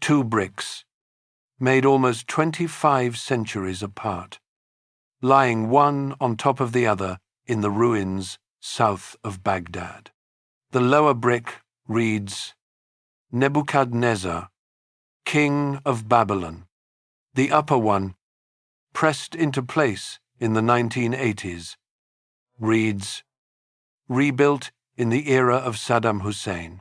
2 bricks, made almost 25 centuries apart, lying one on top of the other in the ruins south of Baghdad. The lower brick reads, Nebuchadnezzar, King of Babylon. The upper one, pressed into place in the 1980s, reads, Rebuilt in the era of Saddam Hussein.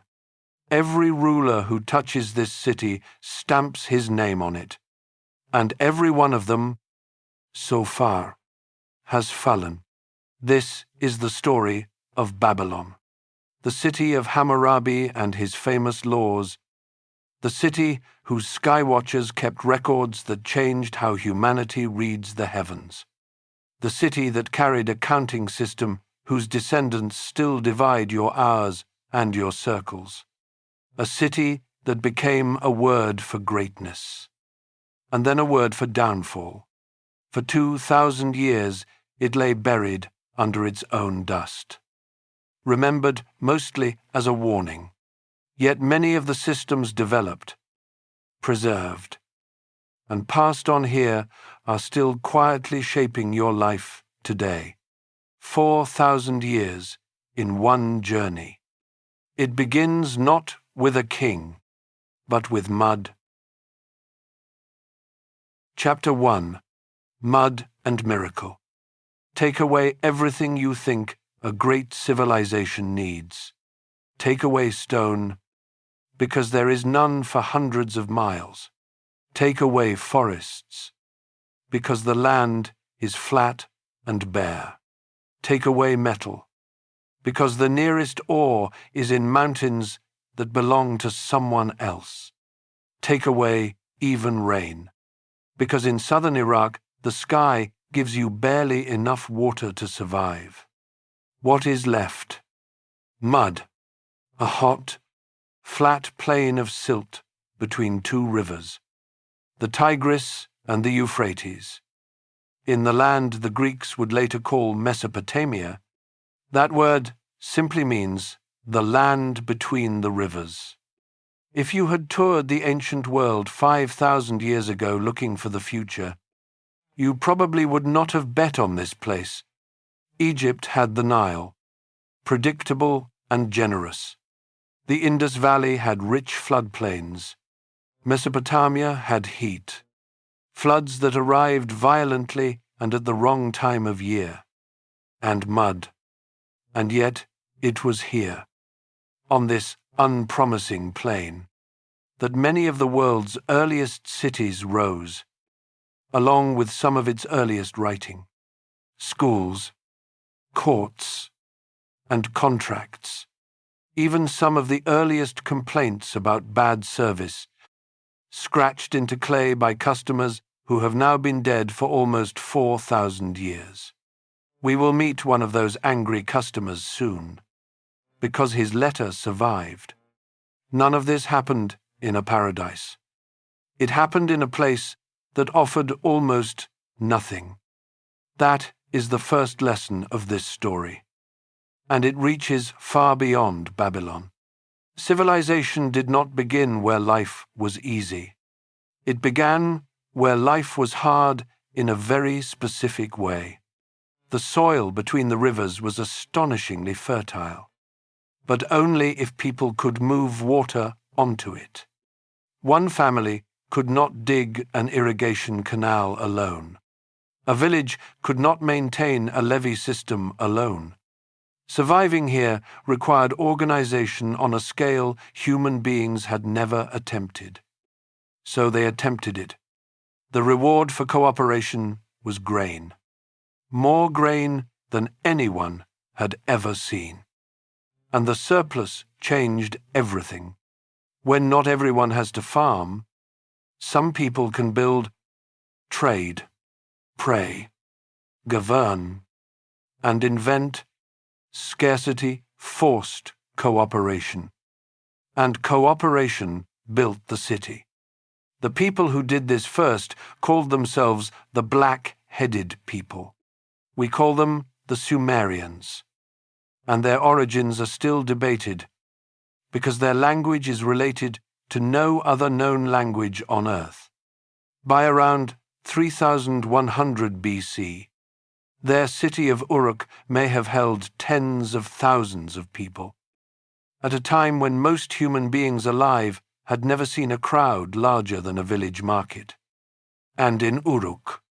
Every ruler who touches this city stamps his name on it, and every one of them, so far, has fallen. This is the story of Babylon, the city of Hammurabi and his famous laws, the city whose skywatchers kept records that changed how humanity reads the heavens, the city that carried a counting system whose descendants still divide your hours and your circles, a city that became a word for greatness, and then a word for downfall. For 2,000 years it lay buried under its own dust, remembered mostly as a warning. Yet many of the systems developed, preserved, and passed on here are still quietly shaping your life today. 4,000 years in one journey. It begins not with a king, but with mud. Chapter 1. Mud and Miracle. Take away everything you think a great civilization needs. Take away stone, because there is none for hundreds of miles. Take away forests, because the land is flat and bare. Take away metal, because the nearest ore is in mountains that belong to someone else. Take away even rain, because in southern Iraq the sky gives you barely enough water to survive. What is left? Mud, a hot, flat plain of silt between 2 rivers, the Tigris and the Euphrates. In the land the Greeks would later call Mesopotamia, that word simply means the land between the rivers. If you had toured the ancient world 5,000 years ago looking for the future, you probably would not have bet on this place. Egypt had the Nile, predictable and generous. The Indus Valley had rich floodplains. Mesopotamia had heat, floods that arrived violently and at the wrong time of year, and mud. And yet it was here, on this unpromising plain, that many of the world's earliest cities rose, along with some of its earliest writing, schools, courts, and contracts. Even some of the earliest complaints about bad service, scratched into clay by customers who have now been dead for almost 4,000 years. We will meet one of those angry customers soon, because his letter survived. None of this happened in a paradise. It happened in a place that offered almost nothing. That is the first lesson of this story, and it reaches far beyond Babylon. Civilization did not begin where life was easy. It began where life was hard in a very specific way. The soil between the rivers was astonishingly fertile, but only if people could move water onto it. One family could not dig an irrigation canal alone. A village could not maintain a levee system alone. Surviving here required organization on a scale human beings had never attempted. So they attempted it. The reward for cooperation was grain. More grain than anyone had ever seen. And the surplus changed everything. When not everyone has to farm, some people can build, trade, pray, govern, and invent scarcity forced cooperation. And cooperation built the city. The people who did this first called themselves the black-headed people. We call them the Sumerians, and their origins are still debated because their language is related to no other known language on Earth. By around 3100 BC, their city of Uruk may have held tens of thousands of people, at a time when most human beings alive had never seen a crowd larger than a village market. And in Uruk,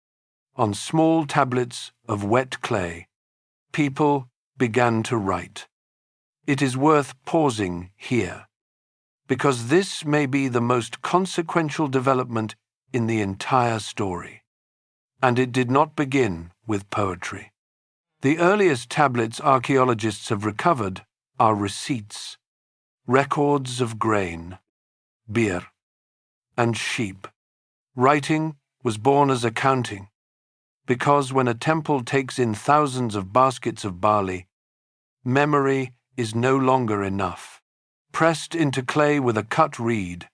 on small tablets of wet clay, people began to write. It is worth pausing here, because this may be the most consequential development in the entire story. And it did not begin with poetry. The earliest tablets archaeologists have recovered are receipts, records of grain, beer, and sheep. Writing was born as accounting, because when a temple takes in thousands of baskets of barley, memory is no longer enough. Pressed into clay with a cut reed,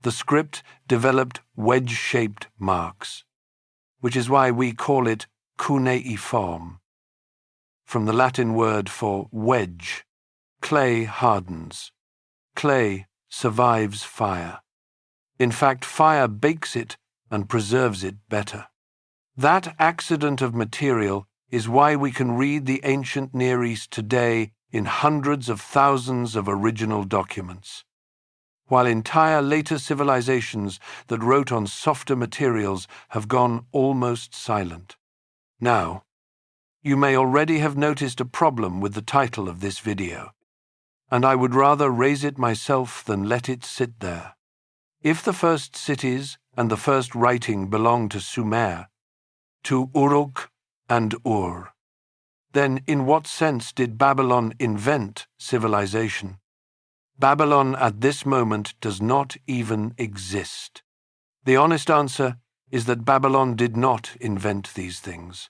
the script developed wedge-shaped marks, which is why we call it cuneiform. From the Latin word for wedge, clay hardens. Clay survives fire. In fact, fire bakes it and preserves it better. That accident of material is why we can read the ancient Near East today in hundreds of thousands of original documents, while entire later civilizations that wrote on softer materials have gone almost silent. Now, you may already have noticed a problem with the title of this video, and I would rather raise it myself than let it sit there. If the first cities and the first writing belong to Sumer, to Uruk and Ur, then in what sense did Babylon invent civilization? Babylon at this moment does not even exist. The honest answer is that Babylon did not invent these things.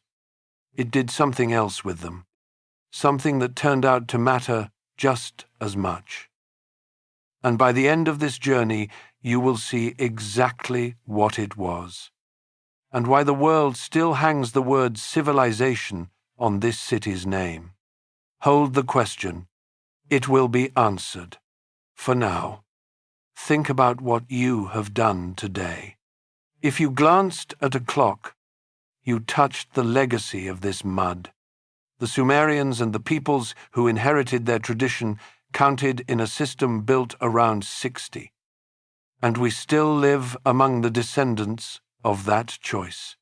It did something else with them, something that turned out to matter just as much. And by the end of this journey, you will see exactly what it was, and why the world still hangs the word civilization on this city's name. Hold the question. It will be answered. For now, think about what you have done today. If you glanced at a clock, you touched the legacy of this mud. The Sumerians and the peoples who inherited their tradition counted in a system built around 60. And we still live among the descendants of that choice.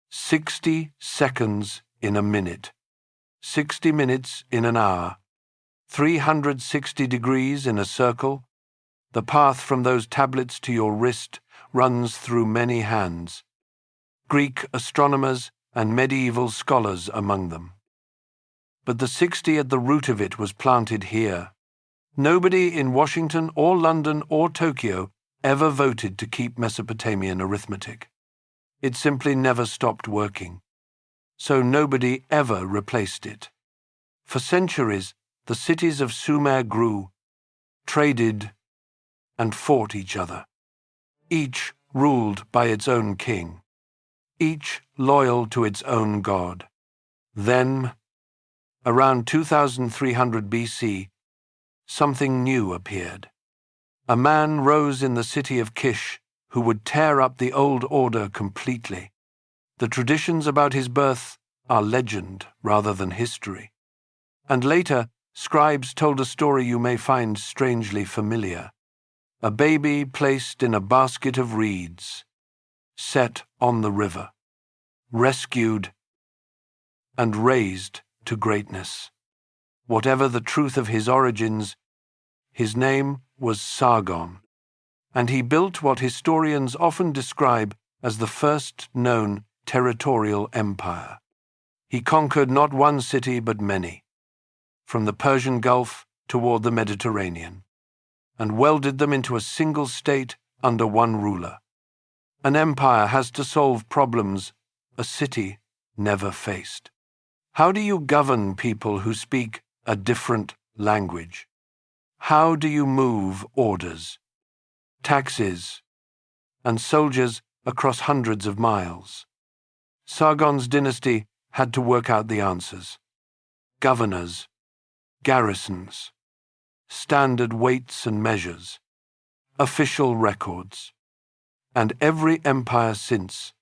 60 seconds in a minute, 60 minutes in an hour, 360 degrees in a circle. The path from those tablets to your wrist runs through many hands, Greek astronomers and medieval scholars among them. But the 60 at the root of it was planted here. Nobody in Washington or London or Tokyo ever voted to keep Mesopotamian arithmetic. It simply never stopped working. So nobody ever replaced it. For centuries, the cities of Sumer grew, traded, and fought each other, each ruled by its own king, each loyal to its own god. Then, around 2300 BC, something new appeared. A man rose in the city of Kish who would tear up the old order completely. The traditions about his birth are legend rather than history. And later, scribes told a story you may find strangely familiar. A baby placed in a basket of reeds, set on the river, rescued, and raised to greatness. Whatever the truth of his origins, his name was Sargon, and he built what historians often describe as the first known territorial empire. He conquered not one city but many, from the Persian Gulf toward the Mediterranean, and welded them into a single state under one ruler. An empire has to solve problems a city never faced. How do you govern people who speak a different language? How do you move orders, taxes, and soldiers across hundreds of miles? Sargon's dynasty had to work out the answers. Governors, garrisons, standard weights and measures, official records. And every empire since,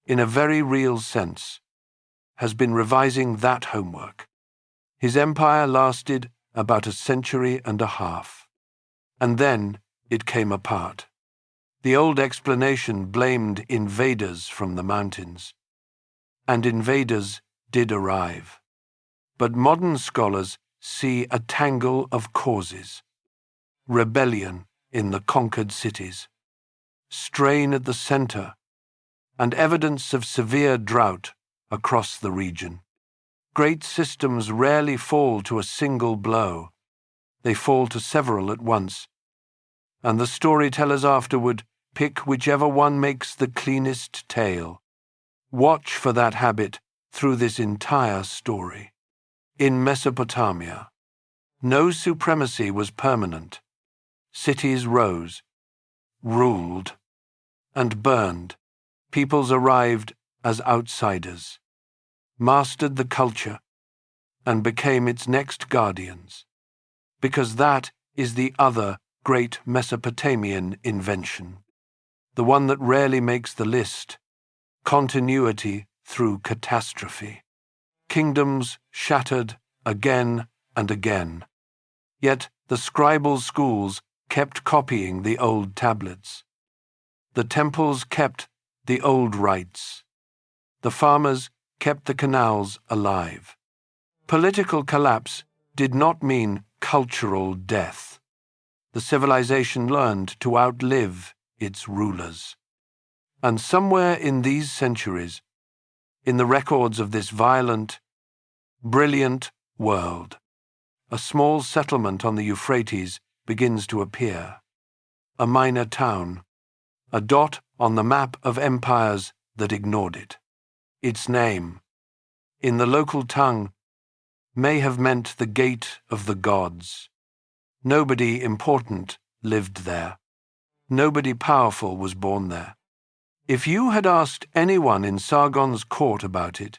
in a very real sense, has been revising that homework. His empire lasted about a century and a half, and then it came apart. The old explanation blamed invaders from the mountains, and invaders did arrive. But modern scholars see a tangle of causes: rebellion in the conquered cities, strain at the center, and evidence of severe drought across the region. Great systems rarely fall to a single blow. They fall to several at once, and the storytellers afterward pick whichever one makes the cleanest tale. Watch for that habit through this entire story. In Mesopotamia, no supremacy was permanent. Cities rose, ruled, and burned. Peoples arrived as outsiders, mastered the culture, and became its next guardians, because that is the other great Mesopotamian invention, the one that rarely makes the list: continuity through catastrophe. Kingdoms shattered again and again, yet the scribal schools kept copying the old tablets. The temples kept the old rites. The farmers kept the canals alive. Political collapse did not mean cultural death. The civilization learned to outlive its rulers. And somewhere in these centuries, in the records of this violent, brilliant world, a small settlement on the Euphrates begins to appear. A minor town, a dot on the map of empires that ignored it. Its name, in the local tongue, may have meant the Gate of the Gods. Nobody important lived there. Nobody powerful was born there. If you had asked anyone in Sargon's court about it,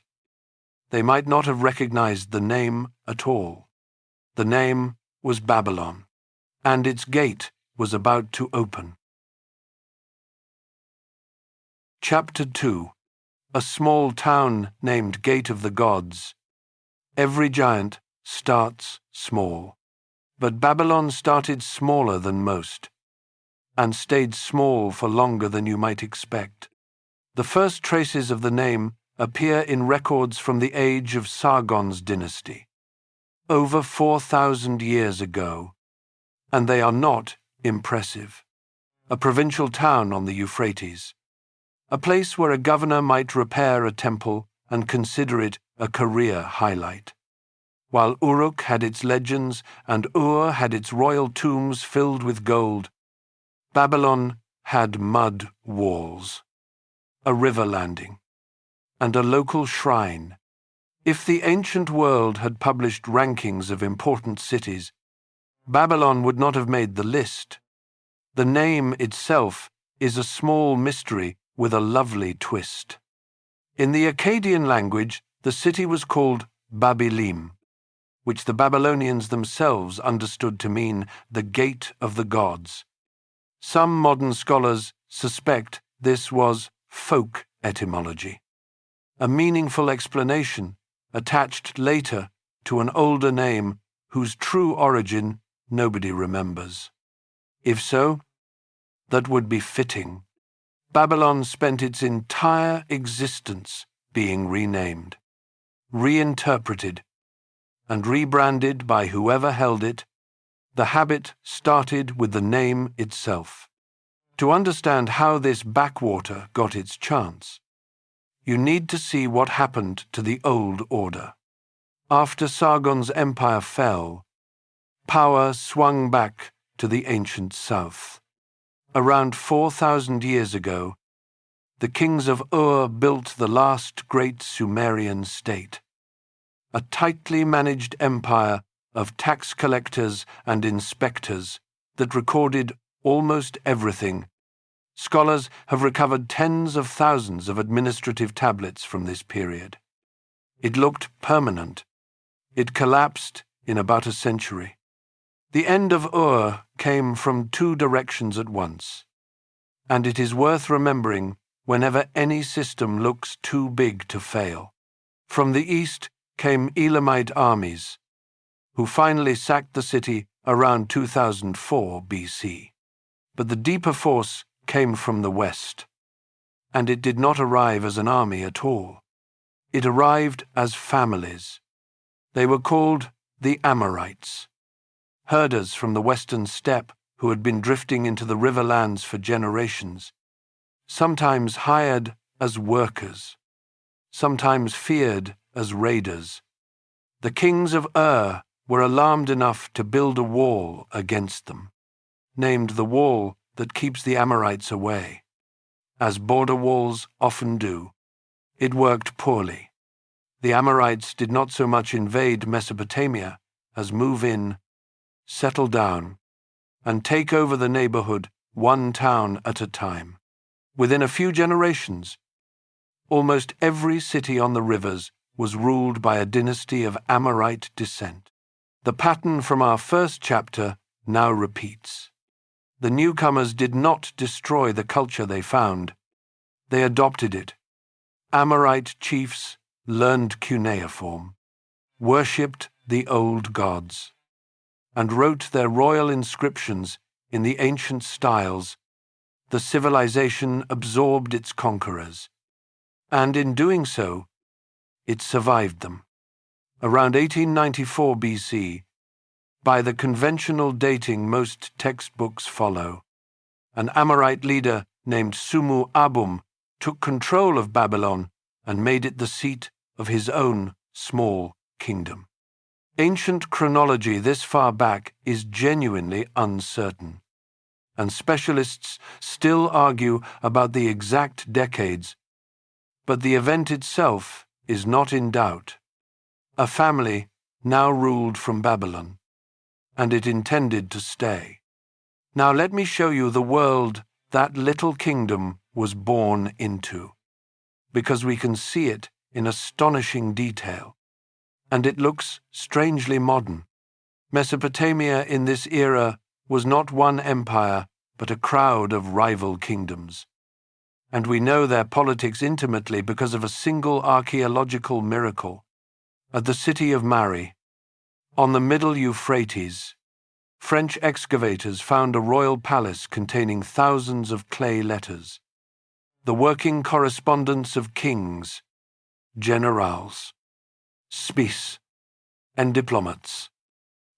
they might not have recognized the name at all. The name was Babylon, and its gate was about to open. Chapter 2. A small town named Gate of the Gods. Every giant starts small, but Babylon started smaller than most, and stayed small for longer than you might expect. The first traces of the name appear in records from the age of Sargon's dynasty, over 4,000 years ago, and they are not impressive. A provincial town on the Euphrates, a place where a governor might repair a temple and consider it a career highlight. While Uruk had its legends and Ur had its royal tombs filled with gold, Babylon had mud walls, a river landing, and a local shrine. If the ancient world had published rankings of important cities, Babylon would not have made the list. The name itself is a small mystery with a lovely twist. In the Akkadian language, the city was called Babilim, which the Babylonians themselves understood to mean the Gate of the Gods. Some modern scholars suspect this was folk etymology, a meaningful explanation attached later to an older name whose true origin nobody remembers. If so, that would be fitting. Babylon spent its entire existence being renamed, reinterpreted, and rebranded by whoever held it. The habit started with the name itself. To understand how this backwater got its chance, you need to see what happened to the old order. After Sargon's empire fell, power swung back to the ancient south. Around 4,000 years ago, the kings of Ur built the last great Sumerian state, a tightly managed empire of tax collectors and inspectors that recorded almost everything. Scholars have recovered tens of thousands of administrative tablets from this period. It looked permanent. It collapsed in about a century. The end of Ur came from two directions at once, and it is worth remembering whenever any system looks too big to fail. From the east came Elamite armies, who finally sacked the city around 2004 BC. But the deeper force came from the west, and it did not arrive as an army at all. It arrived as families. They were called the Amorites, herders from the western steppe who had been drifting into the riverlands for generations, sometimes hired as workers, sometimes feared as raiders. The kings of Ur were alarmed enough to build a wall against them, named the wall that keeps the Amorites away. As border walls often do, it worked poorly. The Amorites did not so much invade Mesopotamia as move in, settle down, and take over the neighborhood one town at a time. Within a few generations, almost every city on the rivers was ruled by a dynasty of Amorite descent. The pattern from our first chapter now repeats. The newcomers did not destroy the culture they found. They adopted it. Amorite chiefs learned cuneiform, worshipped the old gods, and wrote their royal inscriptions in the ancient styles. The civilization absorbed its conquerors, and in doing so, it survived them. Around 1894 BC, by the conventional dating most textbooks follow, an Amorite leader named Sumu Abum took control of Babylon and made it the seat of his own small kingdom. Ancient chronology this far back is genuinely uncertain, and specialists still argue about the exact decades, but the event itself is not in doubt. A family now ruled from Babylon, and it intended to stay. Now let me show you the world that little kingdom was born into, because we can see it in astonishing detail, and it looks strangely modern. Mesopotamia in this era was not one empire, but a crowd of rival kingdoms, and we know their politics intimately because of a single archaeological miracle. At the city of Mari, on the middle Euphrates, French excavators found a royal palace containing thousands of clay letters, the working correspondence of kings, generals, spies, and diplomats.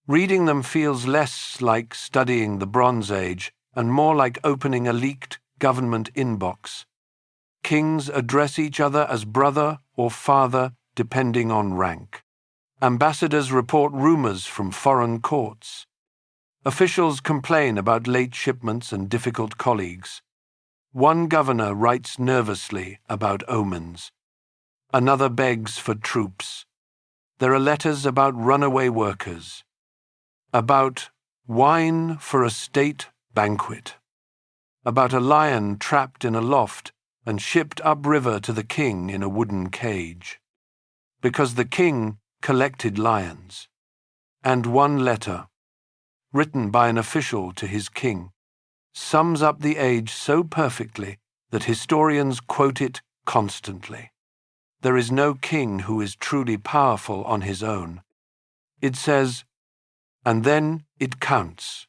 Reading them feels less like studying the Bronze Age and more like opening a leaked government inbox. Kings address each other as brother or father, depending on rank. Ambassadors report rumors from foreign courts. Officials complain about late shipments and difficult colleagues. One governor writes nervously about omens. Another begs for troops. There are letters about runaway workers, about wine for a state banquet, about a lion trapped in a loft and shipped upriver to the king in a wooden cage, because the king collected lions. And one letter, written by an official to his king, sums up the age so perfectly that historians quote it constantly. There is no king who is truly powerful on his own. It says, and then it counts.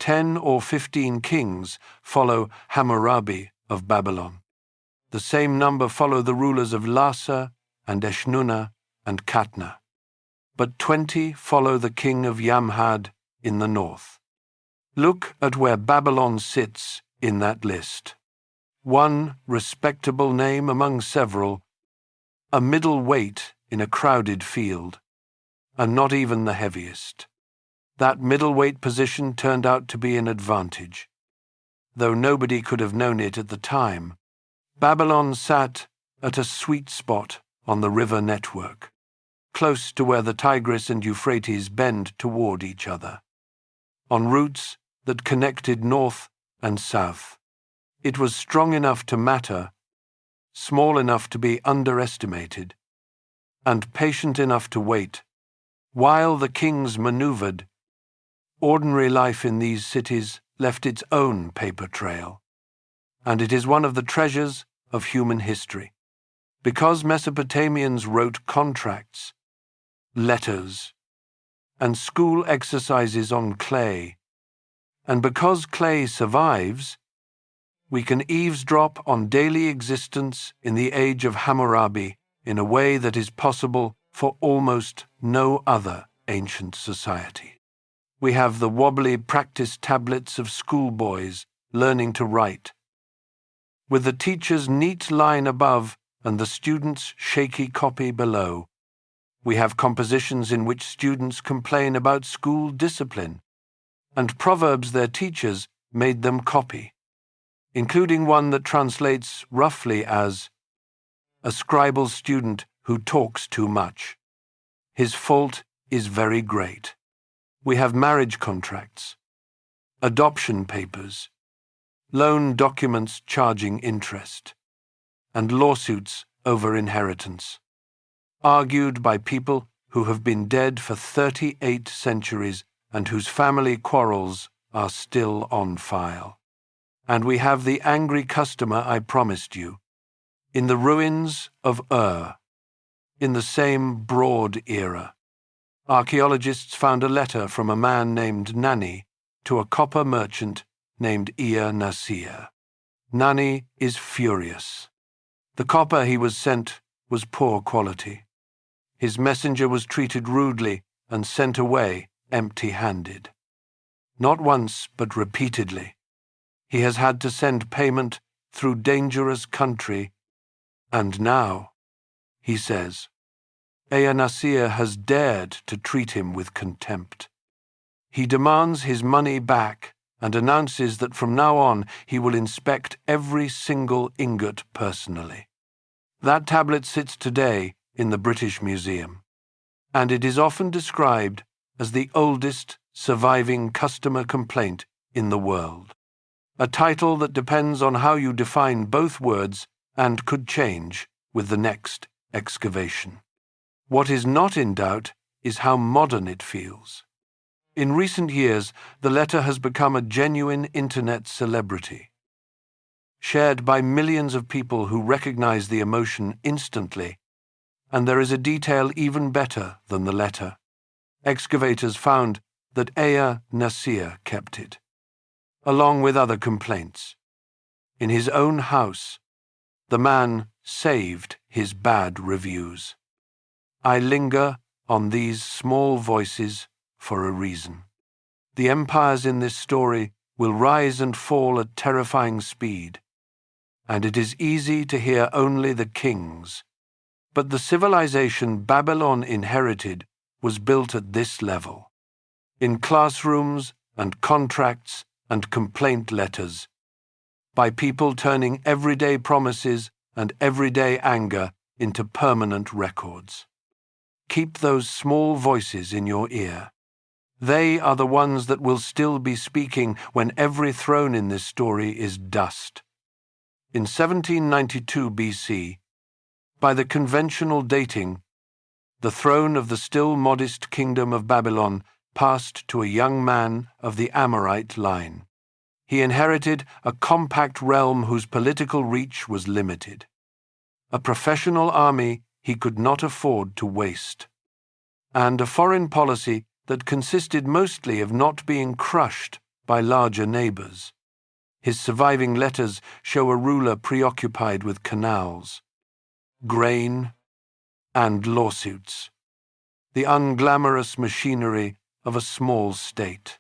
10 or 15 kings follow Hammurabi of Babylon. The same number follow the rulers of Lhasa and Eshnunna and Katna. But 20 follow the king of Yamhad in the north. Look at where Babylon sits in that list. One respectable name among several, a middle weight in a crowded field, and not even the heaviest. That middleweight position turned out to be an advantage, though nobody could have known it at the time. Babylon sat at a sweet spot on the river network, close to where the Tigris and Euphrates bend toward each other, on routes that connected north and south. It was strong enough to matter, small enough to be underestimated, and patient enough to wait, while the kings maneuvered, ordinary life in these cities left its own paper trail, and it is one of the treasures of human history. Because Mesopotamians wrote contracts, letters, and school exercises on clay, and because clay survives, we can eavesdrop on daily existence in the age of Hammurabi in a way that is possible for almost no other ancient society. We have the wobbly practice tablets of schoolboys learning to write, with the teacher's neat line above and the student's shaky copy below. We have compositions in which students complain about school discipline, and proverbs their teachers made them copy, including one that translates roughly as, "A scribal student who talks too much. His fault is very great." We have marriage contracts, adoption papers, loan documents charging interest, and lawsuits over inheritance, argued by people who have been dead for 38 centuries and whose family quarrels are still on file. And we have the angry customer I promised you, in the ruins of Ur, in the same broad era. Archaeologists found a letter from a man named Nani to a copper merchant named Nasir. Nani is furious. The copper he was sent was poor quality. His messenger was treated rudely and sent away empty-handed. Not once, but repeatedly. He has had to send payment through dangerous country, and now, he says, Nasir has dared to treat him with contempt. He demands his money back and announces that from now on he will inspect every single ingot personally. That tablet sits today in the British Museum, and it is often described as the oldest surviving customer complaint in the world, a title that depends on how you define both words and could change with the next excavation. What is not in doubt is how modern it feels. In recent years, the letter has become a genuine internet celebrity, shared by millions of people who recognize the emotion instantly, and there is a detail even better than the letter. Excavators found that Nasir kept it, along with other complaints. In his own house, the man saved his bad reviews. I linger on these small voices for a reason. The empires in this story will rise and fall at terrifying speed, and it is easy to hear only the kings. But the civilization Babylon inherited was built at this level, in classrooms and contracts and complaint letters, by people turning everyday promises and everyday anger into permanent records. Keep those small voices in your ear. They are the ones that will still be speaking when every throne in this story is dust. In 1792 BC, by the conventional dating, the throne of the still modest kingdom of Babylon passed to a young man of the Amorite line. He inherited a compact realm whose political reach was limited, a professional army he could not afford to waste, and a foreign policy that consisted mostly of not being crushed by larger neighbors. His surviving letters show a ruler preoccupied with canals, grain, and lawsuits, the unglamorous machinery of a small state.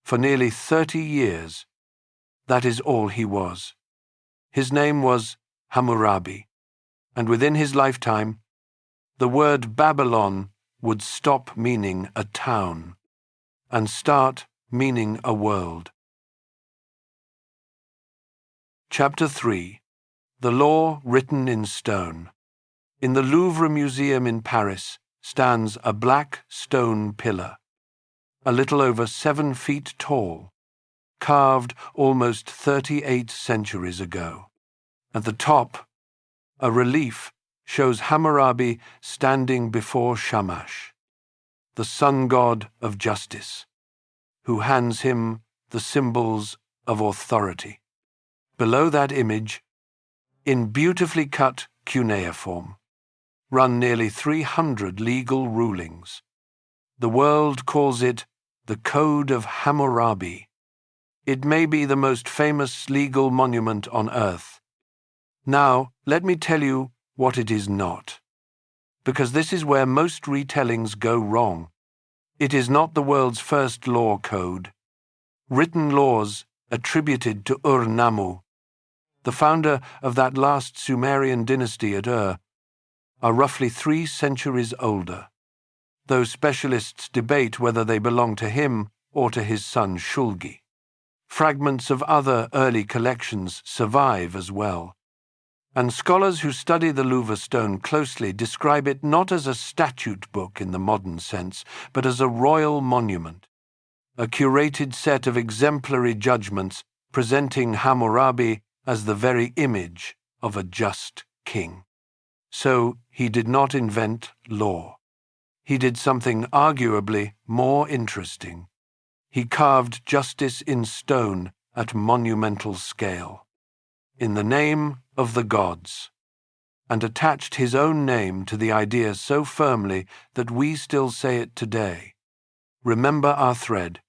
For nearly 30 years, that is all he was. His name was Hammurabi, and within his lifetime, the word Babylon would stop meaning a town and start meaning a world. Chapter 3. The Law Written in Stone. In the Louvre Museum in Paris stands a black stone pillar, a little over 7 feet tall, carved almost 38 centuries ago. At the top, a relief shows Hammurabi standing before Shamash, the sun god of justice, who hands him the symbols of authority. Below that image, in beautifully cut cuneiform, run nearly 300 legal rulings. The world calls it the Code of Hammurabi. It may be the most famous legal monument on earth. Now, let me tell you what it is not, because this is where most retellings go wrong. It is not the world's first law code. Written laws attributed to Ur-Nammu, the founder of that last Sumerian dynasty at Ur, are roughly 3 centuries older, though specialists debate whether they belong to him or to his son Shulgi. Fragments of other early collections survive as well, and scholars who study the Louvre stone closely describe it not as a statute book in the modern sense, but as a royal monument, a curated set of exemplary judgments presenting Hammurabi as the very image of a just king. So he did not invent law. He did something arguably more interesting. He carved justice in stone at monumental scale, in the name of the gods, and attached his own name to the idea so firmly that we still say it today. Remember our thread.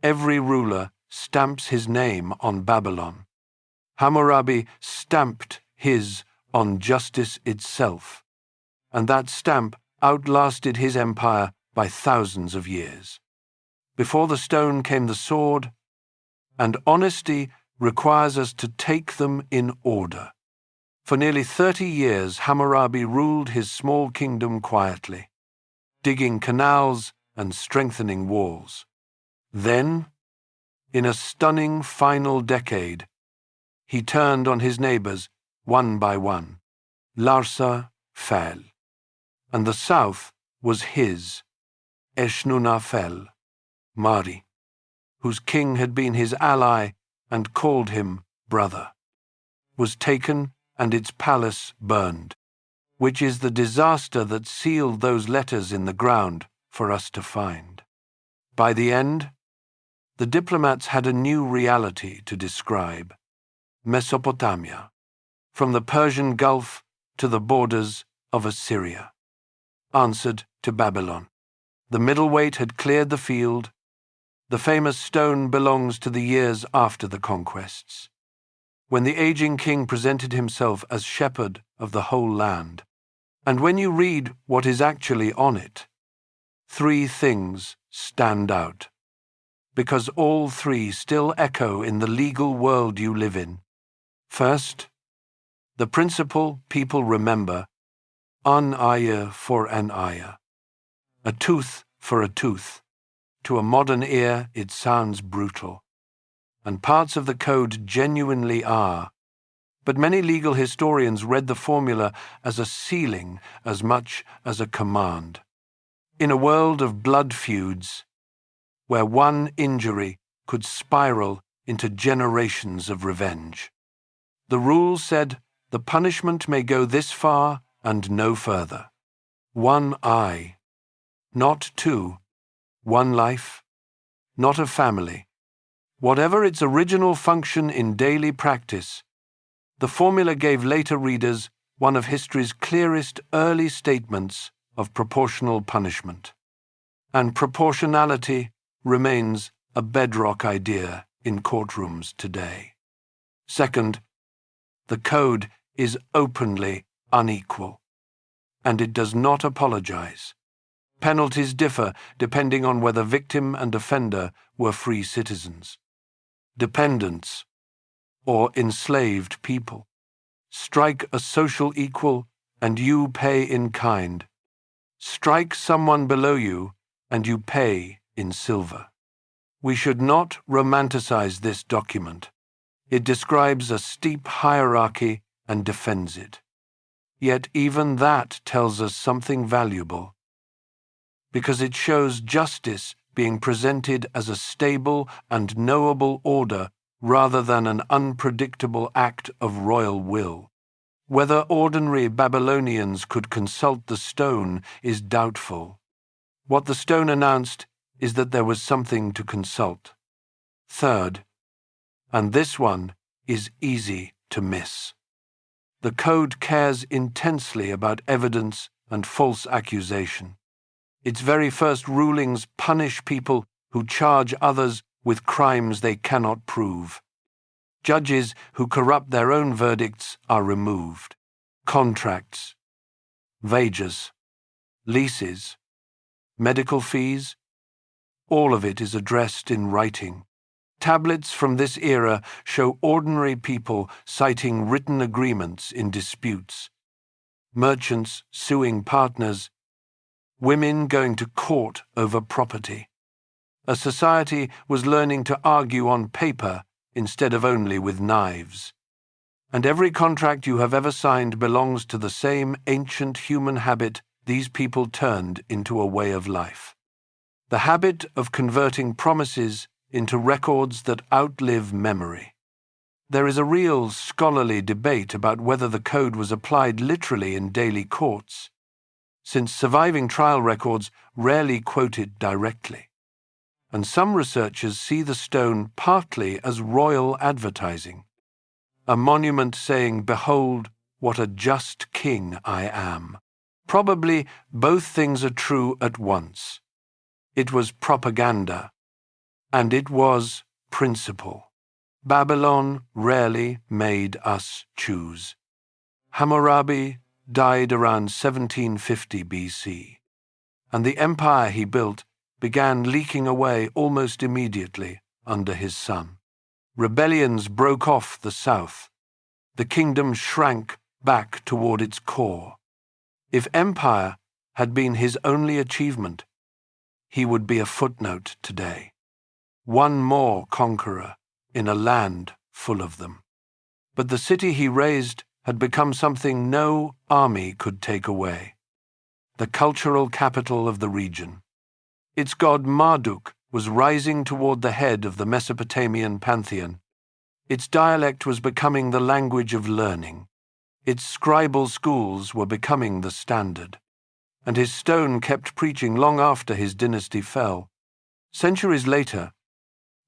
Every ruler stamps his name on Babylon. Hammurabi stamped his on justice itself, and that stamp outlasted his empire by thousands of years. Before the stone came the sword, and honesty requires us to take them in order. For nearly 30 years, Hammurabi ruled his small kingdom quietly, digging canals and strengthening walls. Then, in a stunning final decade, he turned on his neighbors one by one. Larsa fell, and the south was his, Eshnunna fell, Mari, whose king had been his ally and called him brother, was taken and its palace burned, which is the disaster that sealed those letters in the ground for us to find. By the end, the diplomats had a new reality to describe: Mesopotamia, from the Persian Gulf to the borders of Assyria, answered to Babylon. The middleweight had cleared the field. The famous stone belongs to the years after the conquests, when the aging king presented himself as shepherd of the whole land. And when you read what is actually on it, 3 things stand out, because all 3 still echo in the legal world you live in. First, the principle people remember: an eye for an eye, a tooth for a tooth. To a modern ear, it sounds brutal, and parts of the code genuinely are, but many legal historians read the formula as a ceiling as much as a command. In a world of blood feuds, where one injury could spiral into generations of revenge, the rule said the punishment may go this far and no further. 1 eye, not 2. 1 life, not a family. Whatever its original function in daily practice, the formula gave later readers one of history's clearest early statements of proportional punishment. And proportionality remains a bedrock idea in courtrooms today. Second, the code is openly unequal, and it does not apologize. Penalties differ depending on whether victim and offender were free citizens, dependents, or enslaved people. Strike a social equal, and you pay in kind. Strike someone below you, and you pay in silver. We should not romanticize this document. It describes a steep hierarchy and defends it. Yet even that tells us something valuable, because it shows justice being presented as a stable and knowable order rather than an unpredictable act of royal will. Whether ordinary Babylonians could consult the stone is doubtful. What the stone announced is that there was something to consult. Third, and this one is easy to miss. The code cares intensely about evidence and false accusation. Its very first rulings punish people who charge others with crimes they cannot prove. Judges who corrupt their own verdicts are removed. Contracts, wages, leases, medical fees, all of it is addressed in writing. Tablets from this era show ordinary people citing written agreements in disputes, merchants suing partners, women going to court over property. A society was learning to argue on paper instead of only with knives. And every contract you have ever signed belongs to the same ancient human habit these people turned into a way of life. The habit of converting promises into records that outlive memory. There is a real scholarly debate about whether the code was applied literally in daily courts, since surviving trial records rarely quote it directly. And some researchers see the stone partly as royal advertising, a monument saying, "Behold, what a just king I am." Probably both things are true at once. It was propaganda, and it was principle. Babylon rarely made us choose. Hammurabi died around 1750 BC, and the empire he built began leaking away almost immediately under his son. Rebellions broke off the south. The kingdom shrank back toward its core. If empire had been his only achievement, he would be a footnote today. One more conqueror in a land full of them. But the city he raised had become something no army could take away. The cultural capital of the region. Its god Marduk was rising toward the head of the Mesopotamian pantheon. Its dialect was becoming the language of learning. Its scribal schools were becoming the standard. And his stone kept preaching long after his dynasty fell. Centuries later,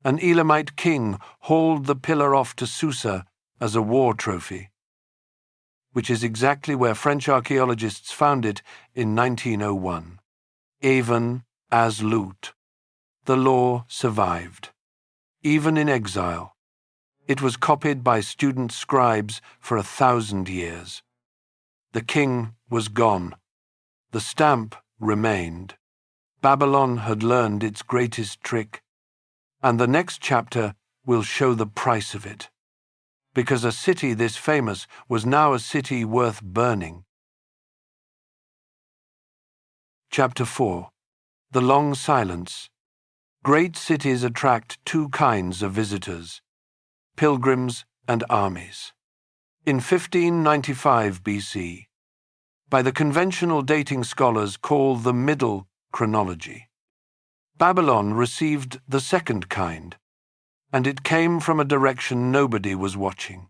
an Elamite king hauled the pillar off to Susa as a war trophy, which is exactly where French archaeologists found it in 1901. Even as loot, the law survived. Even in exile, it was copied by student scribes for 1,000 years. The king was gone. The stamp remained. Babylon had learned its greatest trick, and the next chapter will show the price of it. Because a city this famous was now a city worth burning. Chapter 4. The Long Silence. Great cities attract two kinds of visitors: pilgrims and armies. In 1595 BC, by the conventional dating scholars call the Middle Chronology, Babylon received the second kind, and it came from a direction nobody was watching.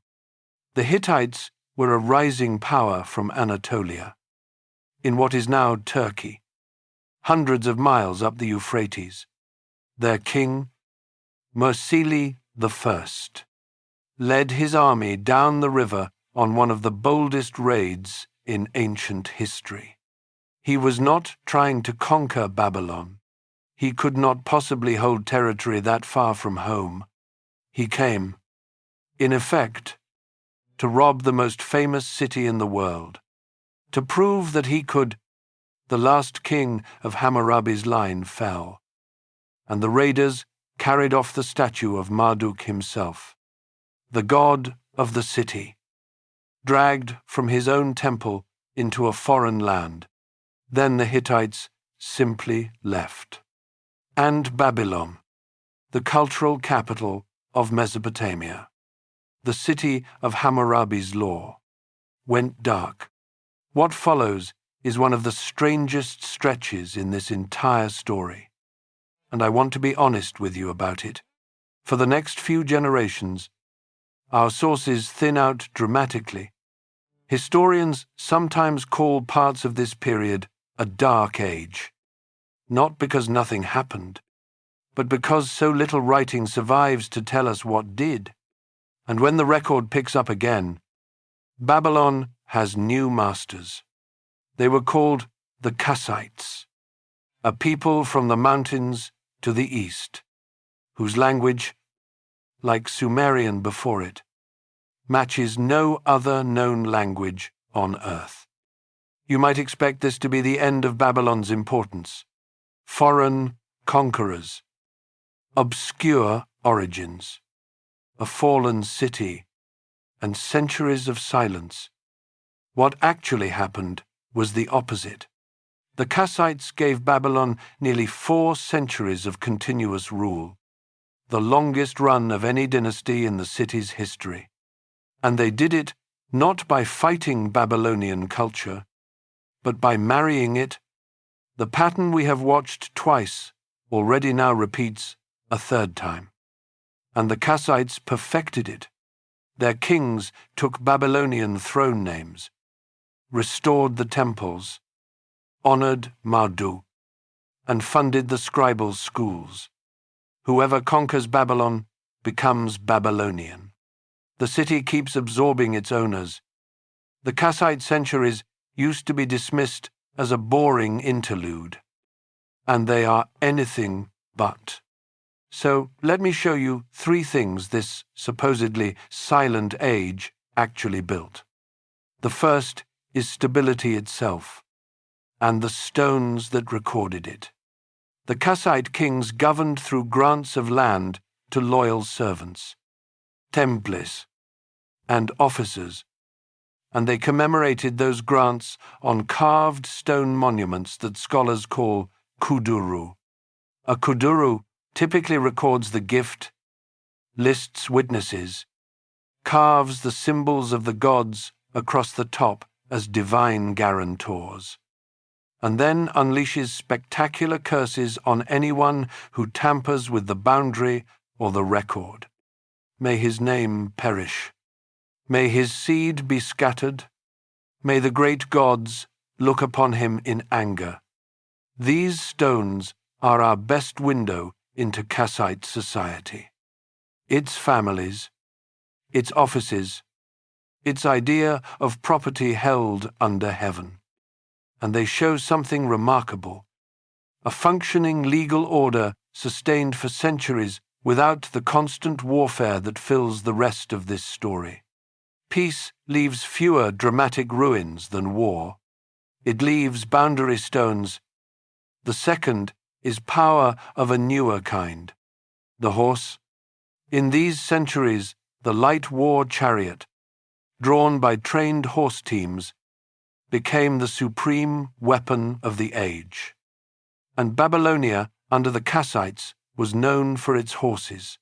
The Hittites were a rising power from Anatolia, in what is now Turkey, hundreds of miles up the Euphrates. Their king, Mursili I, led his army down the river on one of the boldest raids in ancient history. He was not trying to conquer Babylon. He could not possibly hold territory that far from home. He came, in effect, to rob the most famous city in the world, to prove that he could. The last king of Hammurabi's line fell, and the raiders carried off the statue of Marduk himself, the god of the city, dragged from his own temple into a foreign land. Then the Hittites simply left. And Babylon, the cultural capital of Mesopotamia, the city of Hammurabi's law, went dark. What follows is one of the strangest stretches in this entire story, and I want to be honest with you about it. For the next few generations, our sources thin out dramatically. Historians sometimes call parts of this period a dark age, not because nothing happened, but because so little writing survives to tell us what did. And when the record picks up again, Babylon has new masters. They were called the Kassites, a people from the mountains to the east, whose language, like Sumerian before it, matches no other known language on earth. You might expect this to be the end of Babylon's importance. Foreign conquerors, obscure origins, a fallen city, and centuries of silence. What actually happened was the opposite. The Kassites gave Babylon nearly 4 centuries of continuous rule, the longest run of any dynasty in the city's history. And they did it not by fighting Babylonian culture, but by marrying it. The pattern we have watched twice already now repeats a third time. And the Kassites perfected it. Their kings took Babylonian throne names, restored the temples, honored Marduk, and funded the scribal schools. Whoever conquers Babylon becomes Babylonian. The city keeps absorbing its owners. The Kassite centuries used to be dismissed as a boring interlude, and they are anything but. So let me show you 3 things this supposedly silent age actually built. The first is stability itself, and the stones that recorded it. The Kassite kings governed through grants of land to loyal servants, temples, and officers, and they commemorated those grants on carved stone monuments that scholars call kuduru. A kuduru typically records the gift, lists witnesses, carves the symbols of the gods across the top as divine guarantors, and then unleashes spectacular curses on anyone who tampers with the boundary or the record. May his name perish. May his seed be scattered. May the great gods look upon him in anger. These stones are our best window into Kassite society. Its families, its offices, its idea of property held under heaven. And they show something remarkable, a functioning legal order sustained for centuries without the constant warfare that fills the rest of this story. Peace leaves fewer dramatic ruins than war. It leaves boundary stones. The second is power of a newer kind, the horse. In these centuries, the light war chariot, drawn by trained horse teams, became the supreme weapon of the age. And Babylonia, under the Kassites, was known for its horses.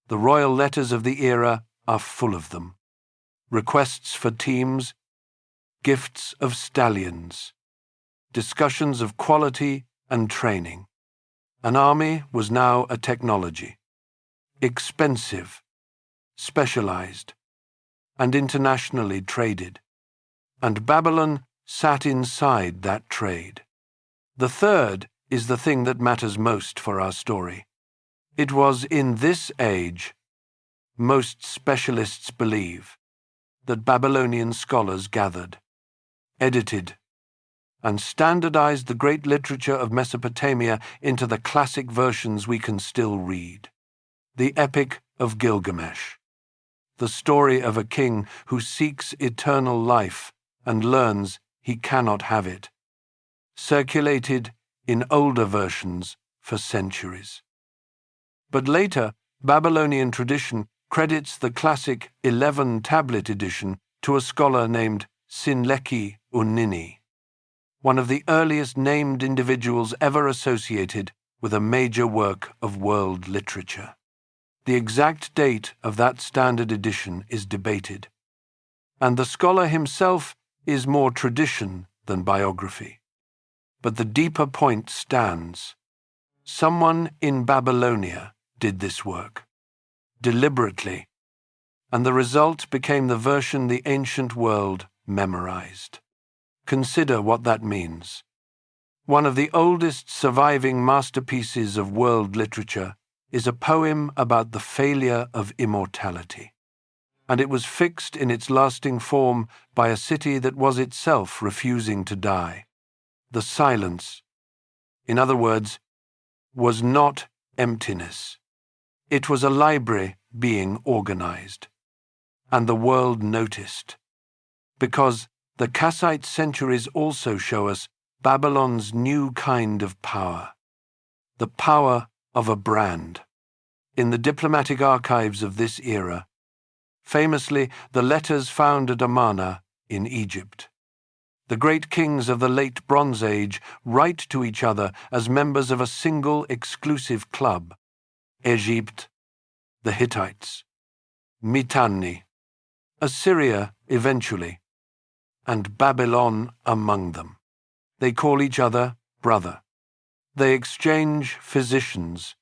The royal letters of the era are full of them. Requests for teams, gifts of stallions, discussions of quality and training. An army was now a technology, expensive, specialized, and internationally traded. And Babylon sat inside that trade. The third is the thing that matters most for our story. It was in this age, most specialists believe, that Babylonian scholars gathered, edited, and standardized the great literature of Mesopotamia into the classic versions we can still read. The Epic of Gilgamesh, the story of a king who seeks eternal life and learns he cannot have it, circulated in older versions for centuries. But later, Babylonian tradition credits the classic 11-tablet edition to a scholar named Sinleki Unnini, one of the earliest named individuals ever associated with a major work of world literature. The exact date of that standard edition is debated, and the scholar himself is more tradition than biography. But the deeper point stands. Someone in Babylonia did this work, deliberately, and the result became the version the ancient world memorized. Consider what that means. One of the oldest surviving masterpieces of world literature is a poem about the failure of immortality, and it was fixed in its lasting form by a city that was itself refusing to die. The silence, in other words, was not emptiness. It was a library being organized, and the world noticed, because the Kassite centuries also show us Babylon's new kind of power, the power of a brand. In the diplomatic archives of this era, famously the letters found at Amarna in Egypt. The great kings of the late Bronze Age write to each other as members of a single exclusive club: Egypt, the Hittites, Mitanni, Assyria eventually, and Babylon among them. They call each other brother. They exchange physicians,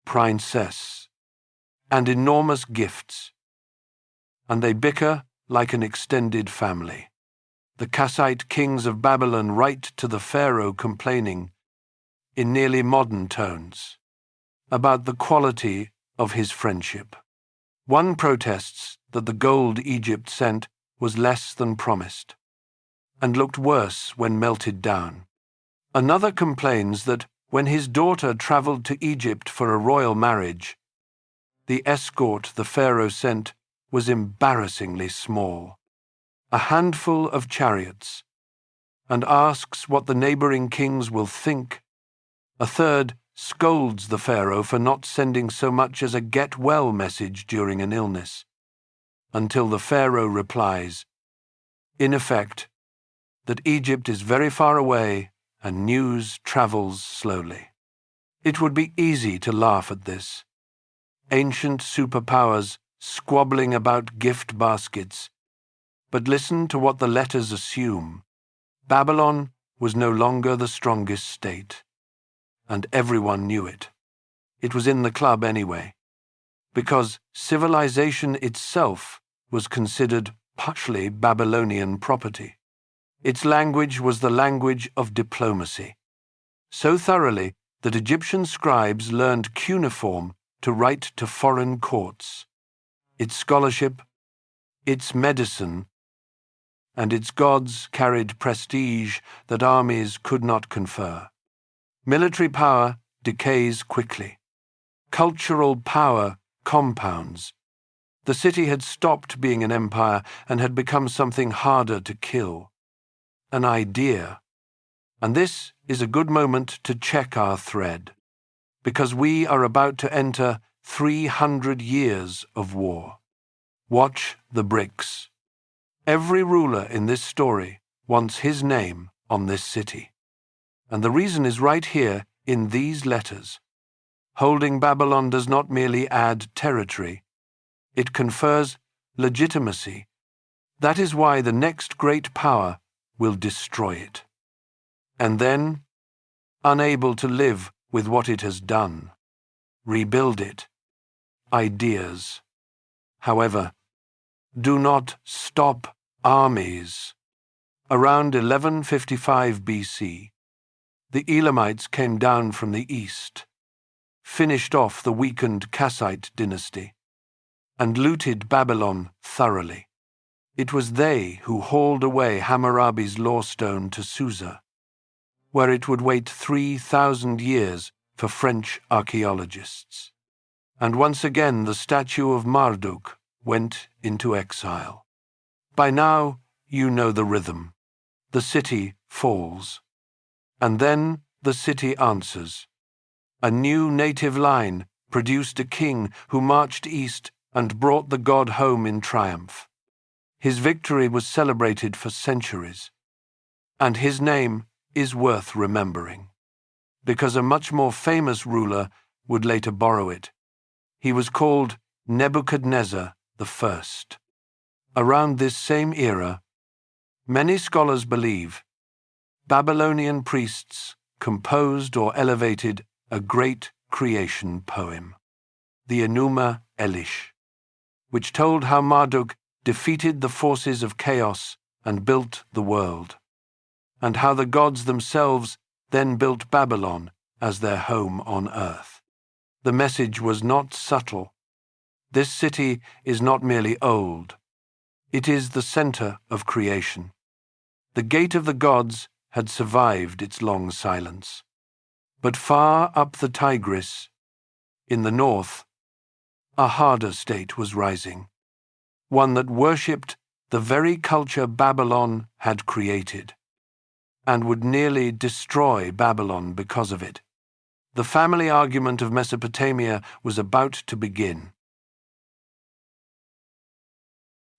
princess, and enormous gifts, and they bicker like an extended family. The Kassite kings of Babylon write to the pharaoh complaining, in nearly modern tones, about the quality of his friendship. One protests that the gold Egypt sent was less than promised, and looked worse when melted down. Another complains that when his daughter traveled to Egypt for a royal marriage, the escort the pharaoh sent was embarrassingly small, a handful of chariots, and asks what the neighboring kings will think. A third scolds the pharaoh for not sending so much as a get-well message during an illness, until the pharaoh replies, in effect, that Egypt is very far away and news travels slowly. It would be easy to laugh at this. Ancient superpowers squabbling about gift baskets. But listen to what the letters assume. Babylon was no longer the strongest state, and everyone knew it. It was in the club anyway, because civilization itself was considered partially Babylonian property. Its language was the language of diplomacy, so thoroughly that Egyptian scribes learned cuneiform to write to foreign courts. Its scholarship, its medicine, and its gods carried prestige that armies could not confer. Military power decays quickly. Cultural power compounds. The city had stopped being an empire and had become something harder to kill. An idea. And this is a good moment to check our thread, because we are about to enter 300 years of war. Watch the bricks. Every ruler in this story wants his name on this city. And the reason is right here in these letters. Holding Babylon does not merely add territory, it confers legitimacy. That is why the next great power will destroy it. And then, unable to live with what it has done, rebuild it. Ideas. However, do not stop armies. Around 1155 BC, the Elamites came down from the east, finished off the weakened Kassite dynasty, and looted Babylon thoroughly. It was they who hauled away Hammurabi's lawstone to Susa, where it would wait 3,000 years for French archaeologists. And once again the statue of Marduk went into exile. By now you know the rhythm. The city falls. And then the city answers. A new native line produced a king who marched east and brought the god home in triumph. His victory was celebrated for centuries, and his name is worth remembering, because a much more famous ruler would later borrow it. He was called Nebuchadnezzar I. Around this same era, many scholars believe Babylonian priests composed or elevated a great creation poem, the Enuma Elish, which told how Marduk defeated the forces of chaos and built the world, and how the gods themselves then built Babylon as their home on earth. The message was not subtle. This city is not merely old. It is the center of creation. The gate of the gods had survived its long silence. But far up the Tigris, in the north, a harder state was rising, one that worshipped the very culture Babylon had created, and would nearly destroy Babylon because of it. The family argument of Mesopotamia was about to begin.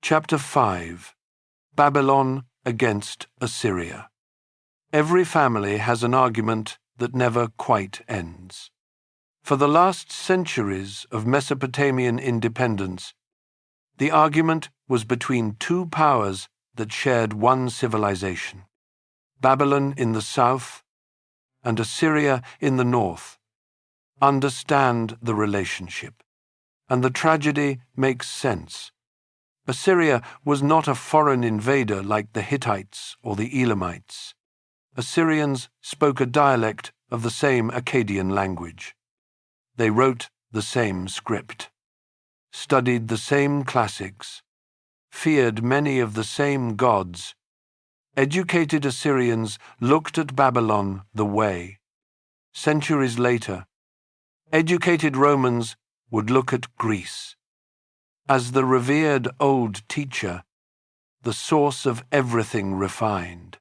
Chapter 5. Babylon against Assyria. Every family has an argument that never quite ends. For the last centuries of Mesopotamian independence, the argument was between two powers that shared one civilization: Babylon in the south and Assyria in the north. Understand the relationship, and the tragedy makes sense. Assyria was not a foreign invader like the Hittites or the Elamites. Assyrians spoke a dialect of the same Akkadian language. They wrote the same script, studied the same classics, feared many of the same gods. Educated Assyrians looked at Babylon the way. Centuries later, educated Romans would look at Greece as the revered old teacher, the source of everything refined.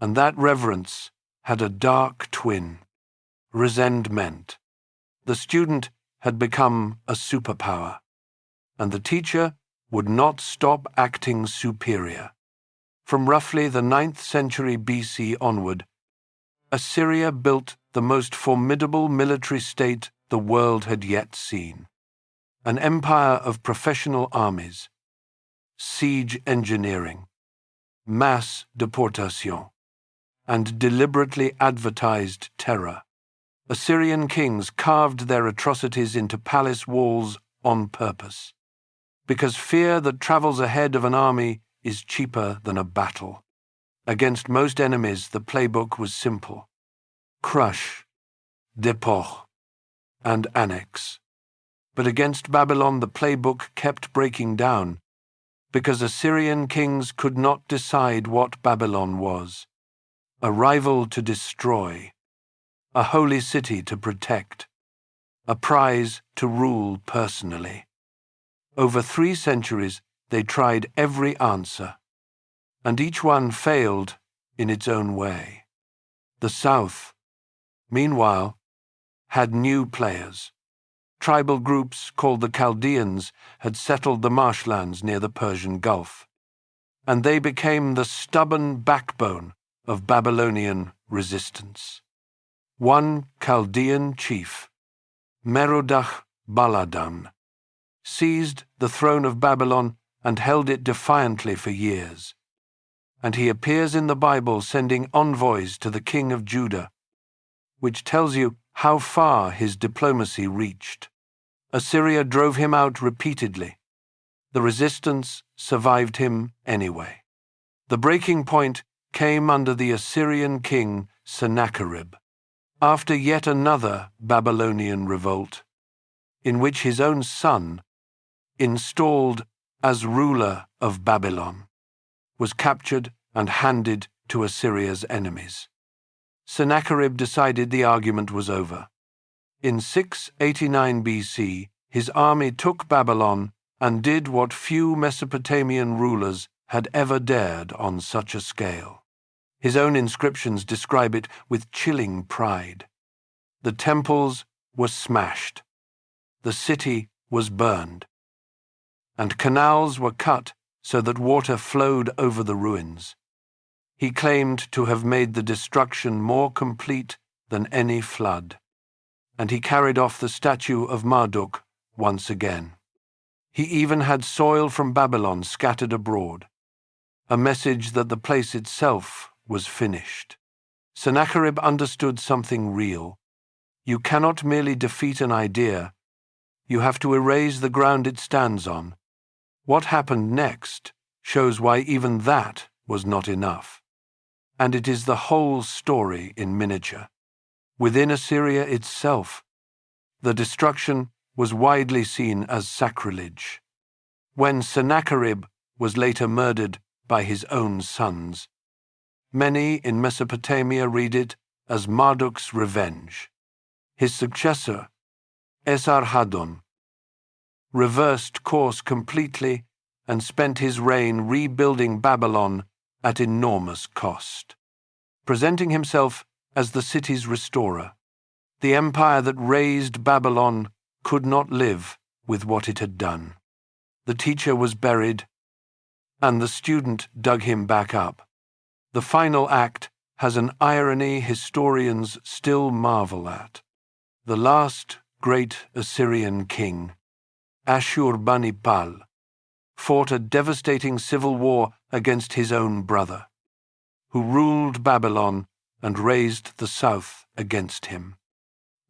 And that reverence had a dark twin: resentment. The student had become a superpower, and the teacher would not stop acting superior. From roughly the 9th century BC onward, Assyria built the most formidable military state the world had yet seen. An empire of professional armies, siege engineering, mass deportation, and deliberately advertised terror. Assyrian kings carved their atrocities into palace walls on purpose, because fear that travels ahead of an army is cheaper than a battle. Against most enemies, the playbook was simple: crush, deport, and annex. But against Babylon, the playbook kept breaking down, because Assyrian kings could not decide what Babylon was: a rival to destroy, a holy city to protect, a prize to rule personally. Over 3 centuries, they tried every answer, and each one failed in its own way. The South, meanwhile, had new players. Tribal groups called the Chaldeans had settled the marshlands near the Persian Gulf, and they became the stubborn backbone of Babylonian resistance. One Chaldean chief, Merodach Baladan, seized the throne of Babylon and held it defiantly for years. And he appears in the Bible sending envoys to the king of Judah, which tells you how far his diplomacy reached. Assyria drove him out repeatedly. The resistance survived him anyway. The breaking point came under the Assyrian king Sennacherib, after yet another Babylonian revolt, in which his own son, installed as ruler of Babylon, was captured and handed to Assyria's enemies. Sennacherib decided the argument was over. In 689 BC, his army took Babylon and did what few Mesopotamian rulers had ever dared on such a scale. His own inscriptions describe it with chilling pride. The temples were smashed, the city was burned, and canals were cut so that water flowed over the ruins. He claimed to have made the destruction more complete than any flood, and he carried off the statue of Marduk once again. He even had soil from Babylon scattered abroad, a message that the place itself was finished. Sennacherib understood something real. You cannot merely defeat an idea. You have to erase the ground it stands on. What happened next shows why even that was not enough. and it is the whole story in miniature. Within Assyria itself, the destruction was widely seen as sacrilege. When Sennacherib was later murdered by his own sons, many in Mesopotamia read it as Marduk's revenge. His successor, Esarhaddon, reversed course completely and spent his reign rebuilding Babylon at enormous cost, presenting himself as the city's restorer. The empire that raised Babylon could not live with what it had done. The teacher was buried, and the student dug him back up. The final act has an irony historians still marvel at. The last great Assyrian king, Ashurbanipal, fought a devastating civil war against his own brother, who ruled Babylon and raised the south against him.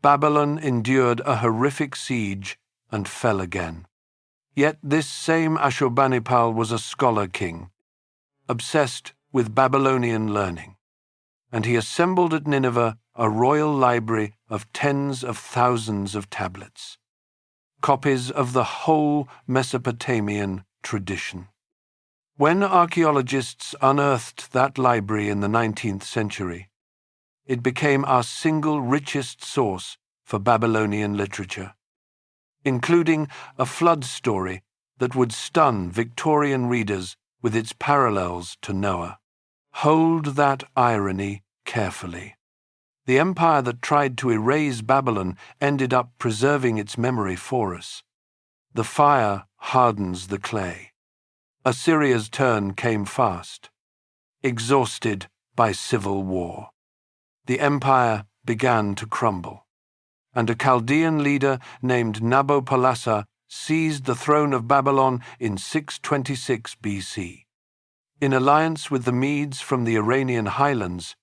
Babylon endured a horrific siege and fell again. Yet this same Ashurbanipal was a scholar king, obsessed with Babylonian learning, and he assembled at Nineveh a royal library of tens of thousands of tablets, copies of the whole Mesopotamian tradition. When archaeologists unearthed that library in the 19th century, it became our single richest source for Babylonian literature, including a flood story that would stun Victorian readers with its parallels to Noah. Hold that irony carefully. The empire that tried to erase Babylon ended up preserving its memory for us. The fire hardens the clay. Assyria's turn came fast, exhausted by civil war. The empire began to crumble, and a Chaldean leader named Nabopolassar seized the throne of Babylon in 626 BC. In alliance with the Medes from the Iranian highlands,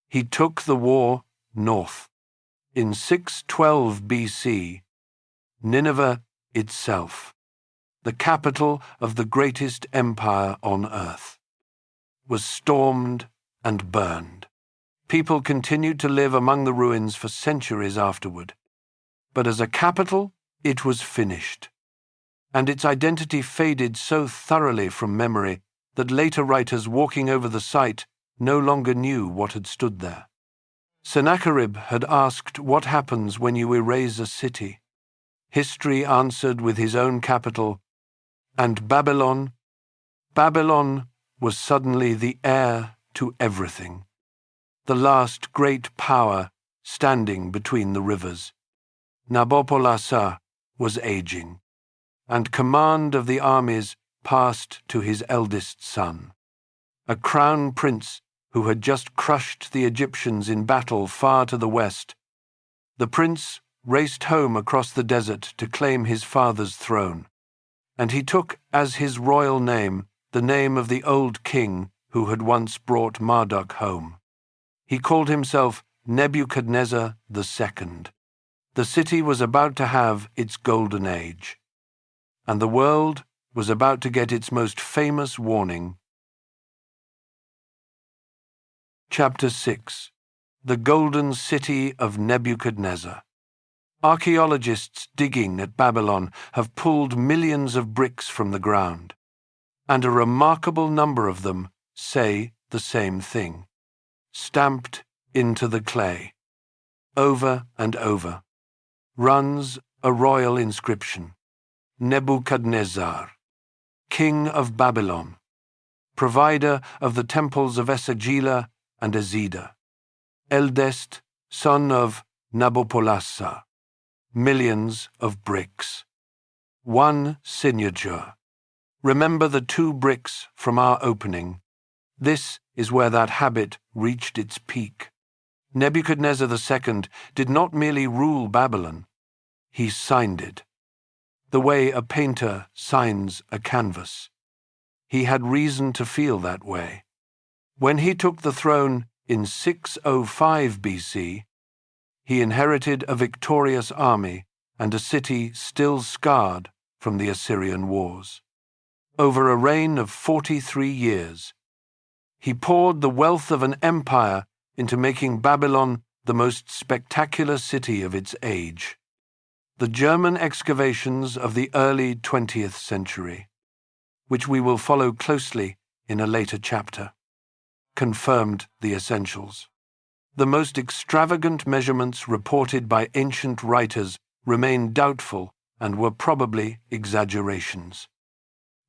he took the war north. In 612 BC, Nineveh itself, the capital of the greatest empire on earth, was stormed and burned. People continued to live among the ruins for centuries afterward, but as a capital, it was finished, and its identity faded so thoroughly from memory that later writers walking over the site no longer knew what had stood there. Sennacherib had asked what happens when you erase a city. History answered with his own capital, and Babylon was suddenly the heir to everything, the last great power standing between the rivers. Nabopolassar was aging, and command of the armies passed to his eldest son, a crown prince who had just crushed the Egyptians in battle far to the west. The prince raced home across the desert to claim his father's throne, and he took as his royal name the name of the old king who had once brought Marduk home. He called himself Nebuchadnezzar II. The city was about to have its golden age, and the world was about to get its most famous warning. Chapter 6. The Golden City of Nebuchadnezzar. Archaeologists digging at Babylon have pulled millions of bricks from the ground, and a remarkable number of them say the same thing, stamped into the clay. Over and over runs a royal inscription: Nebuchadnezzar, King of Babylon, provider of the temples of Esagila and Ezida, eldest son of Nabopolassar. Millions of bricks. One signature. Remember the 2 bricks from our opening. This is where that habit reached its peak. Nebuchadnezzar II did not merely rule Babylon, he signed it, the way a painter signs a canvas. He had reason to feel that way. When he took the throne in 605 BC, he inherited a victorious army and a city still scarred from the Assyrian wars. Over a reign of 43 years, He poured the wealth of an empire into making Babylon the most spectacular city of its age. The German excavations of the early 20th century, which we will follow closely in a later chapter, confirmed the essentials. The most extravagant measurements reported by ancient writers remain doubtful and were probably exaggerations.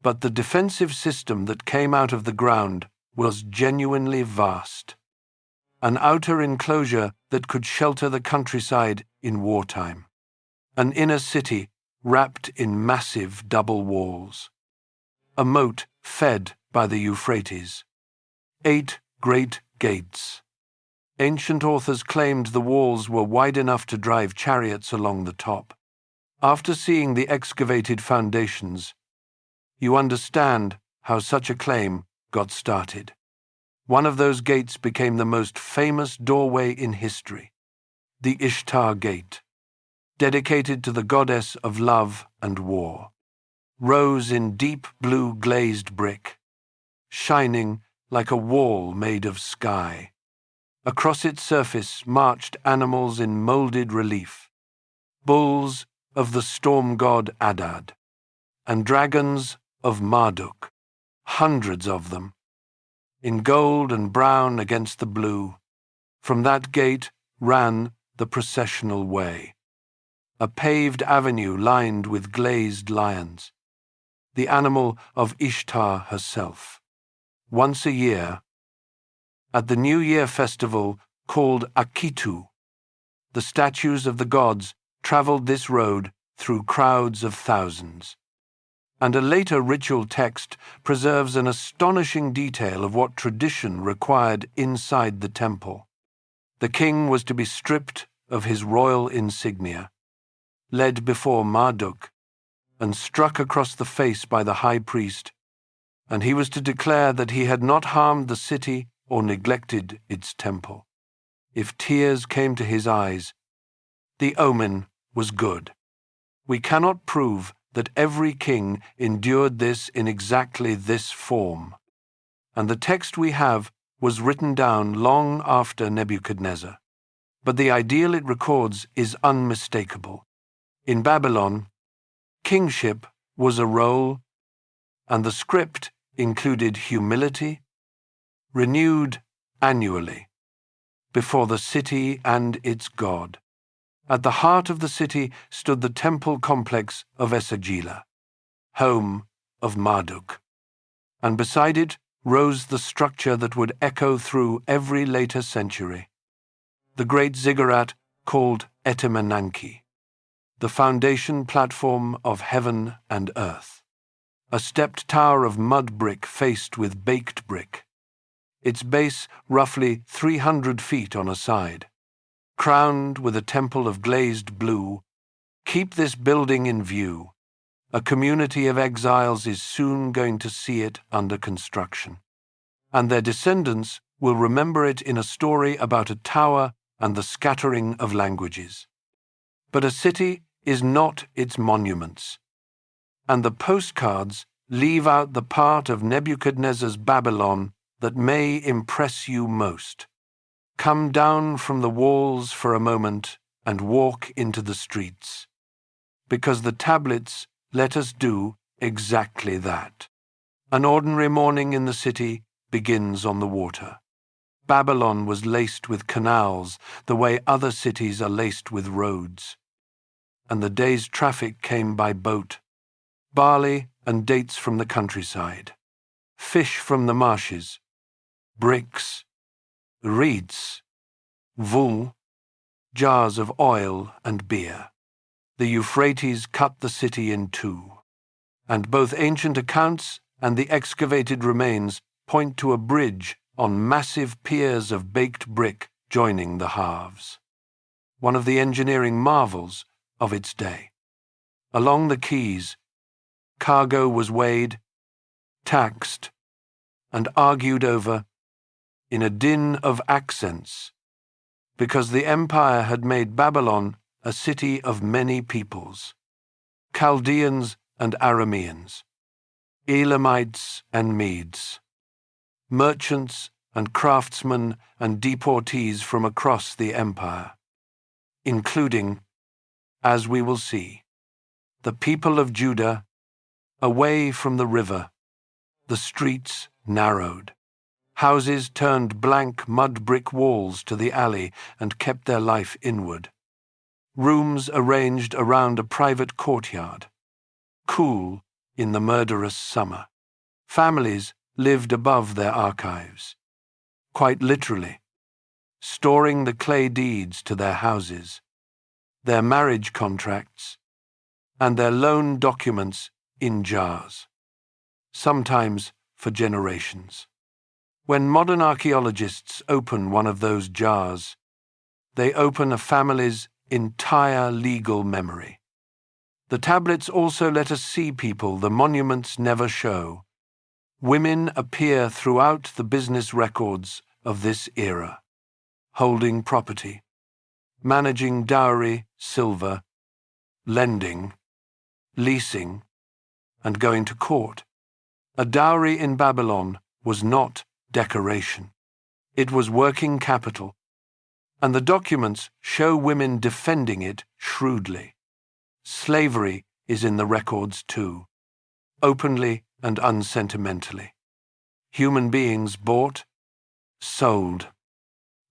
But the defensive system that came out of the ground was genuinely vast. An outer enclosure that could shelter the countryside in wartime. An inner city wrapped in massive double walls. A moat fed by the Euphrates. 8 great gates. Ancient authors claimed the walls were wide enough to drive chariots along the top. After seeing the excavated foundations, you understand how such a claim got started. One of those gates became the most famous doorway in history, the Ishtar Gate, dedicated to the goddess of love and war, rose in deep blue glazed brick, shining like a wall made of sky. Across its surface marched animals in molded relief, bulls of the storm god Adad, and dragons of Marduk, hundreds of them, in gold and brown against the blue. From that gate ran the processional way, a paved avenue lined with glazed lions, the animal of Ishtar herself. Once a year, at the New Year festival called Akitu, the statues of the gods traveled this road through crowds of thousands. And a later ritual text preserves an astonishing detail of what tradition required inside the temple. The king was to be stripped of his royal insignia, led before Marduk, and struck across the face by the high priest, and he was to declare that he had not harmed the city or neglected its temple. If tears came to his eyes, the omen was good. We cannot prove that every king endured this in exactly this form, and the text we have was written down long after Nebuchadnezzar. But the ideal it records is unmistakable. In Babylon, kingship was a role, and the script included humility, renewed annually, before the city and its god. At the heart of the city stood the temple complex of Esagila, home of Marduk, and beside it rose the structure that would echo through every later century, the great ziggurat called Etemenanki, the foundation platform of heaven and earth, a stepped tower of mud brick faced with baked brick, its base roughly 300 feet on a side, crowned with a temple of glazed blue. Keep this building in view. A community of exiles is soon going to see it under construction, and their descendants will remember it in a story about a tower and the scattering of languages. But a city is not its monuments, and the postcards leave out the part of Nebuchadnezzar's Babylon that may impress you most. Come down from the walls for a moment and walk into the streets, because the tablets let us do exactly that. An ordinary morning in the city begins on the water. Babylon was laced with canals the way other cities are laced with roads, and the day's traffic came by boat. Barley and dates from the countryside, fish from the marshes, bricks, reeds, wool, jars of oil and beer. The Euphrates cut the city in two, and both ancient accounts and the excavated remains point to a bridge on massive piers of baked brick joining the halves, one of the engineering marvels of its day. Along the quays, cargo was weighed, taxed, and argued over in a din of accents, because the empire had made Babylon a city of many peoples, Chaldeans and Arameans, Elamites and Medes, merchants and craftsmen and deportees from across the empire, including, as we will see, the people of Judah, away from the river, the streets narrowed, houses turned blank mud brick walls to the alley and kept their life inward, rooms arranged around a private courtyard, cool in the murderous summer. Families lived above their archives, quite literally, storing the clay deeds to their houses, their marriage contracts, and their loan documents in jars, sometimes for generations. When modern archaeologists open one of those jars, they open a family's entire legal memory. The tablets also let us see people the monuments never show. Women appear throughout the business records of this era, holding property, managing dowry, silver, lending, leasing, and going to court. A dowry in Babylon was not decoration. It was working capital, and the documents show women defending it shrewdly. Slavery is in the records too, openly and unsentimentally. Human beings bought, sold,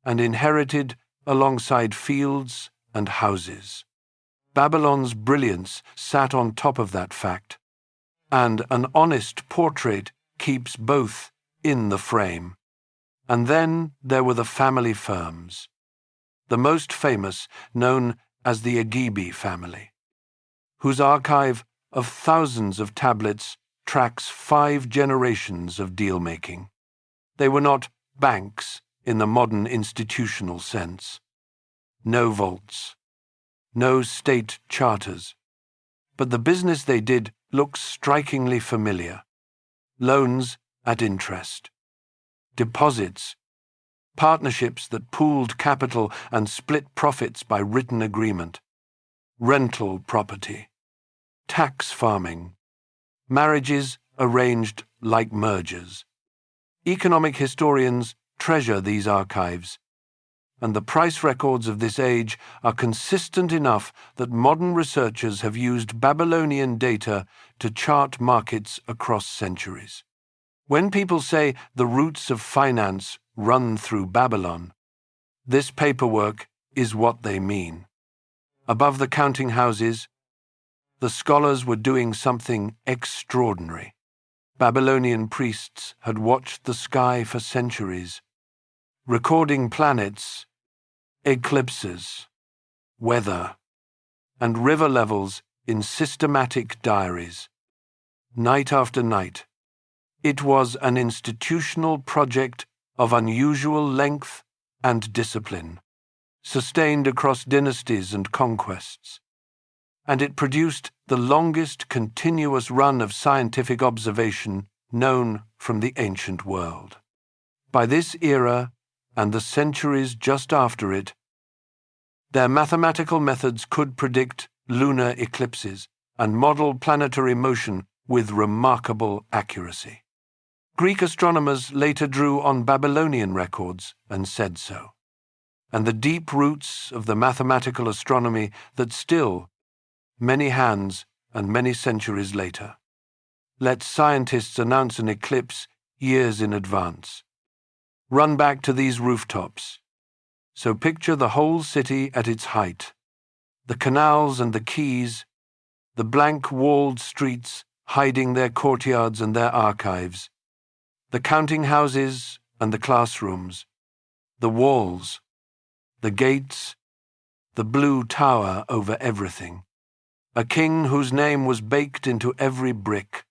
and inherited alongside fields and houses. Babylon's brilliance sat on top of that fact, and an honest portrait keeps both in the frame. And then there were the family firms, the most famous known as the Agibi family, whose archive of thousands of tablets tracks 5 generations of deal-making. They were not banks in the modern institutional sense. No vaults, no state charters, but the business they did looks strikingly familiar. Loans at interest, deposits, partnerships that pooled capital and split profits by written agreement, rental property, tax farming, marriages arranged like mergers. Economic historians treasure these archives, and the price records of this age are consistent enough that modern researchers have used Babylonian data to chart markets across centuries. When people say the roots of finance run through Babylon, this paperwork is what they mean. Above the counting houses, the scholars were doing something extraordinary. Babylonian priests had watched the sky for centuries, recording planets, eclipses, weather, and river levels in systematic diaries. Night after night, it was an institutional project of unusual length and discipline, sustained across dynasties and conquests, and it produced the longest continuous run of scientific observation known from the ancient world. By this era, and the centuries just after it, their mathematical methods could predict lunar eclipses and model planetary motion with remarkable accuracy. Greek astronomers later drew on Babylonian records and said so, and the deep roots of the mathematical astronomy that still, many hands and many centuries later, let scientists announce an eclipse years in advance. Run back to these rooftops. So picture the whole city at its height, the canals and the quays, the blank-walled streets hiding their courtyards and their archives, the counting houses and the classrooms, the walls, the gates, the blue tower over everything, a king whose name was baked into every brick.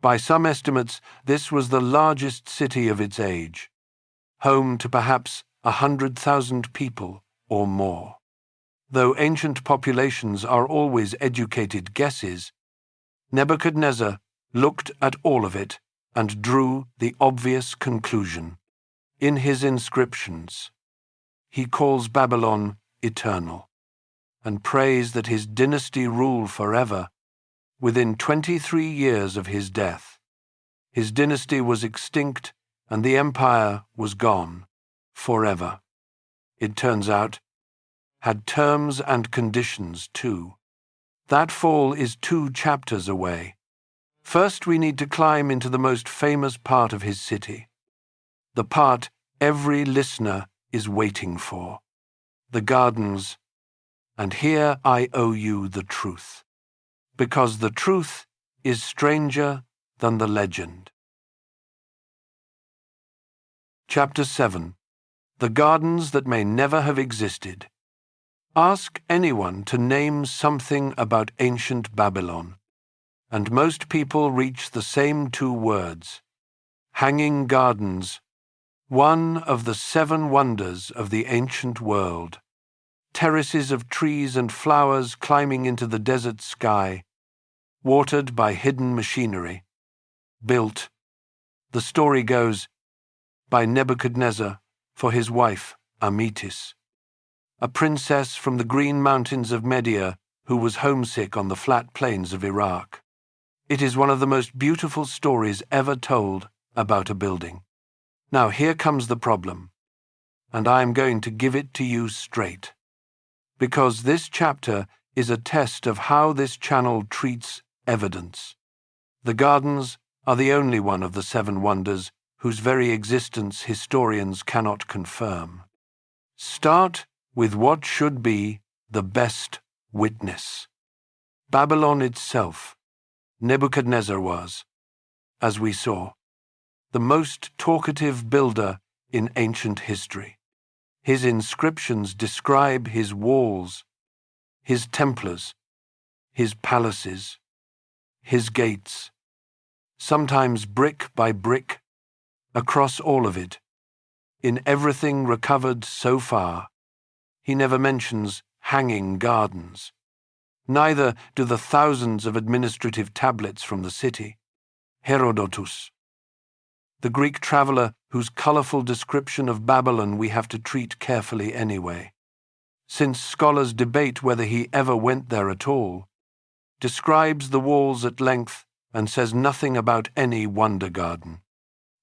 By some estimates, this was the largest city of its age, home to perhaps 100,000 people or more. Though ancient populations are always educated guesses, Nebuchadnezzar looked at all of it and drew the obvious conclusion. In his inscriptions, he calls Babylon eternal and prays that his dynasty rule forever. Within 23 years of his death, his dynasty was extinct and the empire was gone, forever. It turns out, had terms and conditions too. That fall is 2 chapters away. First we need to climb into the most famous part of his city, the part every listener is waiting for, the gardens, and here I owe you the truth, because the truth is stranger than the legend. Chapter 7. The Gardens That May Never Have Existed. Ask anyone to name something about ancient Babylon, and most people reach the same 2 words: hanging gardens, one of the 7 wonders of the ancient world, terraces of trees and flowers climbing into the desert sky, watered by hidden machinery, built, the story goes, by Nebuchadnezzar for his wife Amytis, a princess from the green mountains of Media who was homesick on the flat plains of Iraq. It is one of the most beautiful stories ever told about a building. Now here comes the problem, and I am going to give it to you straight, because this chapter is a test of how this channel treats evidence. The gardens are the only one of the 7 wonders whose very existence historians cannot confirm. Start with what should be the best witness. Babylon itself. Nebuchadnezzar was, as we saw, the most talkative builder in ancient history. His inscriptions describe his walls, his templars, his palaces, his gates, sometimes brick by brick, across all of it, in everything recovered so far. He never mentions hanging gardens. Neither do the thousands of administrative tablets from the city. Herodotus, the Greek traveller whose colourful description of Babylon we have to treat carefully anyway, since scholars debate whether he ever went there at all, describes the walls at length and says nothing about any wonder garden.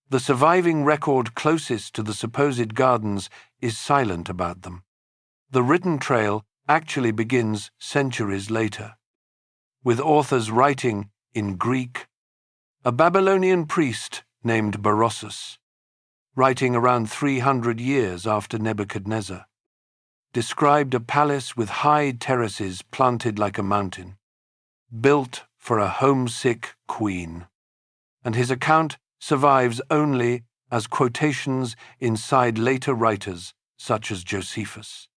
The surviving record closest to the supposed gardens is silent about them. The written trail actually begins centuries later, with authors writing in Greek. A Babylonian priest named Berossus, writing around 300 years after Nebuchadnezzar, described a palace with high terraces planted like a mountain, built for a homesick queen, and his account survives only as quotations inside later writers such as Josephus.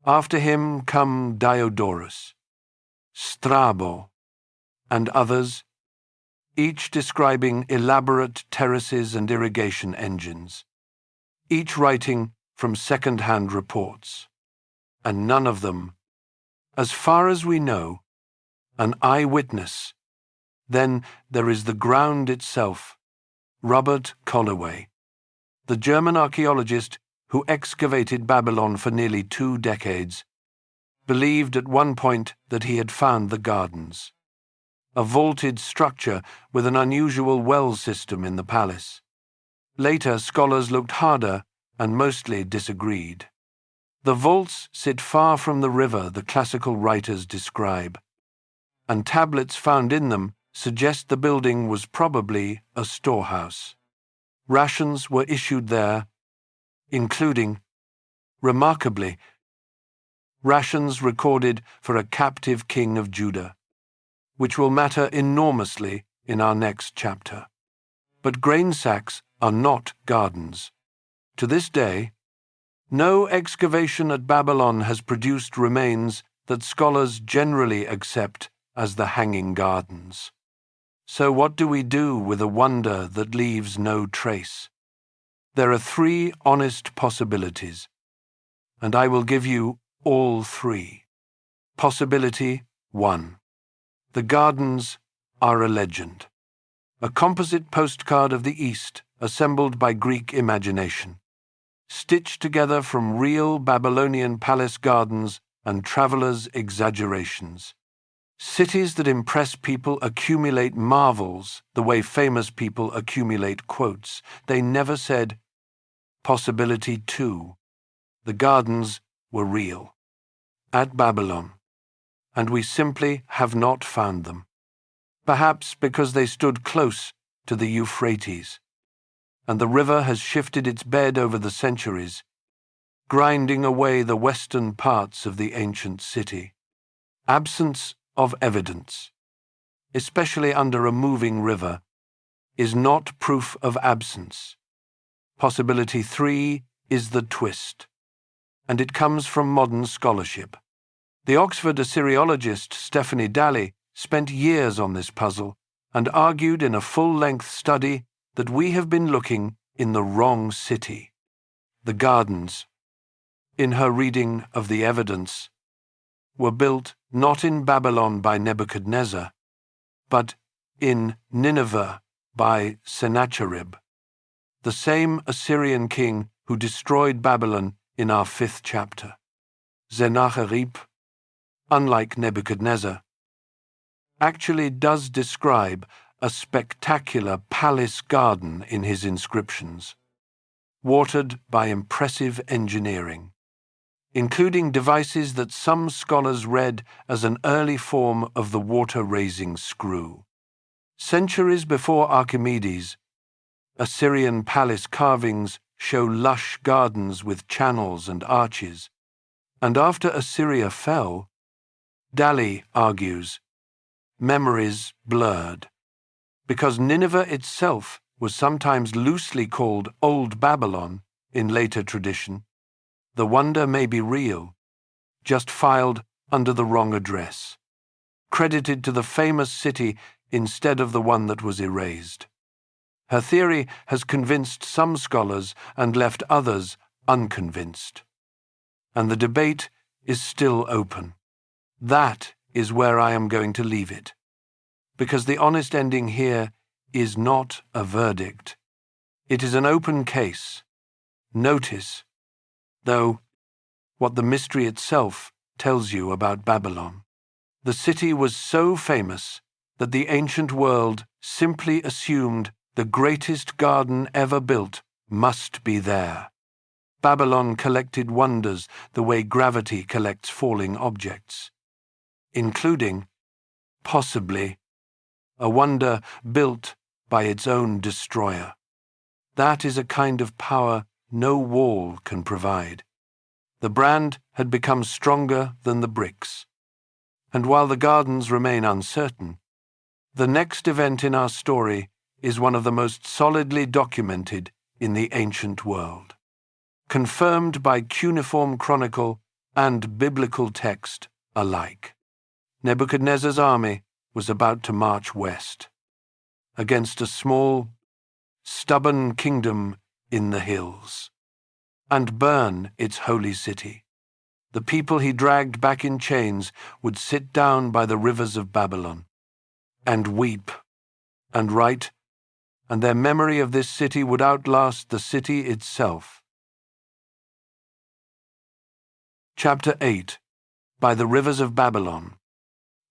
After him come Diodorus, Strabo, and others, each describing elaborate terraces and irrigation engines, each writing from second-hand reports, and none of them, as far as we know, an eyewitness. Then there is the ground itself. Robert Colloway, the German archaeologist who excavated Babylon for nearly 2 decades, believed at one point that he had found the gardens, a vaulted structure with an unusual well system in the palace. Later, scholars looked harder and mostly disagreed. The vaults sit far from the river the classical writers describe, and tablets found in them suggest the building was probably a storehouse. Rations were issued there, including, remarkably, rations recorded for a captive king of Judah, which will matter enormously in our next chapter. But grain sacks are not gardens. To this day, no excavation at Babylon has produced remains that scholars generally accept as the hanging gardens. So what do we do with a wonder that leaves no trace? There are 3 honest possibilities, and I will give you all 3. Possibility 1. The gardens are a legend, a composite postcard of the East assembled by Greek imagination, stitched together from real Babylonian palace gardens and travelers' exaggerations. Cities that impress people accumulate marvels the way famous people accumulate quotes. They never said, possibility 2. The gardens were real. At Babylon. And we simply have not found them. Perhaps because they stood close to the Euphrates, and the river has shifted its bed over the centuries, grinding away the western parts of the ancient city. Absence of evidence, especially under a moving river, is not proof of absence. Possibility 3 is the twist, and it comes from modern scholarship. The Oxford Assyriologist Stephanie Daly spent years on this puzzle and argued in a full-length study that we have been looking in the wrong city. The gardens, in her reading of the evidence, were built not in Babylon by Nebuchadnezzar, but in Nineveh by Sennacherib, the same Assyrian king who destroyed Babylon in our 5th chapter. Sennacherib, unlike Nebuchadnezzar, actually does describe a spectacular palace garden in his inscriptions, watered by impressive engineering, including devices that some scholars read as an early form of the water-raising screw. Centuries before Archimedes, Assyrian palace carvings show lush gardens with channels and arches, and after Assyria fell, Daly argues, memories blurred. Because Nineveh itself was sometimes loosely called Old Babylon in later tradition, the wonder may be real, just filed under the wrong address, credited to the famous city instead of the one that was erased. Her theory has convinced some scholars and left others unconvinced. And the debate is still open. That is where I am going to leave it, because the honest ending here is not a verdict. It is an open case. Notice, though, what the mystery itself tells you about Babylon. The city was so famous that the ancient world simply assumed the greatest garden ever built must be there. Babylon collected wonders the way gravity collects falling objects, including, possibly, a wonder built by its own destroyer. That is a kind of power no wall can provide. The brand had become stronger than the bricks, and while the gardens remain uncertain, the next event in our story is one of the most solidly documented in the ancient world, confirmed by cuneiform chronicle and biblical text alike. Nebuchadnezzar's army was about to march west, against a small, stubborn kingdom in the hills, and burn its holy city. The people he dragged back in chains would sit down by the rivers of Babylon, and weep, and write, and their memory of this city would outlast the city itself. Chapter 8. By the Rivers of Babylon.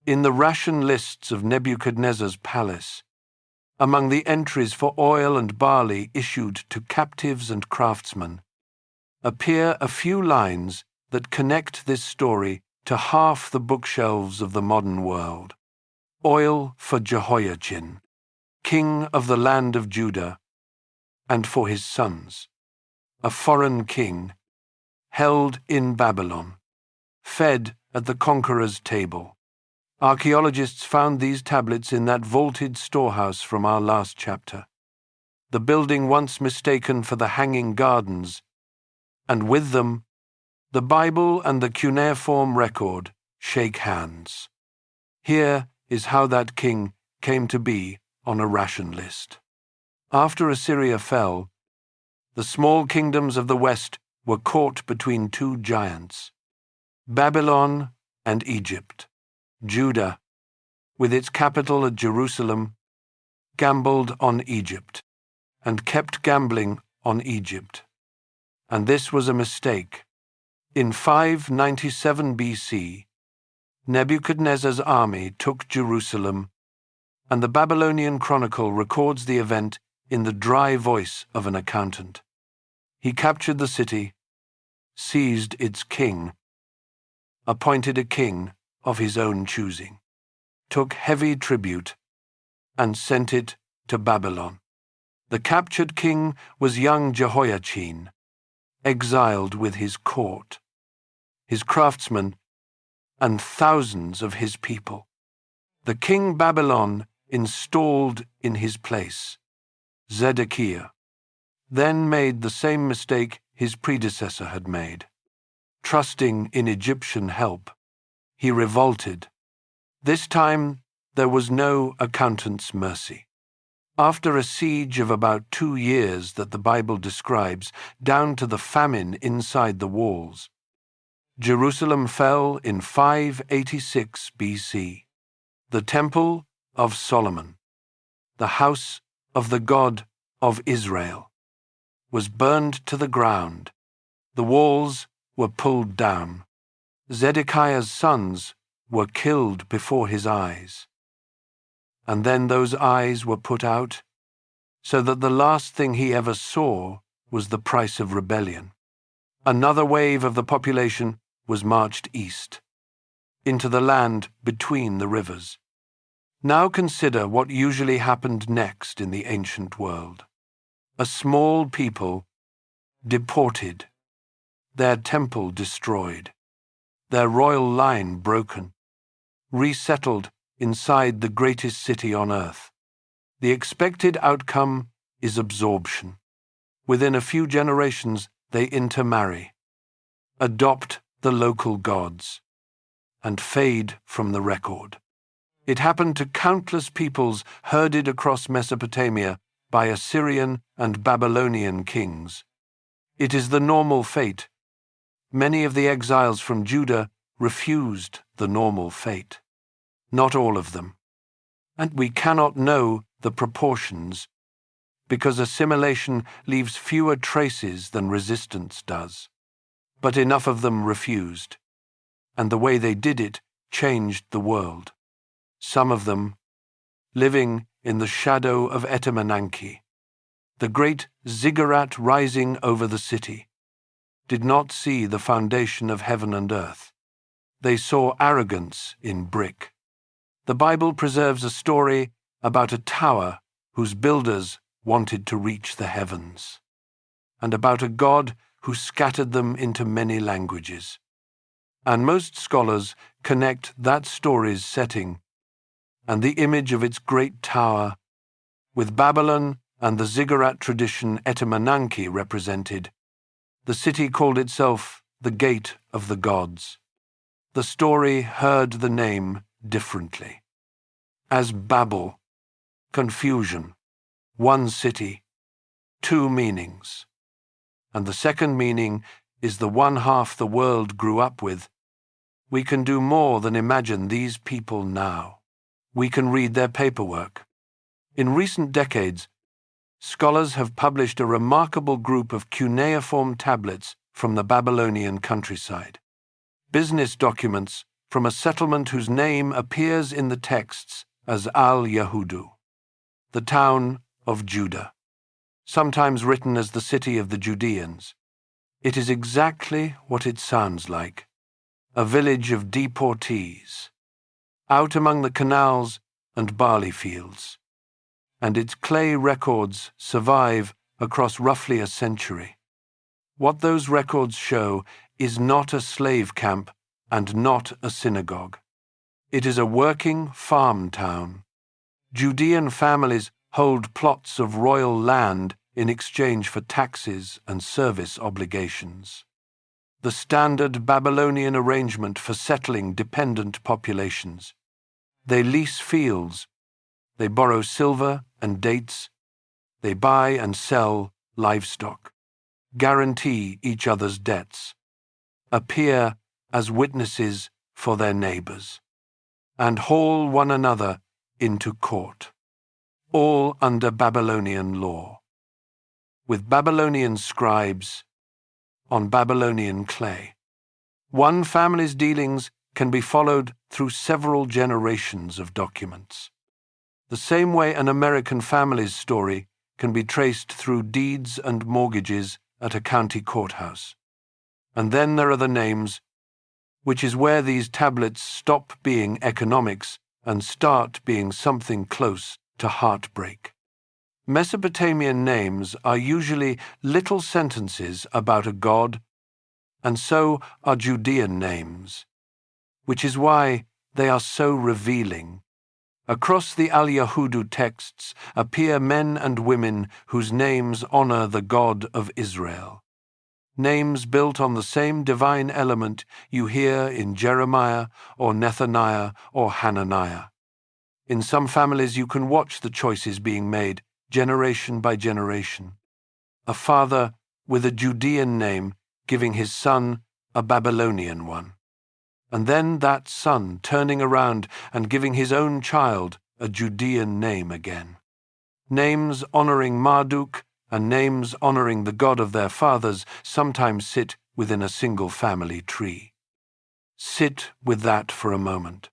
In the ration lists of Nebuchadnezzar's palace, among the entries for oil and barley issued to captives and craftsmen, appear a few lines that connect this story to half the bookshelves of the modern world. Oil for Jehoiachin, king of the land of Judah, and for his sons, a foreign king, held in Babylon, fed at the conqueror's table. Archaeologists found these tablets in that vaulted storehouse from our last chapter, the building once mistaken for the hanging gardens, and with them, the Bible and the cuneiform record shake hands. Here is how that king came to be on a ration list. After Assyria fell, the small kingdoms of the west were caught between two giants, Babylon and Egypt. Judah, with its capital at Jerusalem, gambled on Egypt, and kept gambling on Egypt. And this was a mistake. In 597 BC, Nebuchadnezzar's army took Jerusalem, and the Babylonian Chronicle records the event in the dry voice of an accountant. He captured the city, seized its king, appointed a king of his own choosing, took heavy tribute, and sent it to Babylon. The captured king was young Jehoiachin, exiled with his court, his craftsmen, and thousands of his people. The king Babylon installed in his place Zedekiah, then made the same mistake his predecessor had made. Trusting in Egyptian help, he revolted. This time there was no accountant's mercy. After a siege of about 2 years that the Bible describes, down to the famine inside the walls, Jerusalem fell in 586 BC. The Temple of Solomon, the house of the God of Israel, was burned to the ground. The walls were pulled down. Zedekiah's sons were killed before his eyes. And then those eyes were put out, so that the last thing he ever saw was the price of rebellion. Another wave of the population was marched east, into the land between the rivers. Now consider what usually happened next in the ancient world. A small people deported, their temple destroyed, their royal line broken, resettled inside the greatest city on earth. The expected outcome is absorption. Within a few generations, they intermarry, adopt the local gods, and fade from the record. It happened to countless peoples herded across Mesopotamia by Assyrian and Babylonian kings. It is the normal fate. Many of the exiles from Judah refused the normal fate. Not all of them. And we cannot know the proportions, because assimilation leaves fewer traces than resistance does. But enough of them refused, and the way they did it changed the world. Some of them, living in the shadow of Etemenanke, the great ziggurat rising over the city, did not see the foundation of heaven and earth. They saw arrogance in brick. The Bible preserves a story about a tower whose builders wanted to reach the heavens, and about a God who scattered them into many languages. And most scholars connect that story's setting and the image of its great tower with Babylon and the ziggurat tradition Etemenanke represented. The city called itself the Gate of the Gods. The story heard the name differently. As Babel, confusion, one city, two meanings. And the second meaning is the one half the world grew up with. We can do more than imagine these people now. We can read their paperwork. In recent decades, scholars have published a remarkable group of cuneiform tablets from the Babylonian countryside. Business documents from a settlement whose name appears in the texts as Al-Yahudu, the town of Judah, sometimes written as the city of the Judeans. It is exactly what it sounds like, a village of deportees, out among the canals and barley fields, and its clay records survive across roughly a century. What those records show is not a slave camp and not a synagogue. It is a working farm town. Judean families hold plots of royal land in exchange for taxes and service obligations. The standard Babylonian arrangement for settling dependent populations. They lease fields, they borrow silver and dates, they buy and sell livestock, guarantee each other's debts, appear as witnesses for their neighbors, and haul one another into court, all under Babylonian law, with Babylonian scribes on Babylonian clay. One family's dealings can be followed through several generations of documents. The same way an American family's story can be traced through deeds and mortgages at a county courthouse. And then there are the names, which is where these tablets stop being economics and start being something close to heartbreak. Mesopotamian names are usually little sentences about a god, and so are Judean names, which is why they are so revealing. Across the Al-Yahudu texts appear men and women whose names honor the God of Israel. Names built on the same divine element you hear in Jeremiah or Nethaniah or Hananiah. In some families you can watch the choices being made generation by generation. A father with a Judean name giving his son a Babylonian one. And then that son turning around and giving his own child a Judean name again. Names honoring Marduk and names honoring the god of their fathers sometimes sit within a single family tree. Sit with that for a moment,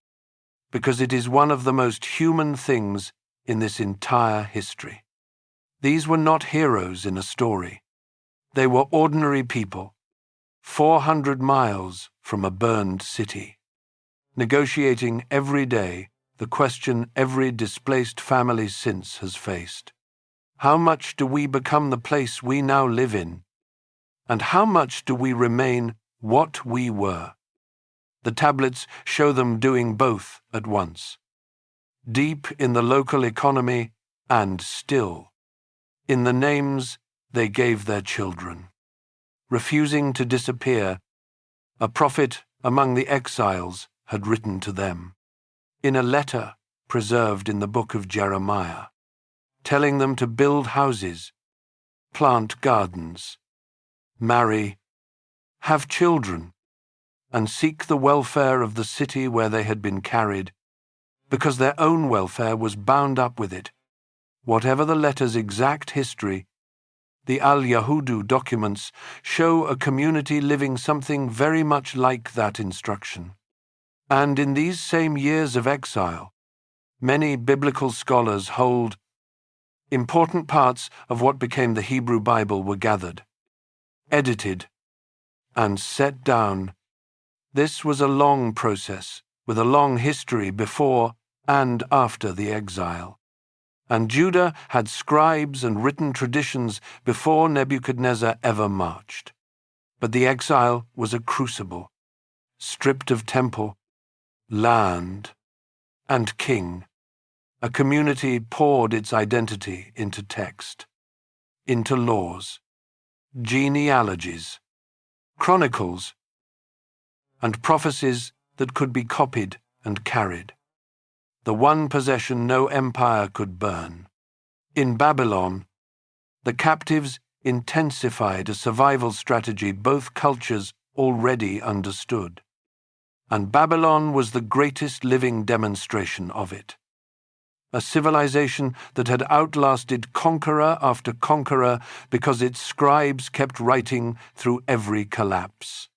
because it is one of the most human things in this entire history. These were not heroes in a story. They were ordinary people, 400 miles from a burned city, negotiating every day the question every displaced family since has faced. How much do we become the place we now live in? And how much do we remain what we were? The tablets show them doing both at once. Deep in the local economy and still in the names they gave their children. Refusing to disappear, a prophet among the exiles had written to them, in a letter preserved in the book of Jeremiah, telling them to build houses, plant gardens, marry, have children, and seek the welfare of the city where they had been carried, because their own welfare was bound up with it. Whatever the letter's exact history, the Al-Yahudu documents show a community living something very much like that instruction. And in these same years of exile, many biblical scholars hold important parts of what became the Hebrew Bible were gathered, edited, and set down. This was a long process, with a long history before and after the exile. And Judah had scribes and written traditions before Nebuchadnezzar ever marched. But the exile was a crucible, stripped of temple, land, and king. A community poured its identity into text, into laws, genealogies, chronicles, and prophecies that could be copied and carried. The one possession no empire could burn. In Babylon, the captives intensified a survival strategy both cultures already understood. And Babylon was the greatest living demonstration of it. A civilization that had outlasted conqueror after conqueror because its scribes kept writing through every collapse.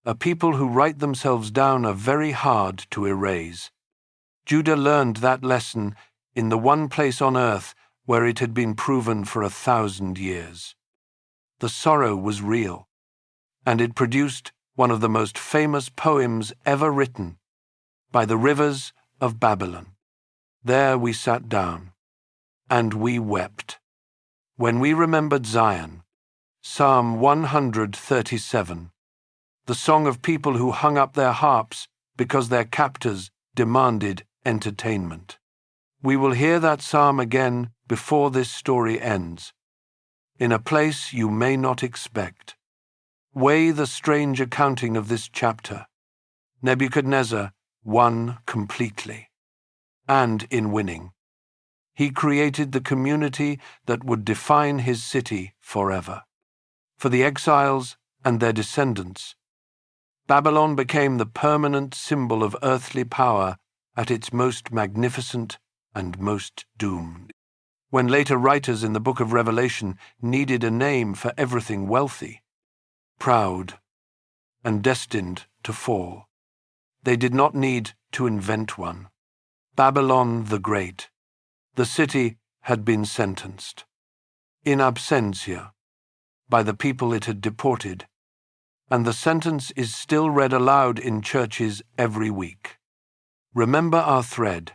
A people who write themselves down are very hard to erase. Judah learned that lesson in the one place on earth where it had been proven for 1,000 years. The sorrow was real, and it produced one of the most famous poems ever written, By the Rivers of Babylon. There we sat down, and we wept, when we remembered Zion, Psalm 137, the song of people who hung up their harps because their captors demanded entertainment. We will hear that psalm again before this story ends, in a place you may not expect. Weigh the strange accounting of this chapter. Nebuchadnezzar won completely, and in winning, he created the community that would define his city forever. For the exiles and their descendants, Babylon became the permanent symbol of earthly power at its most magnificent and most doomed. When later writers in the book of Revelation needed a name for everything wealthy, proud, and destined to fall, They did not need to invent one. Babylon the Great, the city, had been sentenced, in absentia, by the people it had deported, and the sentence is still read aloud in churches every week. Remember our thread,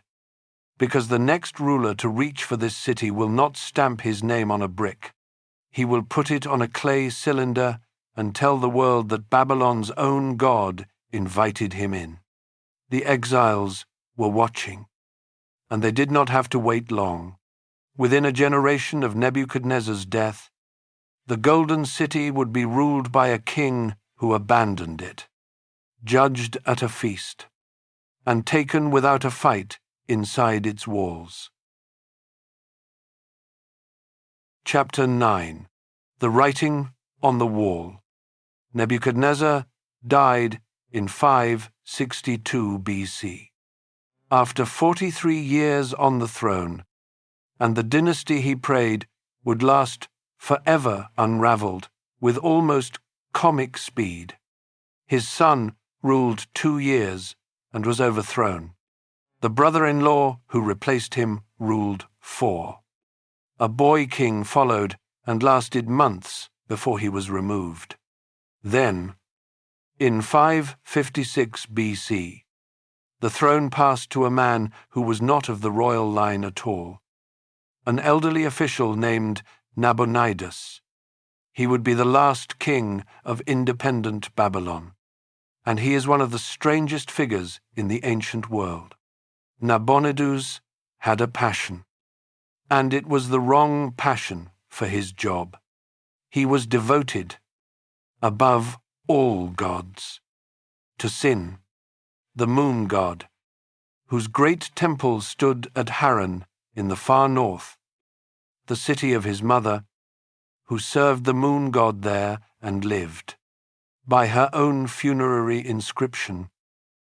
because the next ruler to reach for this city will not stamp his name on a brick. He will put it on a clay cylinder and tell the world that Babylon's own God invited him in. The exiles were watching, and they did not have to wait long. Within a generation of Nebuchadnezzar's death, the Golden City would be ruled by a king who abandoned it, judged at a feast, and taken without a fight inside its walls. Chapter 9. The Writing on the Wall. Nebuchadnezzar died in 562 BC. After 43 years on the throne, and the dynasty he prayed would last forever unraveled with almost comic speed. His son ruled 2 years and was overthrown. The brother-in-law who replaced him ruled 4. A boy king followed and lasted months before he was removed. Then, in 556 BC, the throne passed to a man who was not of the royal line at all, an elderly official named Nabonidus. He would be the last king of independent Babylon, and he is one of the strangest figures in the ancient world. Nabonidus had a passion, and it was the wrong passion for his job. He was devoted, above all gods, to Sin, the moon god, whose great temple stood at Haran in the far north, the city of his mother, who served the moon god there and lived, by her own funerary inscription,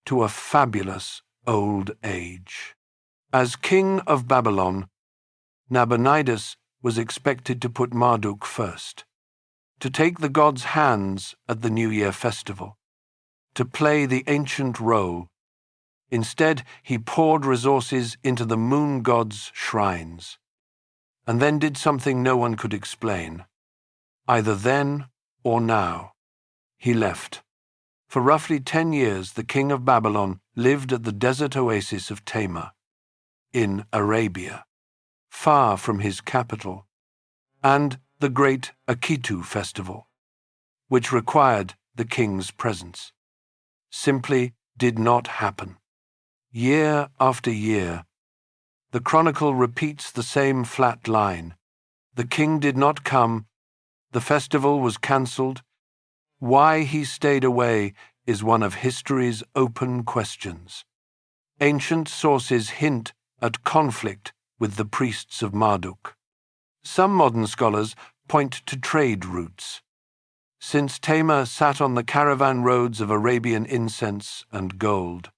to a fabulous old age. As king of Babylon, Nabonidus was expected to put Marduk first, to take the god's hands at the New Year festival, to play the ancient role. Instead, he poured resources into the moon god's shrines, and then did something no one could explain. Either then or now, he left. For roughly 10 years, the king of Babylon lived at the desert oasis of Tamar, in Arabia, far from his capital, and the great Akitu festival, which required the king's presence, simply did not happen. Year after year, the chronicle repeats the same flat line. The king did not come, the festival was cancelled. Why he stayed away is one of history's open questions. Ancient sources hint at conflict with the priests of Marduk. Some modern scholars point to trade routes. Since Tamar sat on the caravan roads of Arabian incense and gold,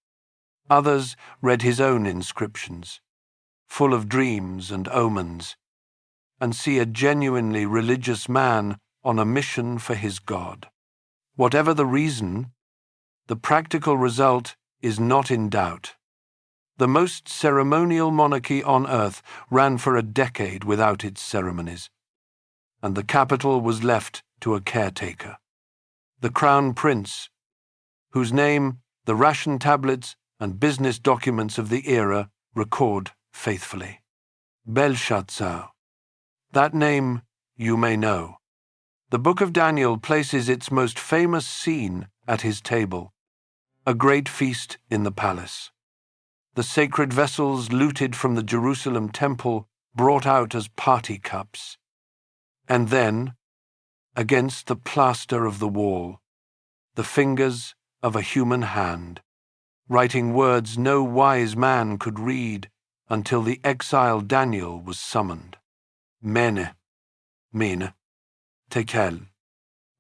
others read his own inscriptions, full of dreams and omens, and see a genuinely religious man on a mission for his God. Whatever the reason, the practical result is not in doubt. The most ceremonial monarchy on earth ran for a decade without its ceremonies, and the capital was left to a caretaker, the crown prince, whose name the ration tablets and business documents of the era record faithfully. Belshazzar. That name you may know. The Book of Daniel places its most famous scene at his table, a great feast in the palace. The sacred vessels looted from the Jerusalem temple brought out as party cups. And then, against the plaster of the wall, the fingers of a human hand, writing words no wise man could read until the exile Daniel was summoned. Mene, Tekel,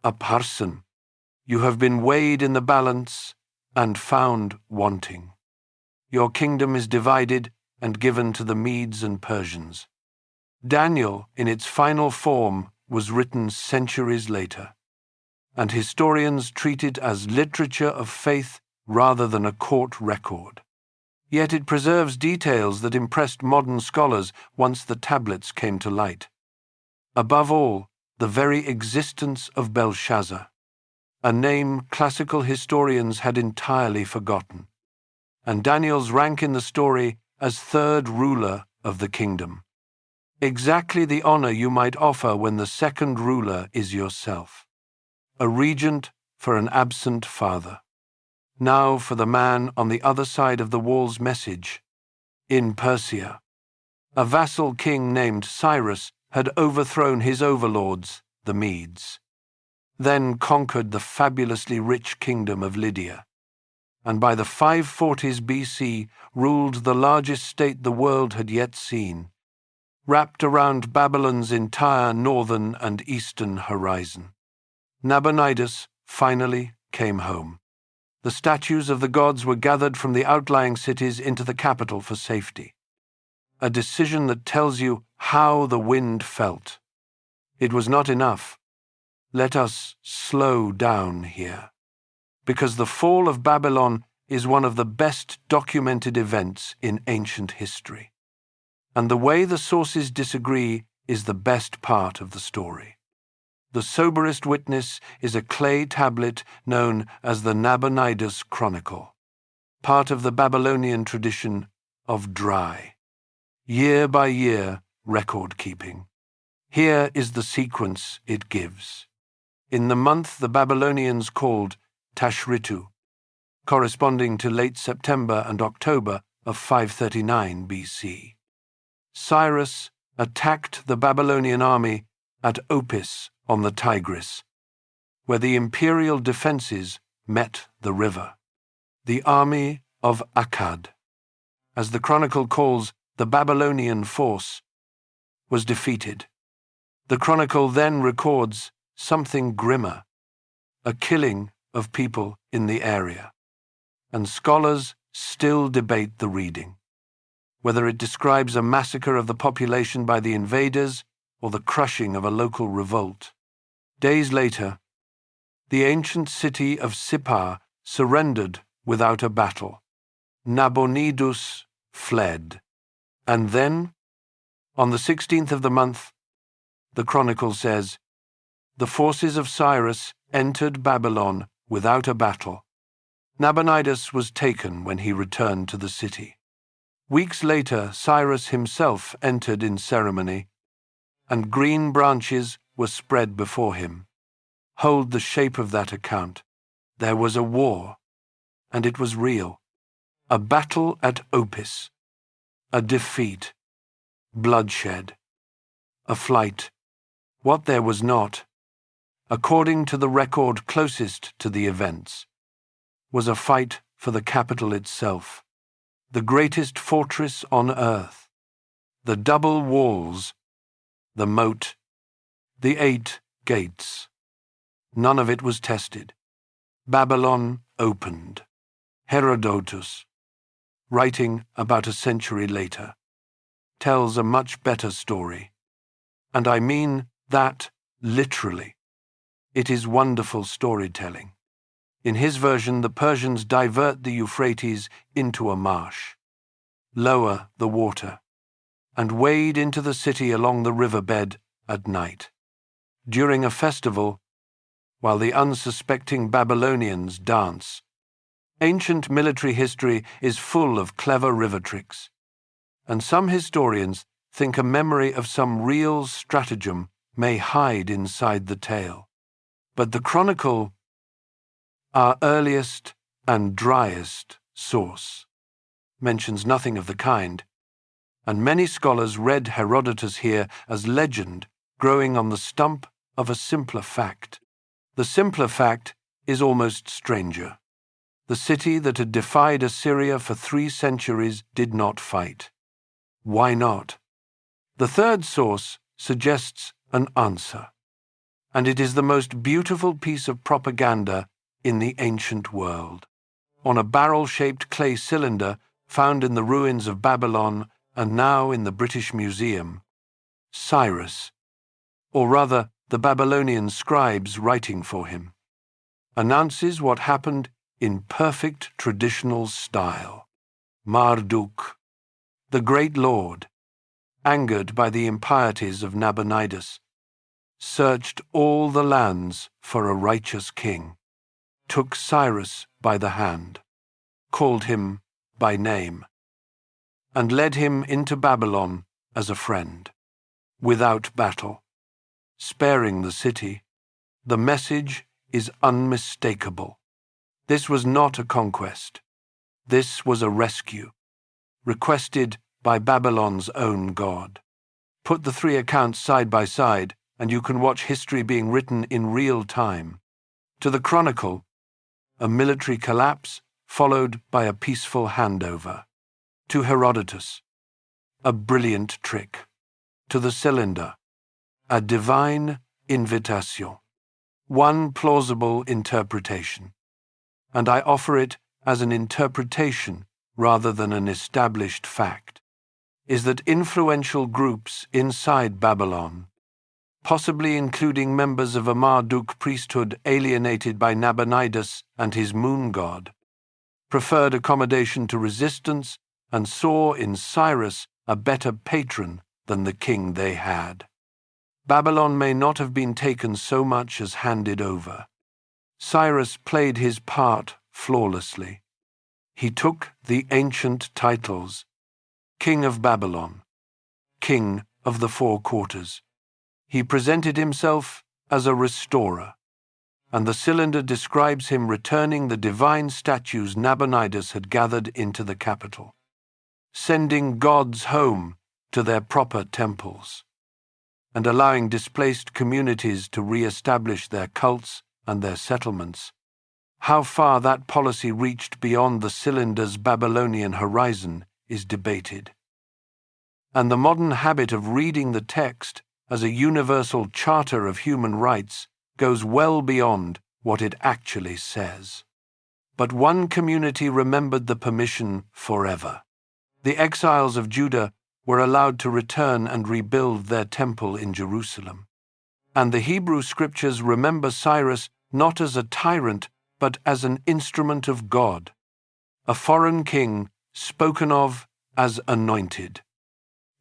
Upharsin, you have been weighed in the balance and found wanting. Your kingdom is divided and given to the Medes and Persians. Daniel, in its final form, was written centuries later, and historians treat it as literature of faith rather than a court record. Yet it preserves details that impressed modern scholars once the tablets came to light. Above all, the very existence of Belshazzar, a name classical historians had entirely forgotten, and Daniel's rank in the story as third ruler of the kingdom. Exactly the honor you might offer when the second ruler is yourself. A regent for an absent father. Now for the man on the other side of the wall's message. In Persia, a vassal king named Cyrus had overthrown his overlords, the Medes, then conquered the fabulously rich kingdom of Lydia, and by the 540s BC ruled the largest state the world had yet seen, wrapped around Babylon's entire northern and eastern horizon. Nabonidus finally came home. The statues of the gods were gathered from the outlying cities into the capital for safety. A decision that tells you how the wind felt. It was not enough. Let us slow down here, because the fall of Babylon is one of the best documented events in ancient history. And the way the sources disagree is the best part of the story. The soberest witness is a clay tablet known as the Nabonidus Chronicle, part of the Babylonian tradition of dry, year-by-year record-keeping. Here is the sequence it gives. In the month the Babylonians called Tashritu, corresponding to late September and October of 539 BC, Cyrus attacked the Babylonian army at Opis on the Tigris, where the imperial defenses met the river. The army of Akkad, as the chronicle calls the Babylonian force, was defeated. The chronicle then records something grimmer, a killing of people in the area, and scholars still debate the reading, whether it describes a massacre of the population by the invaders or the crushing of a local revolt. Days later, the ancient city of Sippar surrendered without a battle. Nabonidus fled. And then, on the 16th of the month, the chronicle says, the forces of Cyrus entered Babylon without a battle. Nabonidus was taken when he returned to the city. Weeks later, Cyrus himself entered in ceremony, and green branches were spread before him. Hold the shape of that account. There was a war, and it was real. A battle at Opis. A defeat. Bloodshed. A flight. What there was not, according to the record closest to the events, was a fight for the capital itself, the greatest fortress on earth, the double walls, the moat, the 8 gates. None of it was tested. Babylon opened. Herodotus, writing about a century later, tells a much better story. And I mean that literally. It is wonderful storytelling. In his version, the Persians divert the Euphrates into a marsh, lower the water, and wade into the city along the riverbed at night. During a festival, while the unsuspecting Babylonians dance. Ancient military history is full of clever river tricks, and some historians think a memory of some real stratagem may hide inside the tale. But the chronicle, our earliest and driest source, mentions nothing of the kind, and many scholars read Herodotus here as legend growing on the stump of a simpler fact. The simpler fact is almost stranger. The city that had defied Assyria for 3 centuries did not fight. Why not? The third source suggests an answer, and it is the most beautiful piece of propaganda in the ancient world. On a barrel-shaped clay cylinder found in the ruins of Babylon and now in the British Museum, Cyrus, or rather the Babylonian scribes writing for him, announces what happened in perfect traditional style. Marduk, the great lord, angered by the impieties of Nabonidus, searched all the lands for a righteous king, took Cyrus by the hand, called him by name, and led him into Babylon as a friend, without battle, sparing the city. The message is unmistakable. This was not a conquest. This was a rescue, requested by Babylon's own god. Put the three accounts side by side, and you can watch history being written in real time. To the Chronicle, a military collapse followed by a peaceful handover. To Herodotus, a brilliant trick. To the Cylinder, a divine invitation. One plausible interpretation, and I offer it as an interpretation rather than an established fact, is that influential groups inside Babylon, possibly including members of a Marduk priesthood alienated by Nabonidus and his moon god, preferred accommodation to resistance and saw in Cyrus a better patron than the king they had. Babylon may not have been taken so much as handed over. Cyrus played his part flawlessly. He took the ancient titles: King of Babylon, King of the Four Quarters. He presented himself as a restorer, and the Cylinder describes him returning the divine statues Nabonidus had gathered into the capital, sending gods home to their proper temples, and allowing displaced communities to re-establish their cults and their settlements. How far that policy reached beyond the Cylinder's Babylonian horizon is debated. And the modern habit of reading the text as a universal charter of human rights goes well beyond what it actually says. But one community remembered the permission forever. The exiles of Judah were allowed to return and rebuild their temple in Jerusalem. And the Hebrew scriptures remember Cyrus not as a tyrant, but as an instrument of God, a foreign king spoken of as anointed,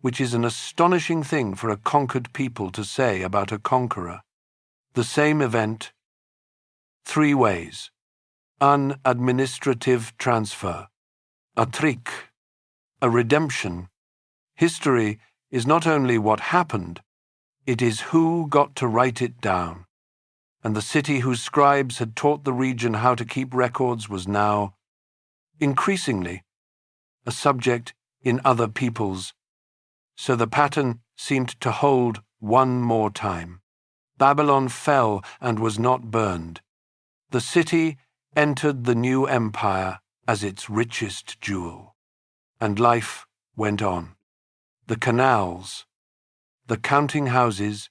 which is an astonishing thing for a conquered people to say about a conqueror. The same event, three ways: an administrative transfer, a trick, a redemption. History is not only what happened, it is who got to write it down. And the city whose scribes had taught the region how to keep records was now, increasingly, a subject in other peoples. So the pattern seemed to hold one more time. Babylon fell and was not burned. The city entered the new empire as its richest jewel. And life went on. The canals, the counting houses,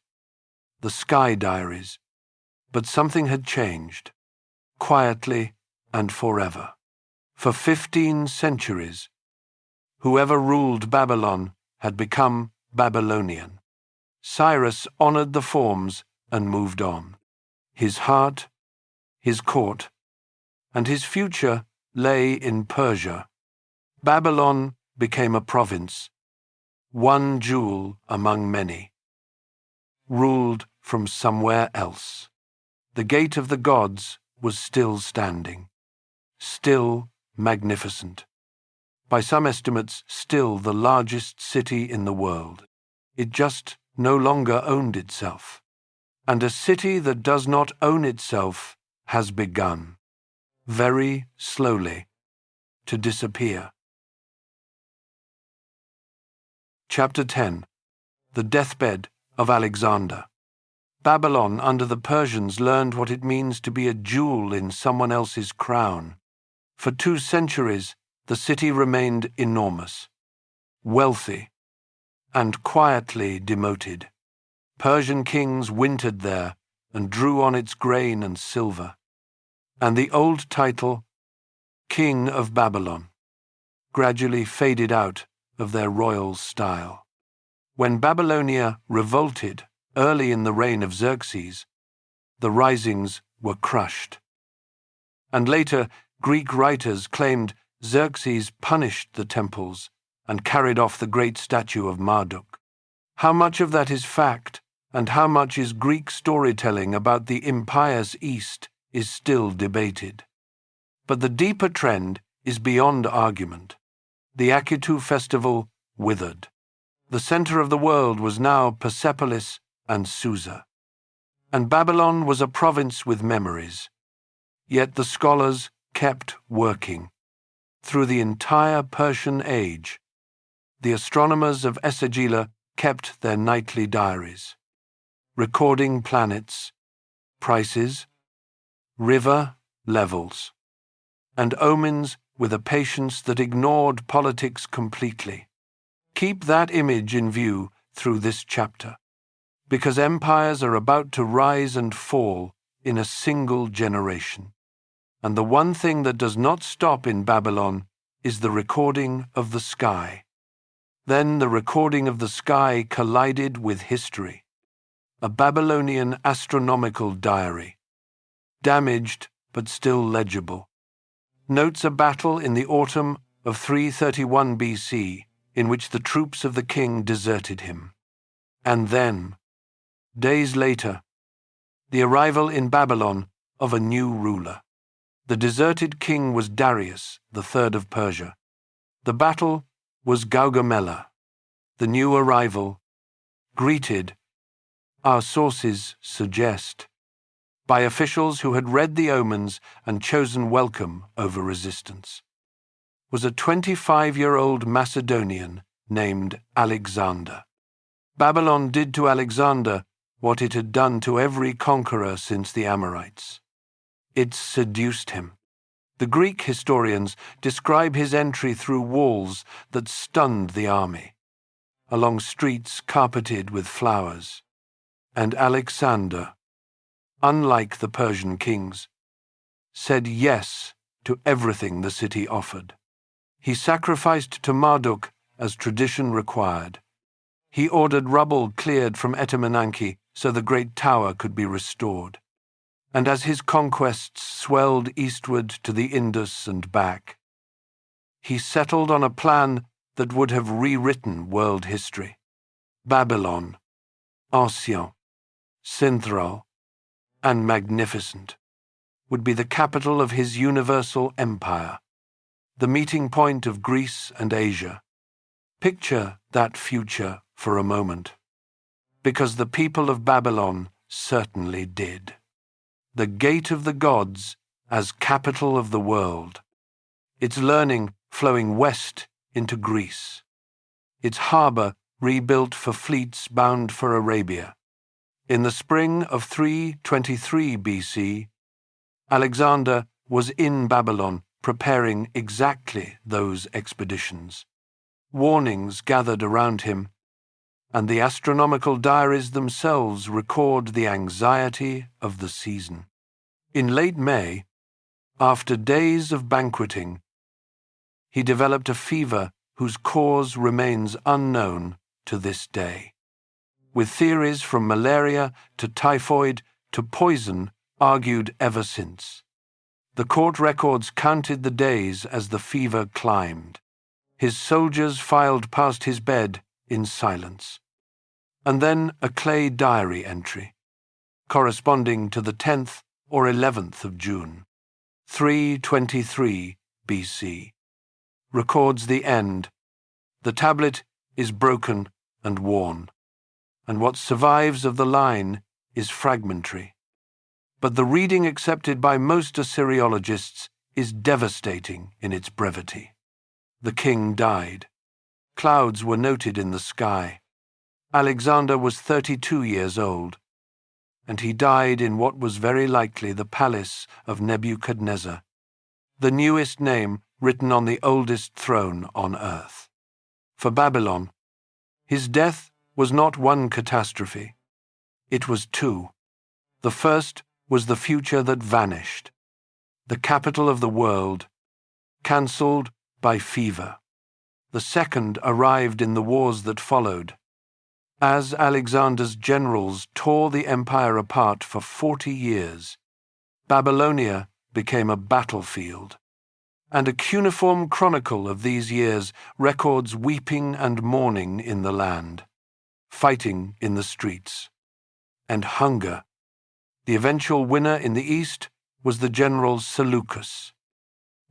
the sky diaries. But something had changed, quietly and forever. For 15 centuries, whoever ruled Babylon had become Babylonian. Cyrus honored the forms and moved on. His heart, his court, and his future lay in Persia. Babylon became a province, one jewel among many, ruled from somewhere else. The gate of the gods was still standing, still magnificent. By some estimates, still the largest city in the world. It just no longer owned itself. And a city that does not own itself has begun, very slowly, to disappear. Chapter 10. The Deathbed of Alexander. Babylon under the Persians learned what it means to be a jewel in someone else's crown. For 2 centuries, the city remained enormous, wealthy, and quietly demoted. Persian kings wintered there and drew on its grain and silver. And the old title, King of Babylon, gradually faded out of their royal style. When Babylonia revolted early in the reign of Xerxes, the risings were crushed. And later, Greek writers claimed Xerxes punished the temples and carried off the great statue of Marduk. How much of that is fact, and how much is Greek storytelling about the impious East, is still debated. But the deeper trend is beyond argument. The Akitu festival withered. The center of the world was now Persepolis and Susa. And Babylon was a province with memories. Yet the scholars kept working. Through the entire Persian age, the astronomers of Esagila kept their nightly diaries, recording planets, prices, river levels, and omens with a patience that ignored politics completely. Keep that image in view through this chapter, because empires are about to rise and fall in a single generation. And the one thing that does not stop in Babylon is the recording of the sky. Then the recording of the sky collided with history. A Babylonian astronomical diary, damaged but still legible, notes a battle in the autumn of 331 BC in which the troops of the king deserted him. And then, days later, the arrival in Babylon of a new ruler. The deserted king was Darius, the third of Persia. The battle was Gaugamela. The new arrival, greeted, our sources suggest, by officials who had read the omens and chosen welcome over resistance, was a 25-year-old Macedonian named Alexander. Babylon did to Alexander what it had done to every conqueror since the Amorites. It seduced him. The Greek historians describe his entry through walls that stunned the army, along streets carpeted with flowers. And Alexander, unlike the Persian kings, said yes to everything the city offered. He sacrificed to Marduk as tradition required. He ordered rubble cleared from Etemenanke so the great tower could be restored. And as his conquests swelled eastward to the Indus and back, he settled on a plan that would have rewritten world history. Babylon, ancient, central, and magnificent, would be the capital of his universal empire, the meeting point of Greece and Asia. Picture that future for a moment, because the people of Babylon certainly did. The gate of the gods as capital of the world, its learning flowing west into Greece, its harbor rebuilt for fleets bound for Arabia. In the spring of 323 BC, Alexander was in Babylon preparing exactly those expeditions. Warnings gathered around him, and the astronomical diaries themselves record the anxiety of the season. In late May, after days of banqueting, he developed a fever whose cause remains unknown to this day, with theories from malaria to typhoid to poison argued ever since. The court records counted the days as the fever climbed. His soldiers filed past his bed in silence. And then a clay diary entry, corresponding to the 10th or 11th of June, 323 BC, records the end. The tablet is broken and worn, and what survives of the line is fragmentary. But the reading accepted by most Assyriologists is devastating in its brevity. The king died. Clouds were noted in the sky. Alexander was 32 years old, and he died in what was very likely the palace of Nebuchadnezzar, the newest name written on the oldest throne on earth. For Babylon, his death was not one catastrophe. It was two. The first was the future that vanished, the capital of the world, cancelled by fever. The second arrived in the wars that followed. As Alexander's generals tore the empire apart for 40 years, Babylonia became a battlefield. and a cuneiform chronicle of these years records weeping and mourning in the land, fighting in the streets, and hunger. The eventual winner in the east was the general Seleucus,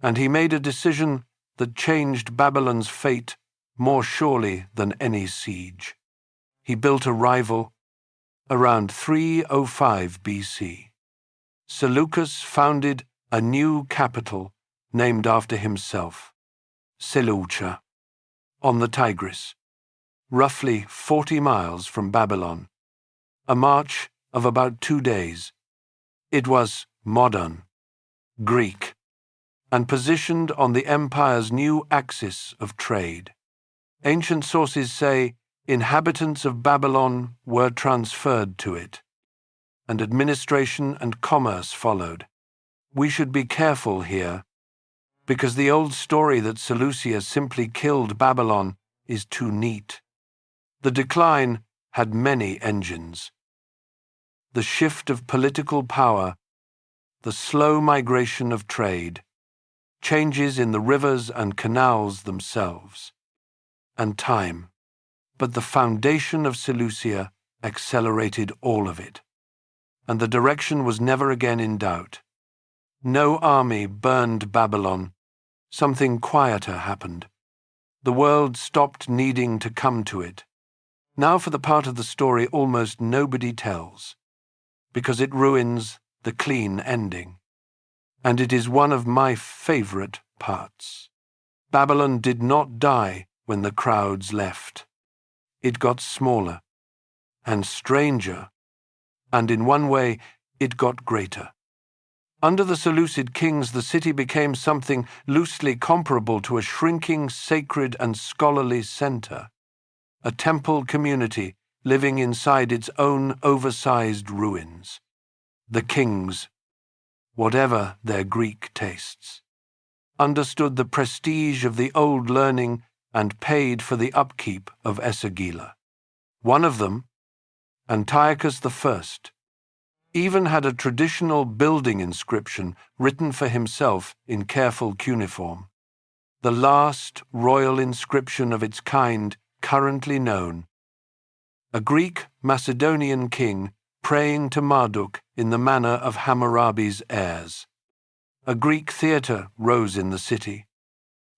and he made a decision that changed Babylon's fate more surely than any siege. He built a rival around 305 BC. Seleucus founded a new capital named after himself, Seleucia, on the Tigris, roughly 40 miles from Babylon, a march of about 2 days. It was modern, Greek, and positioned on the empire's new axis of trade. Ancient sources say inhabitants of Babylon were transferred to it, and administration and commerce followed. We should be careful here, because the old story that Seleucia simply killed Babylon is too neat. The decline had many engines. The shift of political power, the slow migration of trade, changes in the rivers and canals themselves, and time. But the foundation of Seleucia accelerated all of it, and the direction was never again in doubt. No army burned Babylon. Something quieter happened. The world stopped needing to come to it. Now for the part of the story almost nobody tells, because it ruins the clean ending. And it is one of my favorite parts. Babylon did not die when the crowds left. It got smaller and stranger, and in one way it got greater. Under the Seleucid kings, the city became something loosely comparable to a shrinking sacred and scholarly center, a temple community living inside its own oversized ruins. The kings, whatever their Greek tastes, understood the prestige of the old learning and paid for the upkeep of Esagila. One of them, Antiochus I, even had a traditional building inscription written for himself in careful cuneiform, the last royal inscription of its kind currently known. A Greek Macedonian king praying to Marduk in the manner of Hammurabi's heirs. A Greek theatre rose in the city,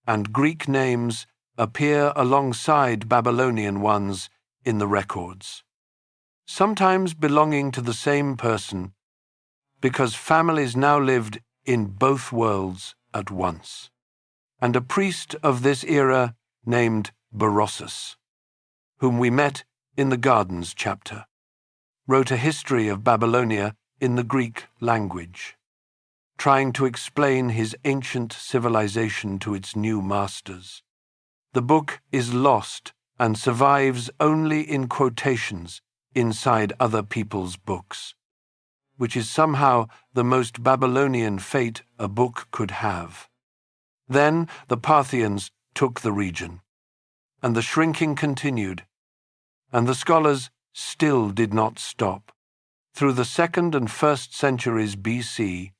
and Greek names appear alongside Babylonian ones in the records, sometimes belonging to the same person, because families now lived in both worlds at once. And a priest of this era named Berossus, whom we met in the Gardens chapter, wrote a history of Babylonia in the Greek language, trying to explain his ancient civilization to its new masters. The book is lost and survives only in quotations inside other people's books, which is somehow the most Babylonian fate a book could have. Then the Parthians took the region, and the shrinking continued, and the scholars still did not stop. Through the 2nd and 1st centuries BC,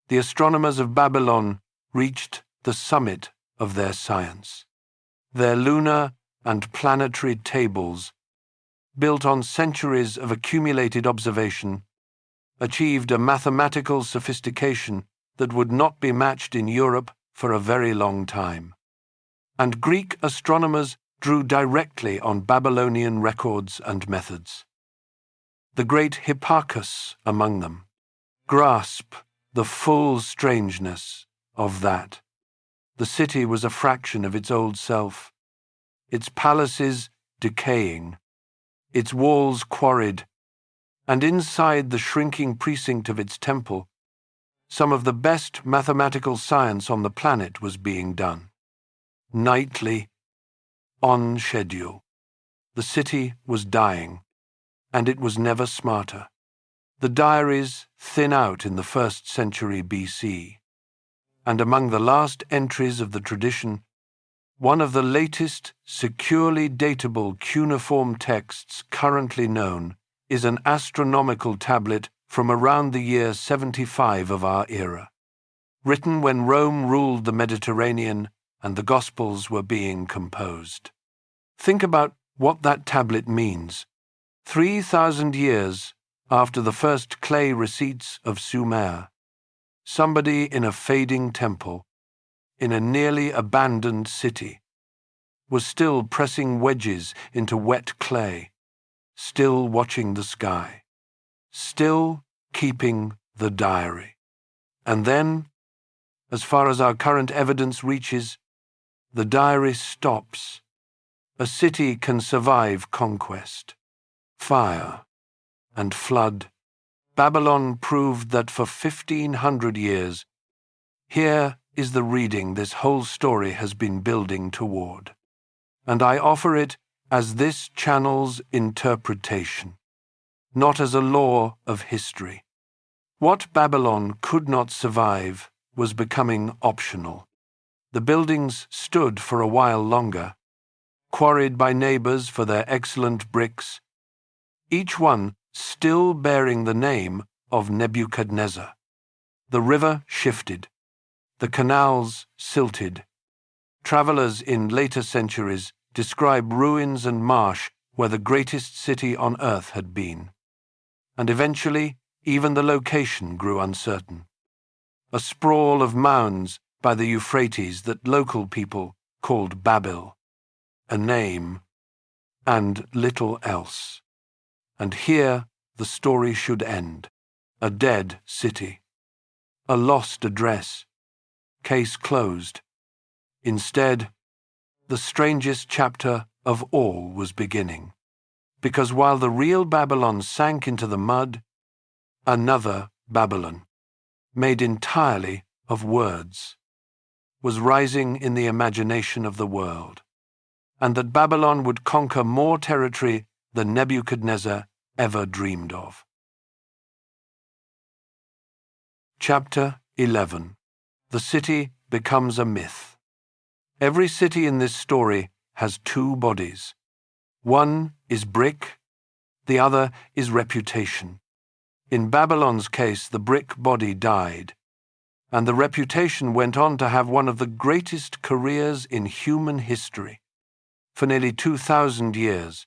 the astronomers of Babylon reached the summit of their science. Their lunar and planetary tables, built on centuries of accumulated observation, achieved a mathematical sophistication that would not be matched in Europe for a very long time. And Greek astronomers drew directly on Babylonian records and methods. The great Hipparchus among them grasped the full strangeness of that. The city was a fraction of its old self, its palaces decaying, its walls quarried, and inside the shrinking precinct of its temple, some of the best mathematical science on the planet was being done. Nightly, on schedule. The city was dying, and it was never smarter. The diaries thin out in the 1st century BC, and among the last entries of the tradition, one of the latest securely datable cuneiform texts currently known is an astronomical tablet from around the year 75 of our era. written when Rome ruled the Mediterranean and the Gospels were being composed. Think about what that tablet means. 3,000 years after the first clay receipts of Sumer, somebody in a fading temple, in a nearly abandoned city, was still pressing wedges into wet clay, still watching the sky, still keeping the diary. And then, as far as our current evidence reaches, the diary stops. A city can survive conquest, fire, and flood. Babylon proved that for 1,500 years, here is the reading this whole story has been building toward. And I offer it as this channel's interpretation, not as a law of history. What Babylon could not survive was becoming optional. The buildings stood for a while longer, quarried by neighbors for their excellent bricks, each one still bearing the name of Nebuchadnezzar. The river shifted, the canals silted. Travelers in later centuries describe ruins and marsh where the greatest city on earth had been. And eventually, even the location grew uncertain. A sprawl of mounds by the Euphrates that local people called Babil, a name, and little else. And here the story should end. A dead city. A lost address. Case closed. Instead, the strangest chapter of all was beginning. Because while the real Babylon sank into the mud, another Babylon, made entirely of words, was rising in the imagination of the world, and that Babylon would conquer more territory than Nebuchadnezzar ever dreamed of. Chapter 11. The city becomes a myth. Every city in this story has two bodies. One is brick, the other is reputation. In Babylon's case, the brick body died, and the reputation went on to have one of the greatest careers in human history. For nearly 2,000 years,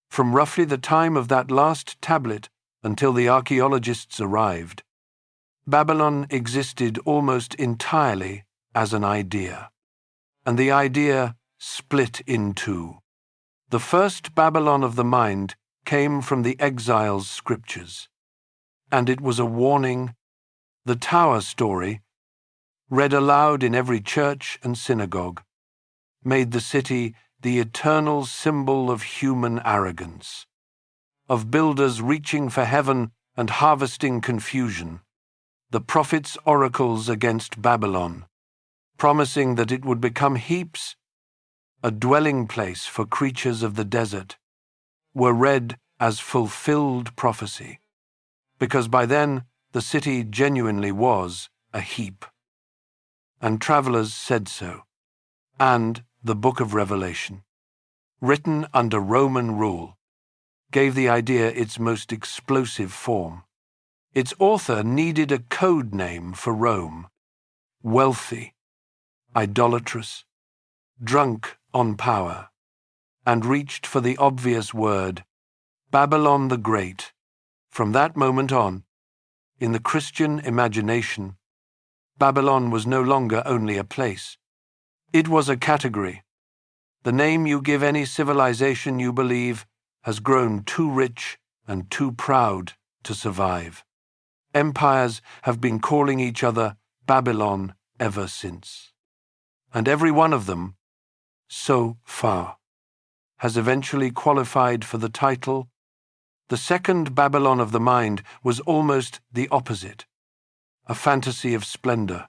from roughly the time of that last tablet until the archaeologists arrived, Babylon existed almost entirely as an idea, and the idea split in two. The first Babylon of the mind came from the exile's scriptures, and it was a warning. The tower story, read aloud in every church and synagogue, made the city the eternal symbol of human arrogance, of builders reaching for heaven and harvesting confusion, the prophets' oracles against Babylon, promising that it would become heaps, a dwelling place for creatures of the desert, were read as fulfilled prophecy, because by then the city genuinely was a heap. And travelers said so, and the Book of Revelation, written under Roman rule, gave the idea its most explosive form. Its author needed a code name for Rome: wealthy, idolatrous, drunk on power, and reached for the obvious word, Babylon the Great. From that moment on, in the Christian imagination, Babylon was no longer only a place. It was a category. The name you give any civilization you believe has grown too rich and too proud to survive. Empires have been calling each other Babylon ever since. And every one of them, so far, has eventually qualified for the title. The second Babylon of the mind was almost the opposite, a fantasy of splendor.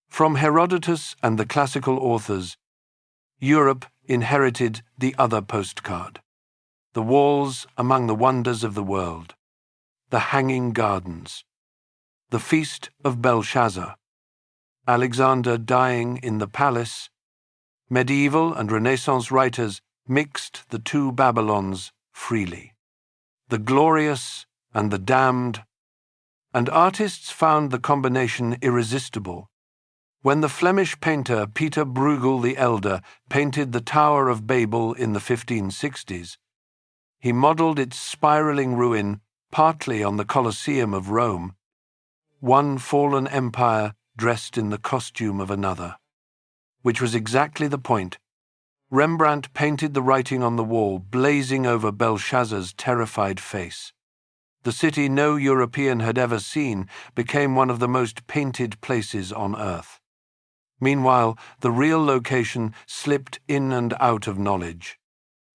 From Herodotus and the classical authors, Europe inherited the other postcard: the walls among the wonders of the world, the hanging gardens, the feast of Belshazzar, Alexander dying in the palace. Medieval and Renaissance writers mixed the two Babylons freely, the glorious and the damned, and artists found the combination irresistible. When the Flemish painter Peter Bruegel the Elder painted the Tower of Babel in the 1560s, he modelled its spiralling ruin partly on the Colosseum of Rome, one fallen empire dressed in the costume of another. Which was exactly the point. Rembrandt painted the writing on the wall, blazing over Belshazzar's terrified face. The city no European had ever seen became one of the most painted places on earth. Meanwhile, the real location slipped in and out of knowledge.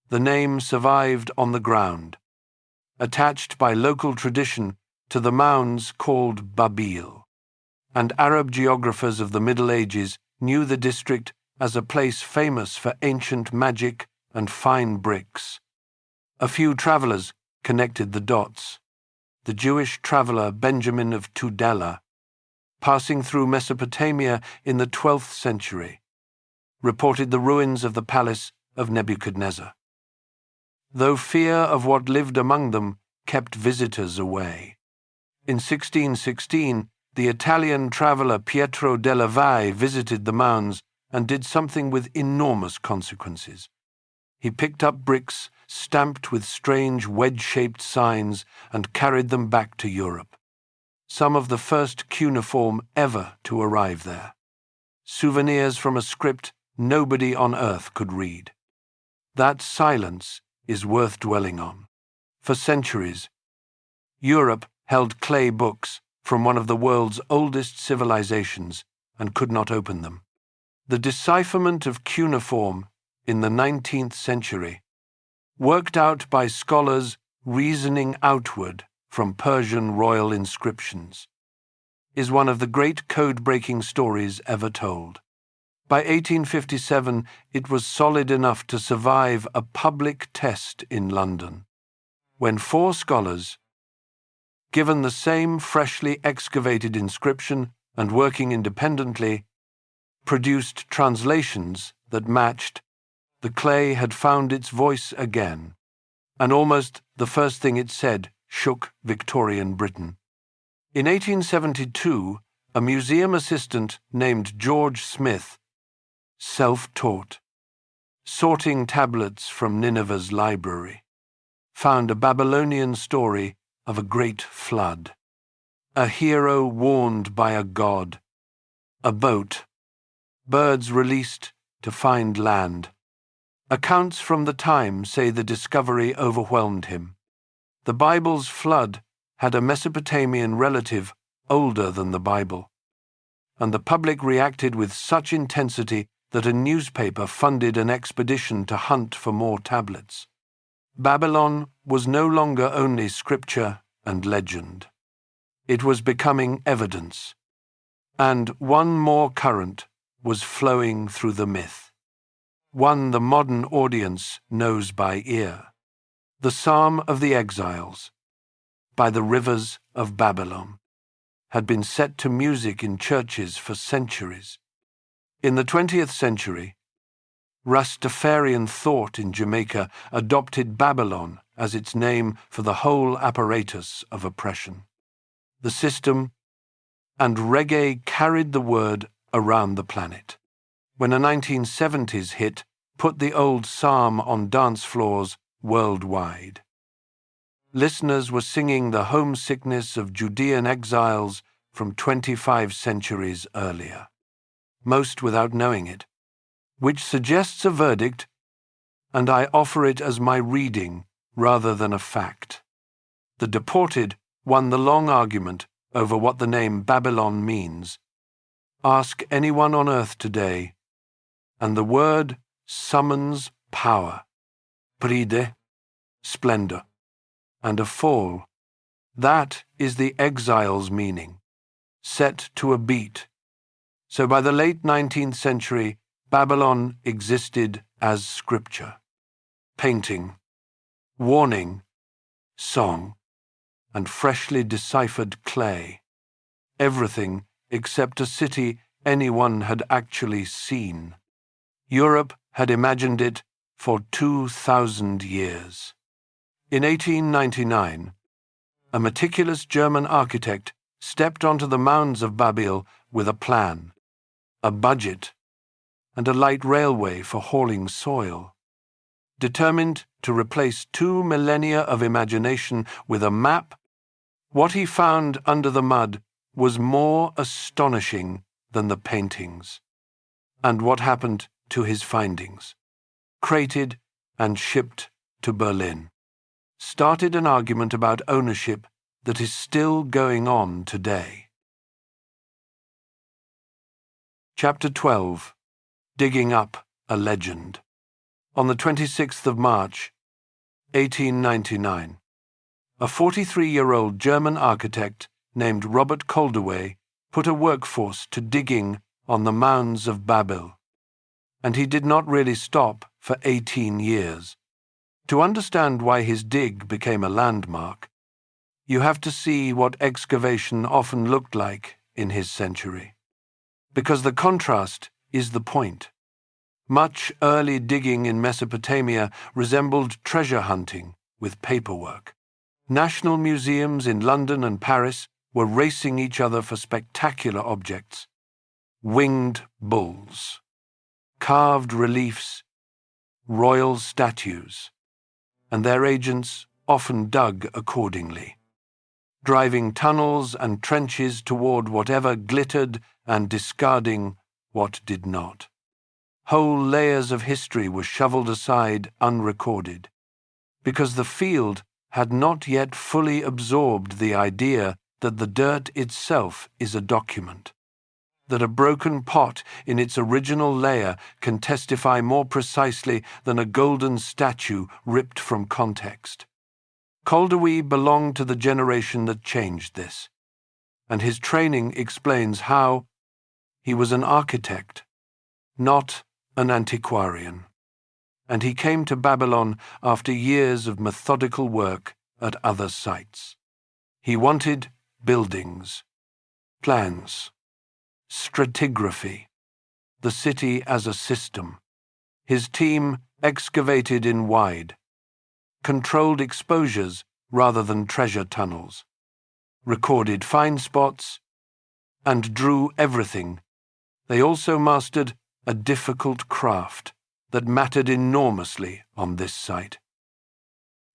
The name survived on the ground, attached by local tradition to the mounds called Babil, and Arab geographers of the Middle Ages knew the district as a place famous for ancient magic and fine bricks. A few travelers connected the dots. The Jewish traveler Benjamin of Tudela, passing through Mesopotamia in the 12th century, reported the ruins of the palace of Nebuchadnezzar, though fear of what lived among them kept visitors away. In 1616, the Italian traveler Pietro della Valle visited the mounds and did something with enormous consequences. He picked up bricks stamped with strange wedge-shaped signs and carried them back to Europe. Some of the first cuneiform ever to arrive there. Souvenirs from a script nobody on earth could read. That silence is worth dwelling on. For centuries, Europe held clay books from one of the world's oldest civilizations and could not open them. The decipherment of cuneiform in the 19th century, worked out by scholars reasoning outward from Persian royal inscriptions, is one of the great code-breaking stories ever told. By 1857, it was solid enough to survive a public test in London, when 4 scholars, given the same freshly excavated inscription and working independently, produced translations that matched. The clay had found its voice again, and almost the first thing it said shook Victorian Britain. In 1872, a museum assistant named George Smith, self-taught, sorting tablets from Nineveh's library, found a Babylonian story of a great flood, a hero warned by a god, a boat, birds released to find land. Accounts from the time say the discovery overwhelmed him. The Bible's flood had a Mesopotamian relative older than the Bible, and the public reacted with such intensity that a newspaper funded an expedition to hunt for more tablets. Babylon was no longer only scripture and legend. It was becoming evidence, and one more current was flowing through the myth, one the modern audience knows by ear, the Psalm of the Exiles, by the rivers of Babylon, had been set to music in churches for centuries. In the 20th century, Rastafarian thought in Jamaica adopted Babylon as its name for the whole apparatus of oppression. The system and reggae carried the word around the planet. When a 1970s hit put the old psalm on dance floors worldwide. Listeners were singing the homesickness of Judean exiles from 25 centuries earlier, most without knowing it, which suggests a verdict, and I offer it as my reading rather than a fact. The deported won the long argument over what the name Babylon means. Ask anyone on earth today, and the word summons power, pride, splendor, and a fall. That is the exile's meaning, set to a beat. So by the late 19th century, Babylon existed as scripture, painting, warning, song, and freshly deciphered clay. Everything except a city anyone had actually seen. Europe had imagined it for 2,000 years. In 1899, a meticulous German architect stepped onto the mounds of Babel with a plan, a budget, and a light railway for hauling soil. Determined to replace 2 millennia of imagination with a map, what he found under the mud was more astonishing than the paintings. And what happened to his findings? Crated and shipped to Berlin. Started an argument about ownership that is still going on today. Chapter 12. Digging Up a Legend. On the 26th of March, 1899, a 43-year-old German architect named Robert Koldewey put a workforce to digging on the mounds of Babel, and he did not really stop for 18 years. To understand why his dig became a landmark, you have to see what excavation often looked like in his century. Because the contrast is the point. Much early digging in Mesopotamia resembled treasure hunting with paperwork. National museums in London and Paris were racing each other for spectacular objects. Winged bulls, carved reliefs, royal statues, and their agents often dug accordingly, driving tunnels and trenches toward whatever glittered and discarding what did not. Whole layers of history were shoveled aside unrecorded, because the field had not yet fully absorbed the idea that the dirt itself is a document, that a broken pot in its original layer can testify more precisely than a golden statue ripped from context. Koldewey belonged to the generation that changed this, and his training explains how he was an architect, not an antiquarian, and he came to Babylon after years of methodical work at other sites. He wanted buildings, plans, stratigraphy, the city as a system. His team excavated in wide, controlled exposures rather than treasure tunnels, recorded find spots, and drew everything. They also mastered a difficult craft that mattered enormously on this site.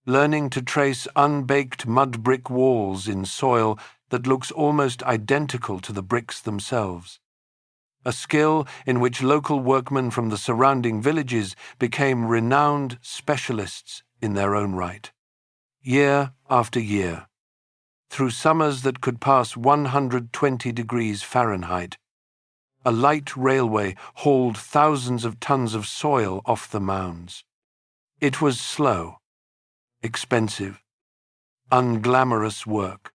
Learning to trace unbaked mud brick walls in soil that looks almost identical to the bricks themselves. A skill in which local workmen from the surrounding villages became renowned specialists in their own right. Year after year, through summers that could pass 120 degrees Fahrenheit, a light railway hauled thousands of tons of soil off the mounds. It was slow, expensive, unglamorous work,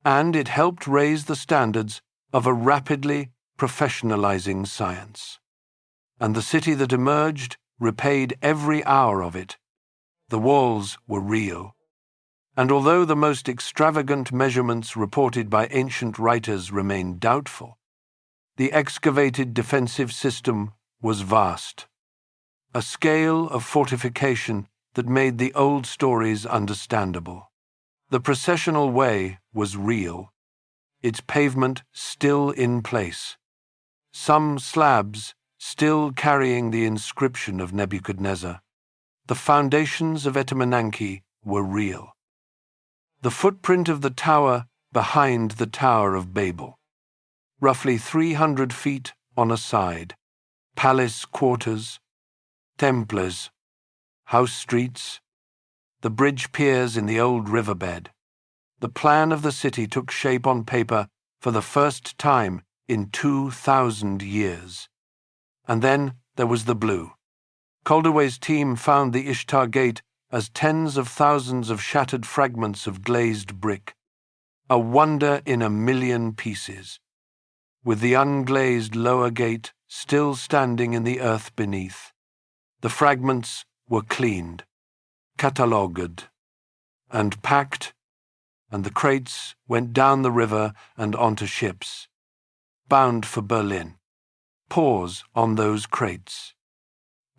and it helped raise the standards of a rapidly professionalizing science. And the city that emerged repaid every hour of it. The walls were real, and although the most extravagant measurements reported by ancient writers remain doubtful, the excavated defensive system was vast, a scale of fortification that made the old stories understandable. The processional way was real, its pavement still in place, some slabs still carrying the inscription of Nebuchadnezzar. The foundations of Etemenanke were real. The footprint of the tower behind the Tower of Babel, roughly 300 feet on a side, palace quarters, temples, house streets, the bridge piers in the old riverbed. The plan of the city took shape on paper for the first time in 2,000 years. And then there was the blue. Koldewey's team found the Ishtar Gate as tens of thousands of shattered fragments of glazed brick, a wonder in a million pieces, with the unglazed lower gate still standing in the earth beneath. The fragments were cleaned, catalogued, and packed, and the crates went down the river and onto ships, bound for Berlin. Pause on those crates,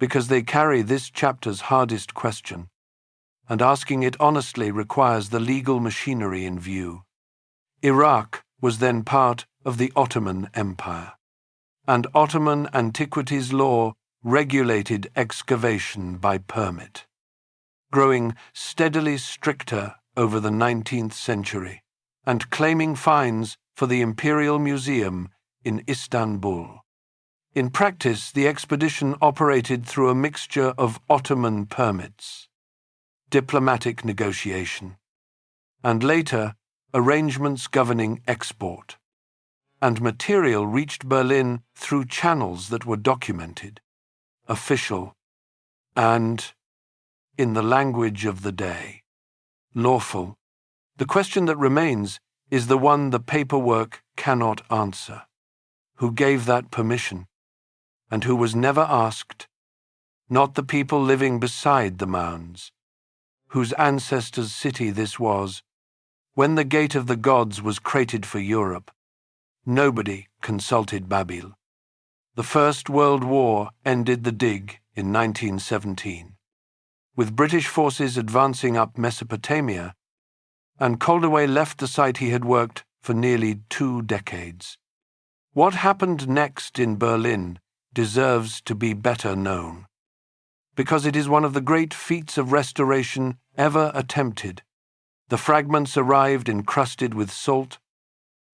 because they carry this chapter's hardest question, and asking it honestly requires the legal machinery in view. Iraq was then part of the Ottoman Empire, and Ottoman antiquities law regulated excavation by permit, growing steadily stricter over the 19th century and claiming fines for the Imperial Museum in Istanbul. In practice, the expedition operated through a mixture of Ottoman permits, diplomatic negotiation, and later arrangements governing export, and material reached Berlin through channels that were documented, official, and, in the language of the day, lawful. The question that remains is the one the paperwork cannot answer. Who gave that permission? And who was never asked? Not the people living beside the mounds, whose ancestors' city this was. When the Gate of the Gods was created for Europe, nobody consulted Babil. The First World War ended the dig in 1917, with British forces advancing up Mesopotamia, and Koldewey left the site he had worked for nearly 2 decades. What happened next in Berlin deserves to be better known, because it is one of the great feats of restoration ever attempted. The fragments arrived encrusted with salt,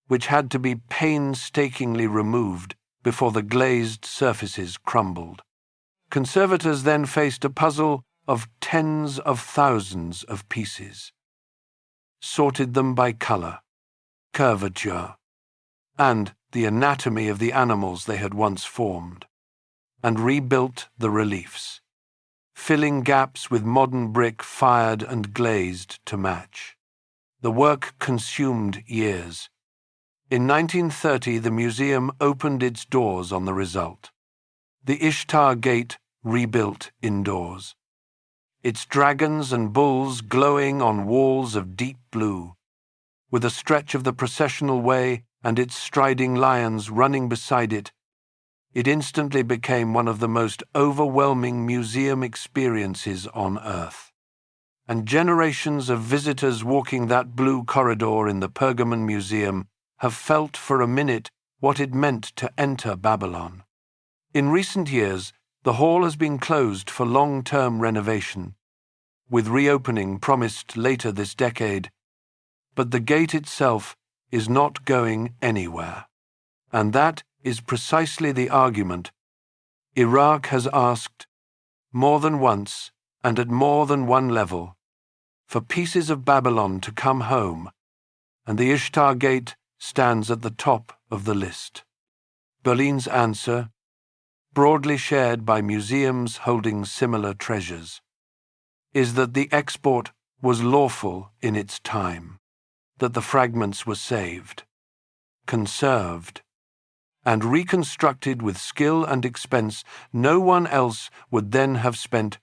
which had to be painstakingly removed before the glazed surfaces crumbled. Conservators then faced a puzzle of tens of thousands of pieces, sorted them by color, curvature, and the anatomy of the animals they had once formed, and rebuilt the reliefs, filling gaps with modern brick fired and glazed to match. The work consumed years. In 1930, the museum opened its doors on the result. The Ishtar Gate rebuilt indoors, its dragons and bulls glowing on walls of deep blue, with a stretch of the processional way and its striding lions running beside it. It instantly became one of the most overwhelming museum experiences on Earth. And generations of visitors walking that blue corridor in the Pergamon Museum have felt for a minute what it meant to enter Babylon. In recent years, the hall has been closed for long-term renovation, with reopening promised later this decade, but the gate itself is not going anywhere. And that is precisely the argument Iraq has asked, more than once and at more than one level, for pieces of Babylon to come home, and the Ishtar Gate stands at the top of the list. Berlin's answer, broadly shared by museums holding similar treasures, is that the export was lawful in its time, that the fragments were saved, conserved, and reconstructed with skill and expense no one else would then have spent,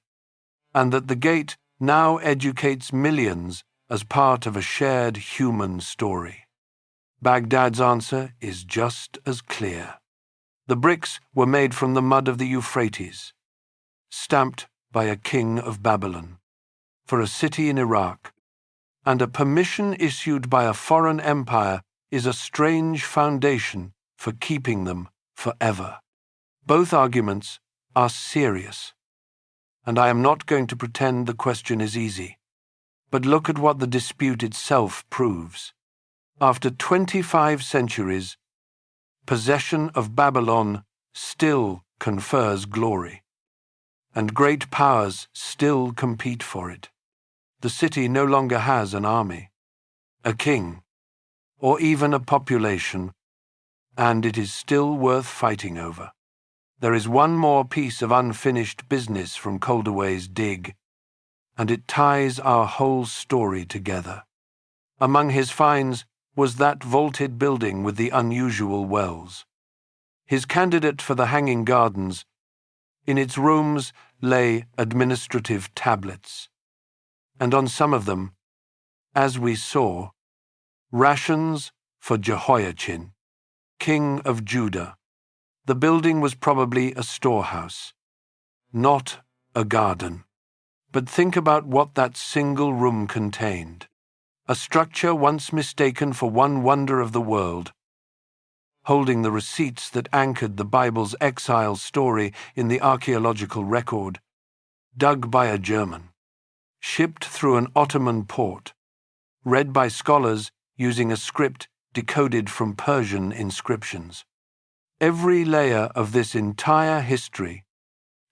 and that the gate now educates millions as part of a shared human story. Baghdad's answer is just as clear. The bricks were made from the mud of the Euphrates, stamped by a king of Babylon, for a city in Iraq, and a permission issued by a foreign empire is a strange foundation for keeping them forever. Both arguments are serious, and I am not going to pretend the question is easy, but look at what the dispute itself proves. After 25 centuries, possession of Babylon still confers glory, and great powers still compete for it. The city no longer has an army, a king, or even a population, and it is still worth fighting over. There is one more piece of unfinished business from Koldewey's dig, and it ties our whole story together. Among his finds was that vaulted building with the unusual wells. His candidate for the Hanging Gardens, in its rooms lay administrative tablets, and on some of them, as we saw, rations for Jehoiachin, king of Judah. The building was probably a storehouse, not a garden. But think about what that single room contained. a structure once mistaken for one wonder of the world, holding the receipts that anchored the Bible's exile story in the archaeological record, dug by a German, shipped through an Ottoman port, read by scholars using a script decoded from Persian inscriptions. Every layer of this entire history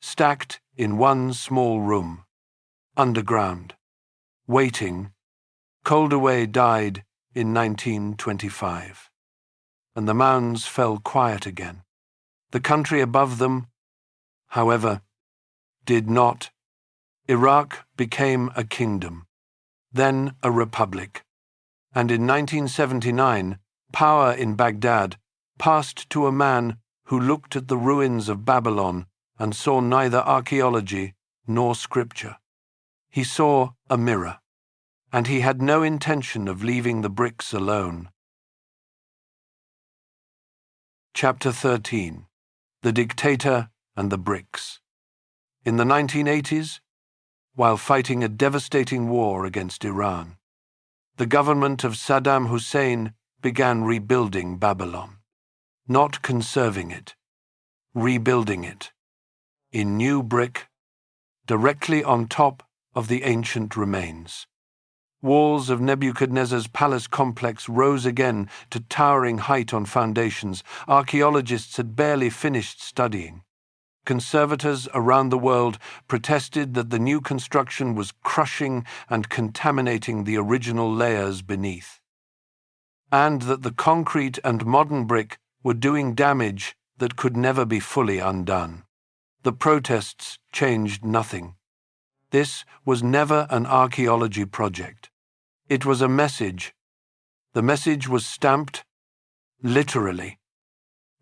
stacked in one small room, underground, waiting. Coldaway died in 1925, and the mounds fell quiet again. The country above them, however, did not. Iraq became a kingdom, then a republic, and in 1979, power in Baghdad passed to a man who looked at the ruins of Babylon and saw neither archaeology nor scripture. He saw a mirror, and he had no intention of leaving the bricks alone. Chapter 13. The Dictator and the Bricks. In the 1980s, while fighting a devastating war against Iran, the government of Saddam Hussein began rebuilding Babylon, not conserving it, rebuilding it, in new brick, directly on top of the ancient remains. Walls of Nebuchadnezzar's palace complex rose again to towering height on foundations archaeologists had barely finished studying. Conservators around the world protested that the new construction was crushing and contaminating the original layers beneath, and that the concrete and modern brick were doing damage that could never be fully undone. The protests changed nothing. This was never an archaeology project. It was a message. The message was stamped, literally,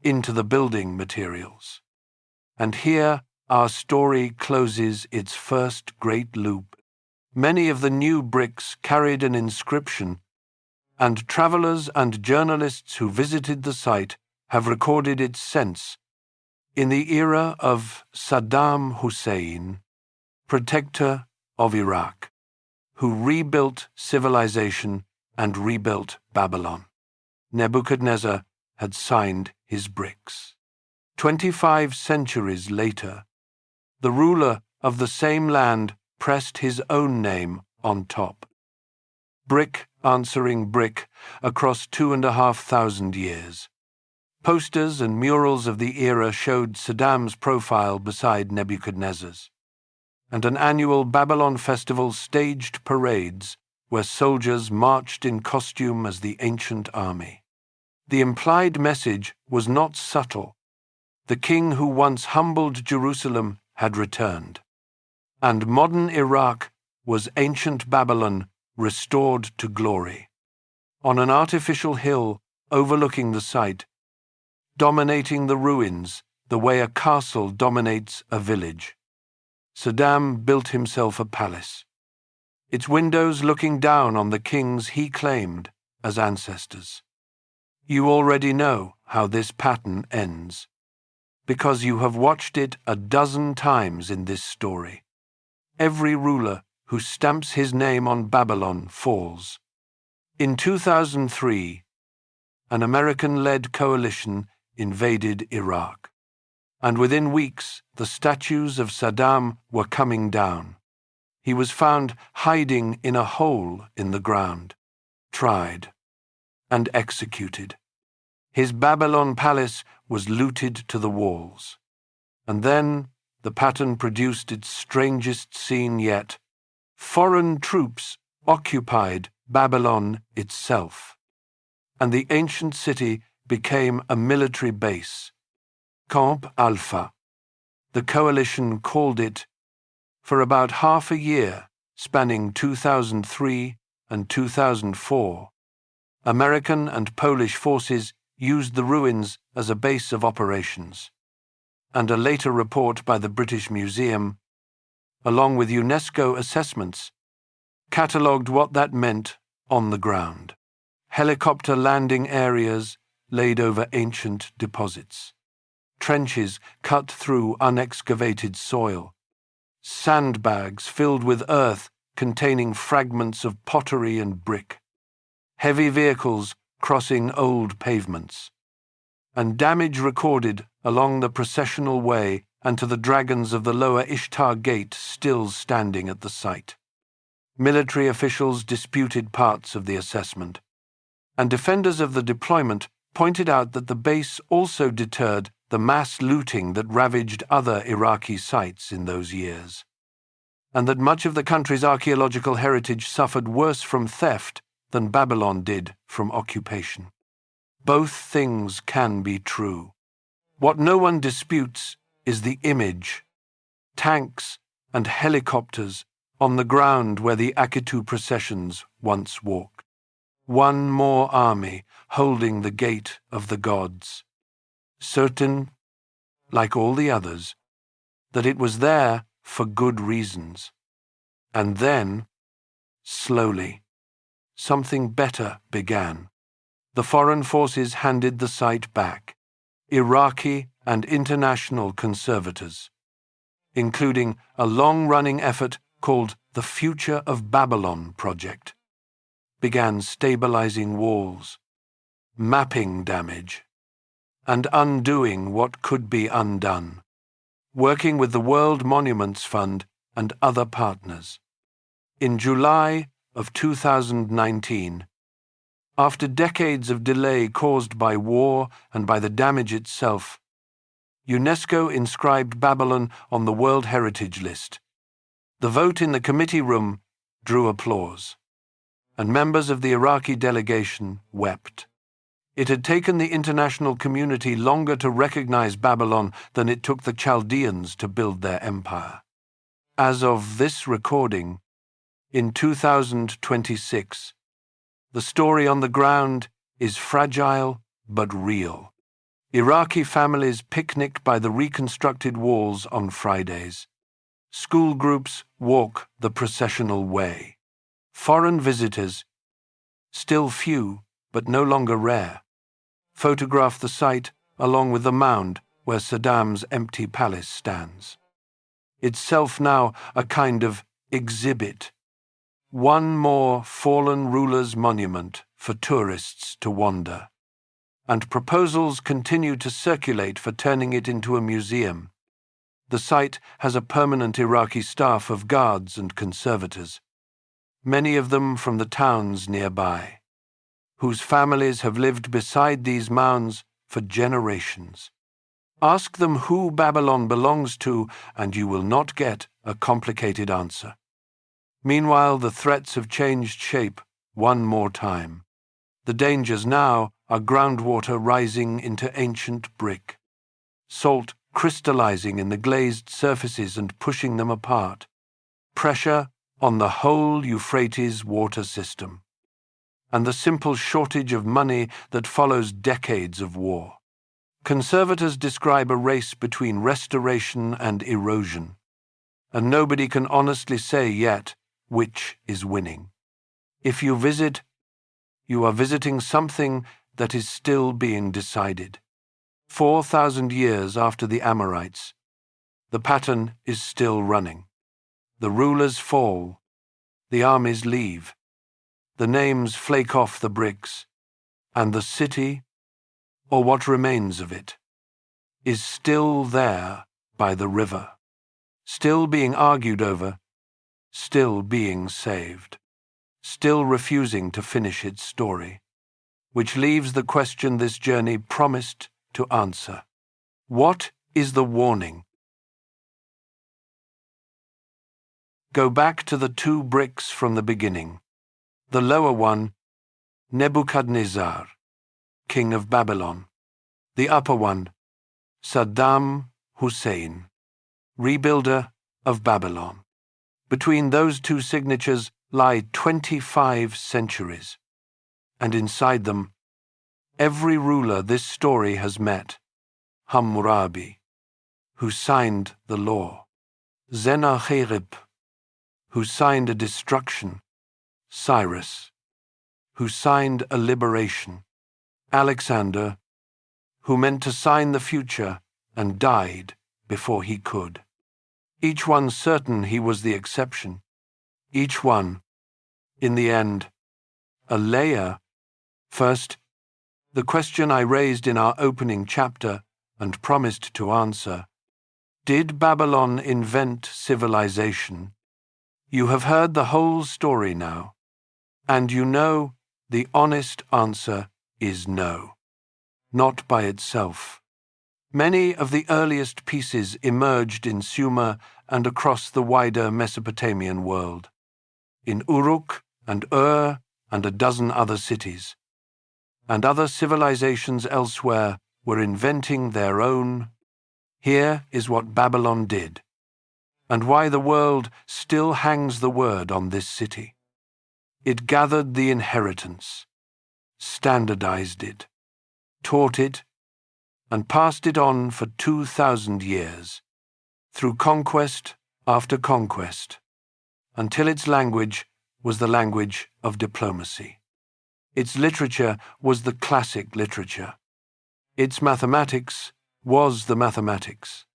into the building materials. And here our story closes its first great loop. Many of the new bricks carried an inscription, and travelers and journalists who visited the site have recorded its sense. In the era of Saddam Hussein, protector of Iraq, who rebuilt civilization and rebuilt Babylon, Nebuchadnezzar had signed his bricks. 25 centuries later, the ruler of the same land pressed his own name on top. Brick answering brick across 2,500 years. Posters and murals of the era showed Saddam's profile beside Nebuchadnezzar's, and an annual Babylon festival staged parades where soldiers marched in costume as the ancient army. The implied message was not subtle. The king who once humbled Jerusalem had returned, and modern Iraq was ancient Babylon restored to glory. On an artificial hill overlooking the site, dominating the ruins the way a castle dominates a village, Saddam built himself a palace, its windows looking down on the kings he claimed as ancestors. You already know how this pattern ends, because you have watched it a dozen times in this story. Every ruler who stamps his name on Babylon falls. In 2003, an American-led coalition invaded Iraq, and within weeks the statues of Saddam were coming down. He was found hiding in a hole in the ground, tried, and executed. His Babylon palace was looted to the walls. And then the pattern produced its strangest scene yet. Foreign troops occupied Babylon itself, and the ancient city became a military base. Camp Alpha. The coalition called it. For about half a year, spanning 2003 and 2004, American and Polish forces used the ruins as a base of operations, and a later report by the British Museum, along with UNESCO assessments, catalogued what that meant on the ground. Helicopter landing areas laid over ancient deposits, trenches cut through unexcavated soil, sandbags filled with earth containing fragments of pottery and brick, heavy vehicles crossing old pavements, and damage recorded along the processional way and to the dragons of the lower Ishtar Gate still standing at the site. Military officials disputed parts of the assessment, and defenders of the deployment pointed out that the base also deterred the mass looting that ravaged other Iraqi sites in those years, and that much of the country's archaeological heritage suffered worse from theft than Babylon did from occupation. Both things can be true. What no one disputes is the image: tanks and helicopters on the ground where the Akitu processions once walked. One more army holding the gate of the gods, certain, like all the others, that it was there for good reasons. And then, slowly, something better began. The foreign forces handed the site back, Iraqi and international conservators, including a long-running effort called the Future of Babylon Project, began stabilizing walls, mapping damage, and undoing what could be undone, working with the World Monuments Fund and other partners. In July of 2019, after decades of delay caused by war and by the damage itself, UNESCO inscribed Babylon on the World Heritage List. The vote in the committee room drew applause, and members of the Iraqi delegation wept. It had taken the international community longer to recognize Babylon than it took the Chaldeans to build their empire. As of this recording, in 2026, the story on the ground is fragile but real. Iraqi families picnic by the reconstructed walls on Fridays. School groups walk the processional way. Foreign visitors, still few but no longer rare, photograph the site along with the mound where Saddam's empty palace stands. Itself now a kind of exhibit, one more fallen ruler's monument for tourists to wander. And proposals continue to circulate for turning it into a museum. The site has a permanent Iraqi staff of guards and conservators, many of them from the towns nearby, whose families have lived beside these mounds for generations. Ask them who Babylon belongs to, and you will not get a complicated answer. Meanwhile, the threats have changed shape one more time. The dangers now are groundwater rising into ancient brick, salt crystallizing in the glazed surfaces and pushing them apart, pressure on the whole Euphrates water system, and the simple shortage of money that follows decades of war. Conservators describe a race between restoration and erosion, and nobody can honestly say yet which is winning. If you visit, you are visiting something that is still being decided. 4,000 years after the Amorites, the pattern is still running. The rulers fall, the armies leave, the names flake off the bricks, and the city, or what remains of it, is still there by the river, still being argued over, still being saved, still refusing to finish its story, which leaves the question this journey promised to answer. What is the warning? Go back to the two bricks from the beginning. The lower one, Nebuchadnezzar, king of Babylon. The upper one, Saddam Hussein, rebuilder of Babylon. Between those two signatures lie 25 centuries, and inside them, every ruler this story has met: Hammurabi, who signed the law; Sennacherib, who signed a destruction; Cyrus, who signed a liberation; Alexander, who meant to sign the future and died before he could. Each one certain he was the exception, Each one, in the end, a layer. First, the question I raised in our opening chapter and promised to answer: did Babylon invent civilization? You have heard the whole story now, and you know the honest answer is no, not by itself. Many of the earliest pieces emerged in Sumer and across the wider Mesopotamian world, in Uruk and Ur and a dozen other cities, and other civilizations elsewhere were inventing their own. Here is what Babylon did, and why the world still hangs the word on this city. It gathered the inheritance, standardized it, taught it, and passed it on for 2,000 years, through conquest after conquest, until its language was the language of diplomacy. Its literature was the classic literature. Its mathematics was the mathematics.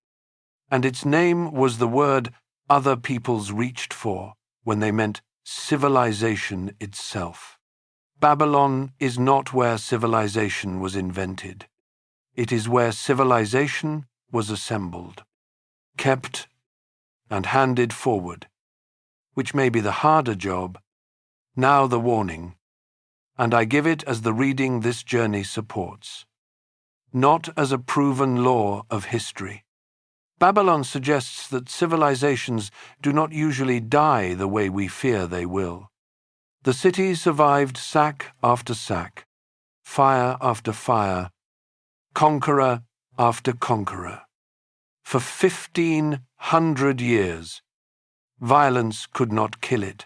And its name was the word other peoples reached for when they meant civilization itself. Babylon is not where civilization was invented. It is where civilization was assembled, kept, and handed forward, which may be the harder job, now the warning, and I give it as the reading this journey supports, not as a proven law of history. Babylon suggests that civilizations do not usually die the way we fear they will. The city survived sack after sack, fire after fire, conqueror after conqueror. For 1,500 years, violence could not kill it.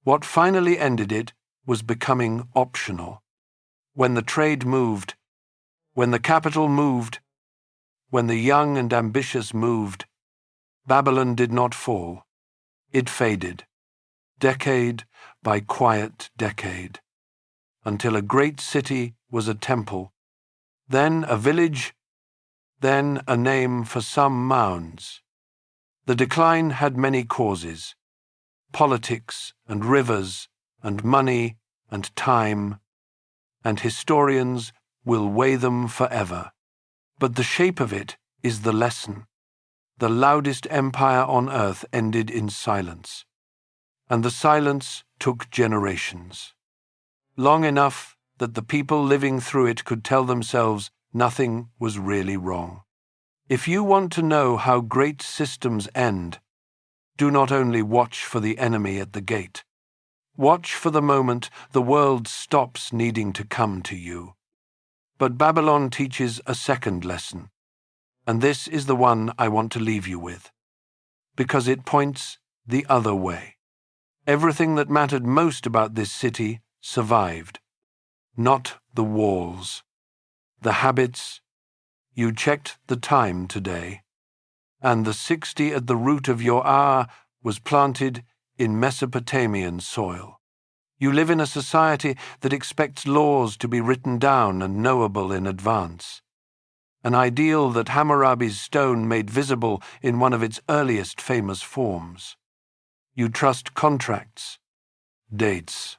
What finally ended it was becoming optional. When the trade moved, when the capital moved, when the young and ambitious moved, Babylon did not fall. It faded, decade by quiet decade, until a great city was a temple, then a village, then a name for some mounds. The decline had many causes: politics and rivers and money and time, and historians will weigh them forever. But the shape of it is the lesson. The loudest empire on earth ended in silence, and the silence took generations. Long enough that the people living through it could tell themselves nothing was really wrong. If you want to know how great systems end, do not only watch for the enemy at the gate. Watch for the moment the world stops needing to come to you. But Babylon teaches a second lesson, and this is the one I want to leave you with, because it points the other way. Everything that mattered most about this city survived. Not the walls, the habits. You checked the time today, and the 60 at the root of your hour was planted in Mesopotamian soil. You live in a society that expects laws to be written down and knowable in advance, an ideal that Hammurabi's stone made visible in one of its earliest famous forms. You trust contracts, dates,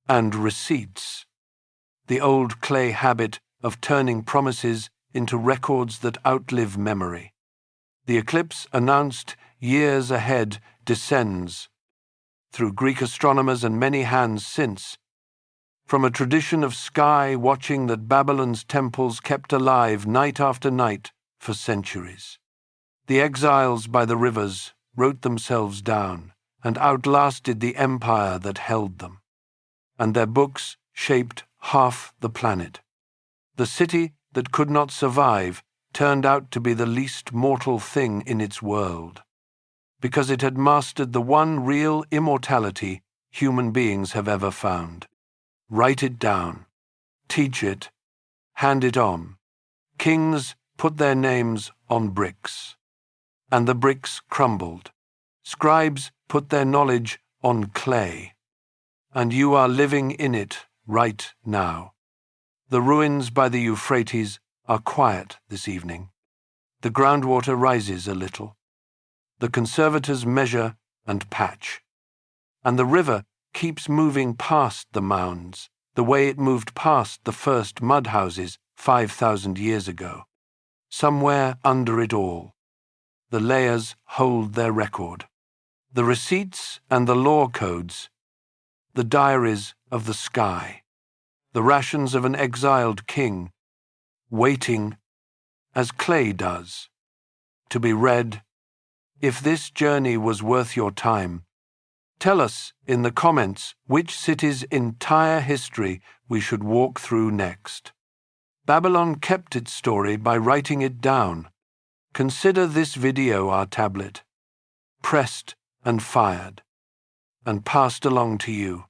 and receipts, the old clay habit of turning promises into records that outlive memory. The eclipse announced years ahead descends, through Greek astronomers and many hands since, from a tradition of sky watching that Babylon's temples kept alive night after night for centuries. The exiles by the rivers wrote themselves down and outlasted the empire that held them, and their books shaped half the planet. The city that could not survive turned out to be the least mortal thing in its world, because it had mastered the one real immortality human beings have ever found. Write it down, teach it, hand it on. Kings put their names on bricks, and the bricks crumbled. Scribes put their knowledge on clay, and you are living in it right now. The ruins by the Euphrates are quiet this evening. The groundwater rises a little. The conservators measure and patch. and the river keeps moving past the mounds, the way it moved past the first mud houses 5,000 years ago. Somewhere under it all, the layers hold their record. The receipts and the law codes, the diaries of the sky, the rations of an exiled king, waiting, as clay does, to be read. If this journey was worth your time, tell us in the comments which city's entire history we should walk through next. Babylon kept its story by writing it down. Consider this video our tablet, pressed and fired, and passed along to you.